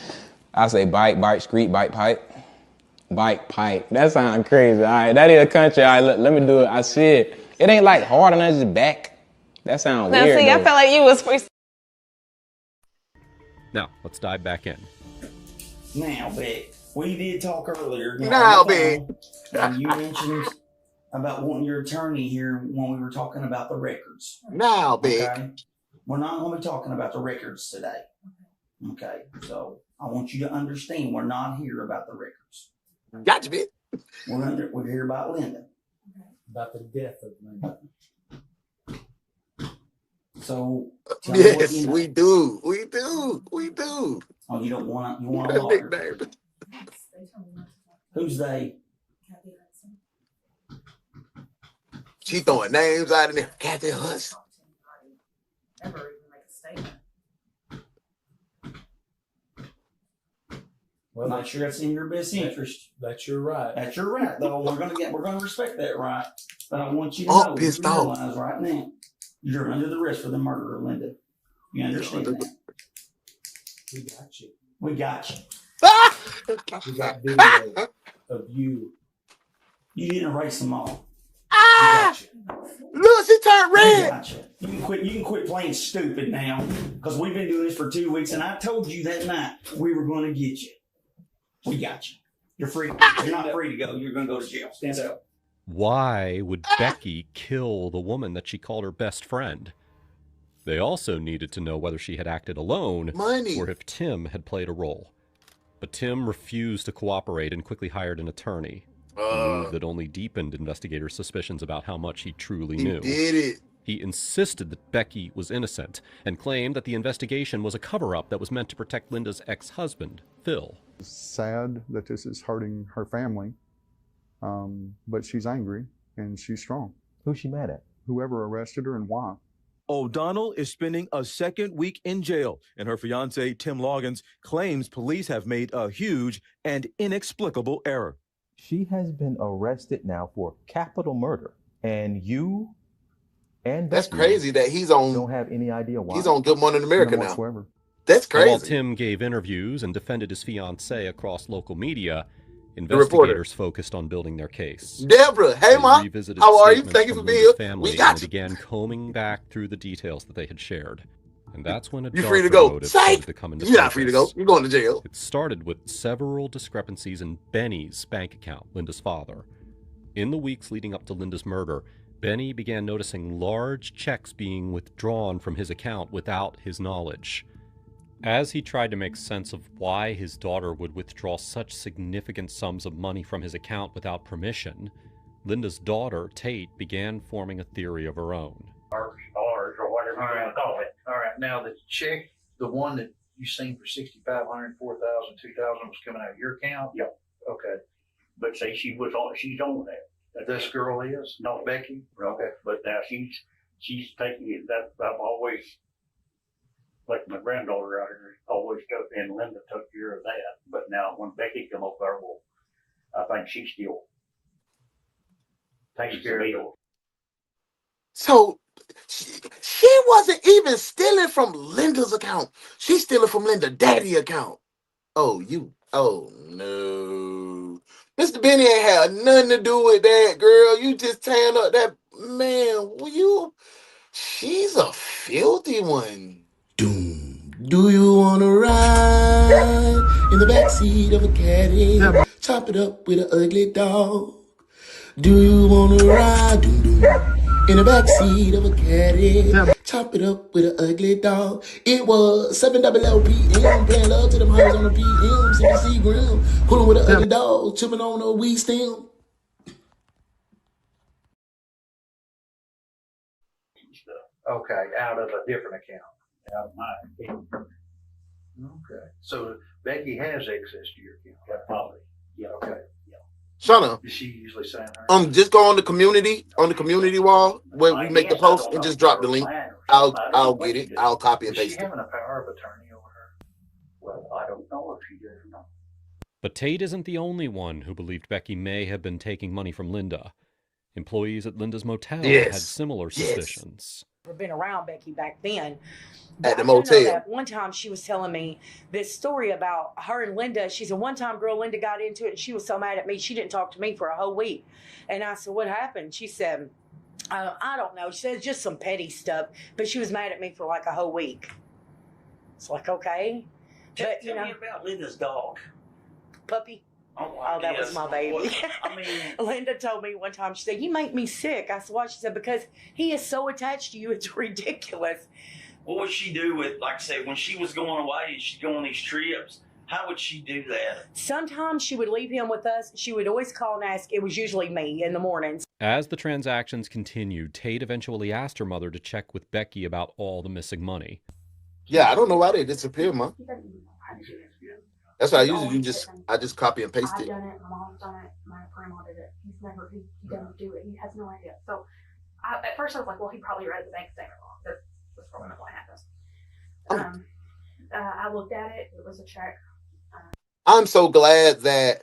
I say bite, screet, bite, pipe. Bite, pipe. That sound crazy. All right, that is a country. All right, let me do it. I said it ain't like hard and that's just back. That sound Now weird. see, I felt like you was free. Now, let's dive back in. Now, Beck, we did talk earlier. Now, Beck. And you mentioned about wanting your attorney here when we were talking about the records. Now, Beck. Okay? We're not going to be talking about the records today. Okay? So I want you to understand we're not here about the records. Gotcha, Beck. We're here about Linda. About the death of Linda. So yes, you know. we do. Oh, you don't want you want a lawyer. Who's they? She throwing names out in there. Kathy Hudson. Never even make a statement. Well, not sure that's in your best interest. That's your right. That's your right, though. We're gonna respect that right. But I want you to know, you realize right now, you're under the arrest for the murder of Linda. You understand that? We got you. We got you. We got video of you. You didn't erase them all. Look, she turned red. Gotcha. You can quit playing stupid now, because we've been doing this for 2 weeks, and I told you that night we were going to get you. We got you. You're free. You're not free to go. You're going to go to jail. Stand up. Why would Becky kill the woman that she called her best friend? They also needed to know whether she had acted alone or if Tim had played a role. But Tim refused to cooperate and quickly hired an attorney. A move that only deepened investigators' suspicions about how much he truly knew. He did it. He insisted that Becky was innocent and claimed that the investigation was a cover-up that was meant to protect Linda's ex-husband, Phil. It's sad that this is hurting her family, but she's angry and she's strong. Who's she mad at? Whoever arrested her and why. O'Donnell is spending a second week in jail, and her fiance, Tim Loggins, claims police have made a huge and inexplicable error. She has been arrested now for capital murder, and you and that's crazy that he's on. Don't have any idea why. He's on Good Morning America now. Whatsoever. That's crazy. While Tim gave interviews and defended his fiancée across local media, investigators focused on building their case. Deborah, hey Ma, how are you? Thank you for being here. We got you. Began combing back through the details that they had shared. And that's when you're free to go. Psych! You're not free to go. You're going to jail. It started with several discrepancies in Benny's bank account, Linda's father. In the weeks leading up to Linda's murder, Benny began noticing large checks being withdrawn from his account without his knowledge. As he tried to make sense of why his daughter would withdraw such significant sums of money from his account without permission, Linda's daughter, Tate, began forming a theory of her own. Or whatever you want to call it. All right, now the check, the one that you seen for $6,500, $4,000, $2,000 was coming out of your account? Yep. Okay. But say she's on that. This girl is, not Becky? Okay. But now she's taking it. That I've always, like my granddaughter out here, always took, and Linda took care of that. But now when Becky come up there, well, I think she still takes care of it. So she wasn't even stealing from Linda's account. She's stealing from Linda's daddy account. Oh no. Mr. Benny ain't had nothing to do with that, girl. You just tearing up that man. She's a filthy one. Do you wanna ride in the backseat of a caddy? Chop it up with an ugly dog. Do you wanna ride in the backseat of a caddy? Chop it up with an ugly dog. It was 700 PM, playing love to them hoes on the PM, CBC ground, pulling with an ugly dog, chipping on a weed stem. Okay, out of a different account. Out of my account. Okay. So Becky has access to your account. Probably. Yeah. Okay. Yeah. Shana. Does she usually sign her? Just go on the community wall where we make the post and just drop the link. I'll get it. I'll copy and paste it. Is she having a power of attorney over her? Well, I don't know if she does or not. But Tate isn't the only one who believed Becky may have been taking money from Linda. Employees at Linda's motel had similar suspicions. Never been around Becky back then. At the I do know motel. that one time she was telling me this story about her and Linda. She said one time girl Linda got into it and she was so mad at me she didn't talk to me for a whole week. And I said, what happened? She said, I don't know. She said just some petty stuff, but she was mad at me for like a whole week. It's like, okay. But, Tell me about Linda's dog. Puppy. Oh, that was my baby. I mean, Linda told me one time, she said, you make me sick. I said, why? She said, because he is so attached to you, it's ridiculous. what would she do with, like I said, when she was going away and she'd go on these trips? How would she do that? Sometimes she would leave him with us. She would always call and ask. It was usually me in the mornings. As the transactions continued, Tate eventually asked her mother to check with Becky about all the missing money. Yeah, I don't know why they disappeared, Mom. That's why I usually I just copy and paste I've it. done it. My mom's done it. My grandma did it. He doesn't do it. He has no idea. So at first I was like, well, he probably read the bank statement wrong. That's probably not what happened. I looked at it. It was a check. I'm so glad that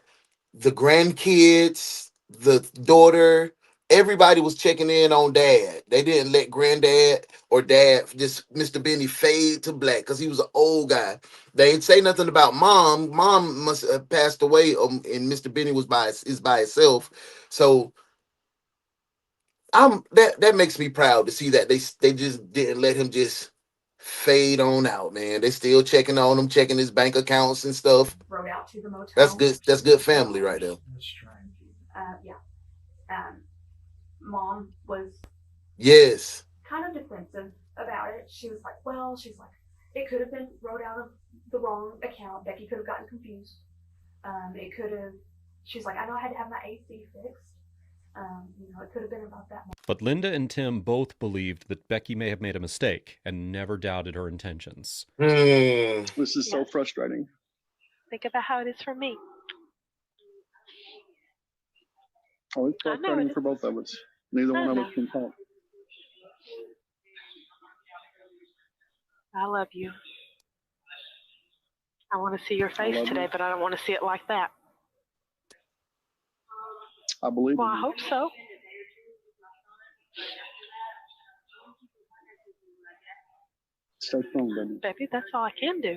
the grandkids, the daughter, everybody was checking in on Dad. They didn't let Granddad or Dad, just Mr. Benny, fade to black because he was an old guy. They didn't say nothing about Mom. Mom must have passed away, and Mr. Benny was by himself. So that makes me proud to see that they just didn't let him just fade on out, man. They still checking on him, checking his bank accounts and stuff. Rode out to the motel. That's good. That's good family right there. Yeah. Mom was Yes. kind of defensive about it. She was like, it could have been wrote out of the wrong account. Becky could have gotten confused. It could have. She's like, I know I had to have my AC fixed. It could have been about that. But Linda and Tim both believed that Becky may have made a mistake and never doubted her intentions. This is so frustrating. Think about how it is for me. Oh, it's frustrating for both of us. Neither one of us can talk. I love you. I want to see your face today, but I don't want to see it like that. I believe Well, I hope so. Stay strong, baby. Baby, that's all I can do.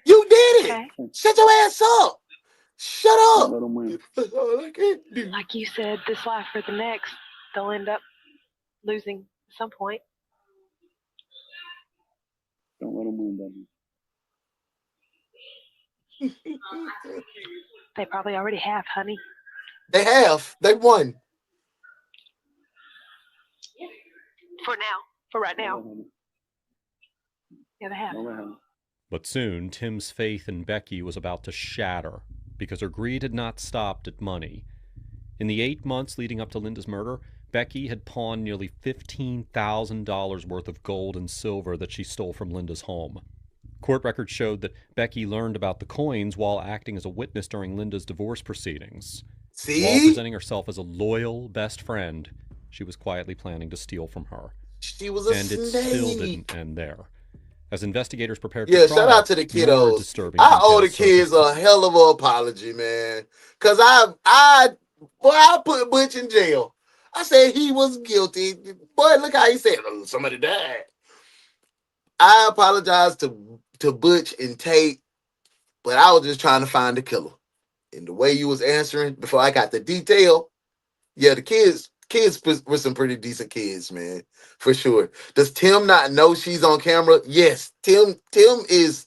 You did it! Okay. Shut your ass up! Shut up! Let them win. That's all I can do. Like you said, this life or the next, they'll end up losing at some point. Don't let them win, baby. They probably already have, honey. They have. They won. For now. For right now. Yeah, they have. But soon, Tim's faith in Becky was about to shatter because her greed had not stopped at money. In the 8 months leading up to Linda's murder, Becky had pawned nearly $15,000 worth of gold and silver that she stole from Linda's home. Court records showed that Becky learned about the coins while acting as a witness during Linda's divorce proceedings. See? While presenting herself as a loyal best friend, she was quietly planning to steal from her. She was a snake. And it still didn't end there. As investigators prepared for trial, shout out to the kiddos. I owe the kids a hell of an apology, man. Cause I put Butch in jail. I said he was guilty. Boy, look how he said somebody died. I apologize to Butch and Tate, but I was just trying to find the killer. And the way you was answering before I got the detail, yeah, the kids were some pretty decent kids, man, for sure. Does Tim not know she's on camera? Yes, Tim is.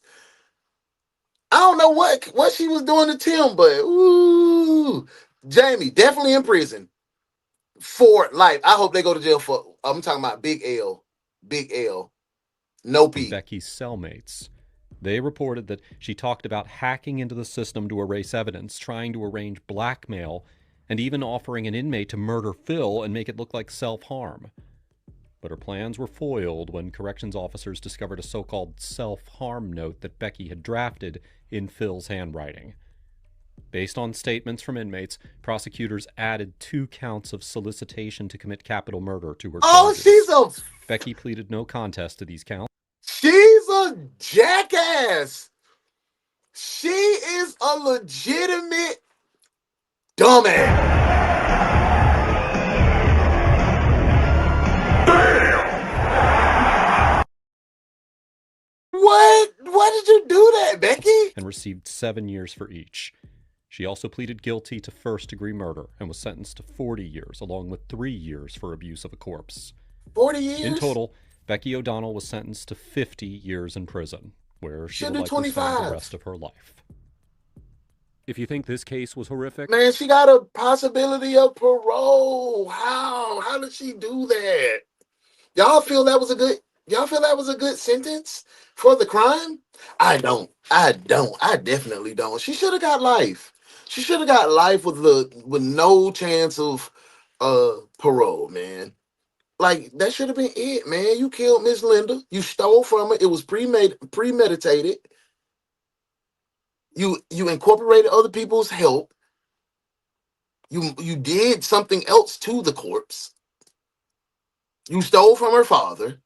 I don't know what she was doing to Tim, but ooh, Jamie definitely in prison for life. I hope they go to jail for. I'm talking about Big L, no P. Becky's cellmates. They reported that she talked about hacking into the system to erase evidence, trying to arrange blackmail, and even offering an inmate to murder Phil and make it look like self-harm. But her plans were foiled when corrections officers discovered a so-called self-harm note that Becky had drafted in Phil's handwriting. Based on statements from inmates, prosecutors added 2 counts of solicitation to commit capital murder to her charges. Oh, Becky pleaded no contest to these counts. She's a a jackass. She is a legitimate dumbass. What? Why did you do that, Becky? And received 7 years for each. She also pleaded guilty to first-degree murder and was sentenced to 40 years, along with 3 years for abuse of a corpse. 40 years? In total, Becky O'Donnell was sentenced to 50 years in prison, where she will likely spend the rest of her life. If you think this case was horrific... Man, she got a possibility of parole. How? How did she do that? Y'all feel that was a good sentence for the crime? I don't. I definitely don't. She should have got life. She should have got life with no chance of parole, man. Like, that should have been it, man. You killed Miss Linda. You stole from her. It was premeditated. You incorporated other people's help. You did something else to the corpse. You stole from her father.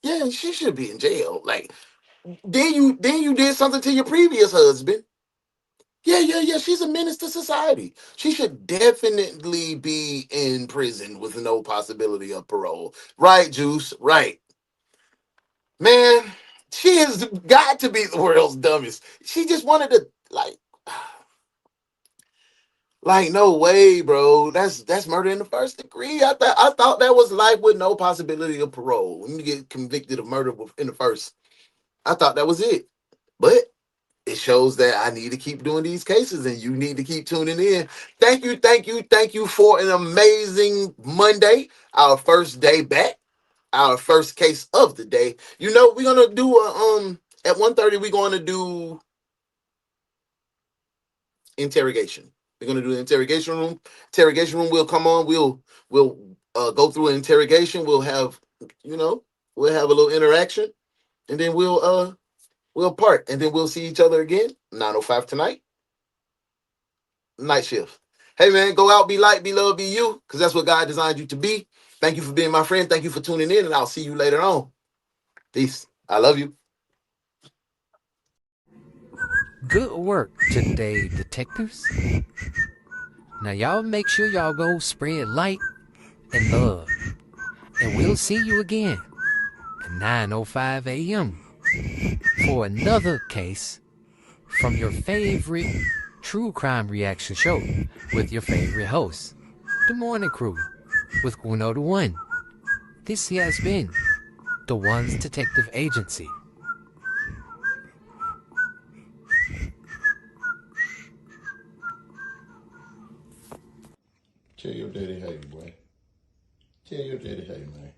Yeah, she should be in jail. Like, then you did something to your previous husband. Yeah. She's a menace to society. She should definitely be in prison with no possibility of parole. Right, Juice? Right. Man, she has got to be the world's dumbest. She just wanted to, like, no way, bro. That's murder in the first degree. I thought that was life with no possibility of parole. When you get convicted of murder in the first, I thought that was it. But it shows that I need to keep doing these cases, and you need to keep tuning in. Thank you for an amazing Monday, our first day back, our first case of the day. You know, we're gonna do at 1:30, we're gonna do interrogation. We're gonna do the interrogation room. Interrogation room will come on. We'll go through an interrogation. We'll have a little interaction, and then we'll part, and then we'll see each other again 9:05 tonight. Night shift. Hey man, go out, be light, be love, be you, because that's what God designed you to be. Thank you for being my friend. Thank you for tuning in, and I'll see you later on. Peace. I love you. Good work today, detectives. Now y'all make sure y'all go spread light and love. And we'll see you again at 9:05 a.m. for another case from your favorite true crime reaction show with your favorite host, The Morning Crew, with UnoDaOne. This has been the One's Detective Agency. Tell your daddy hey, boy. Tell your daddy hey, man.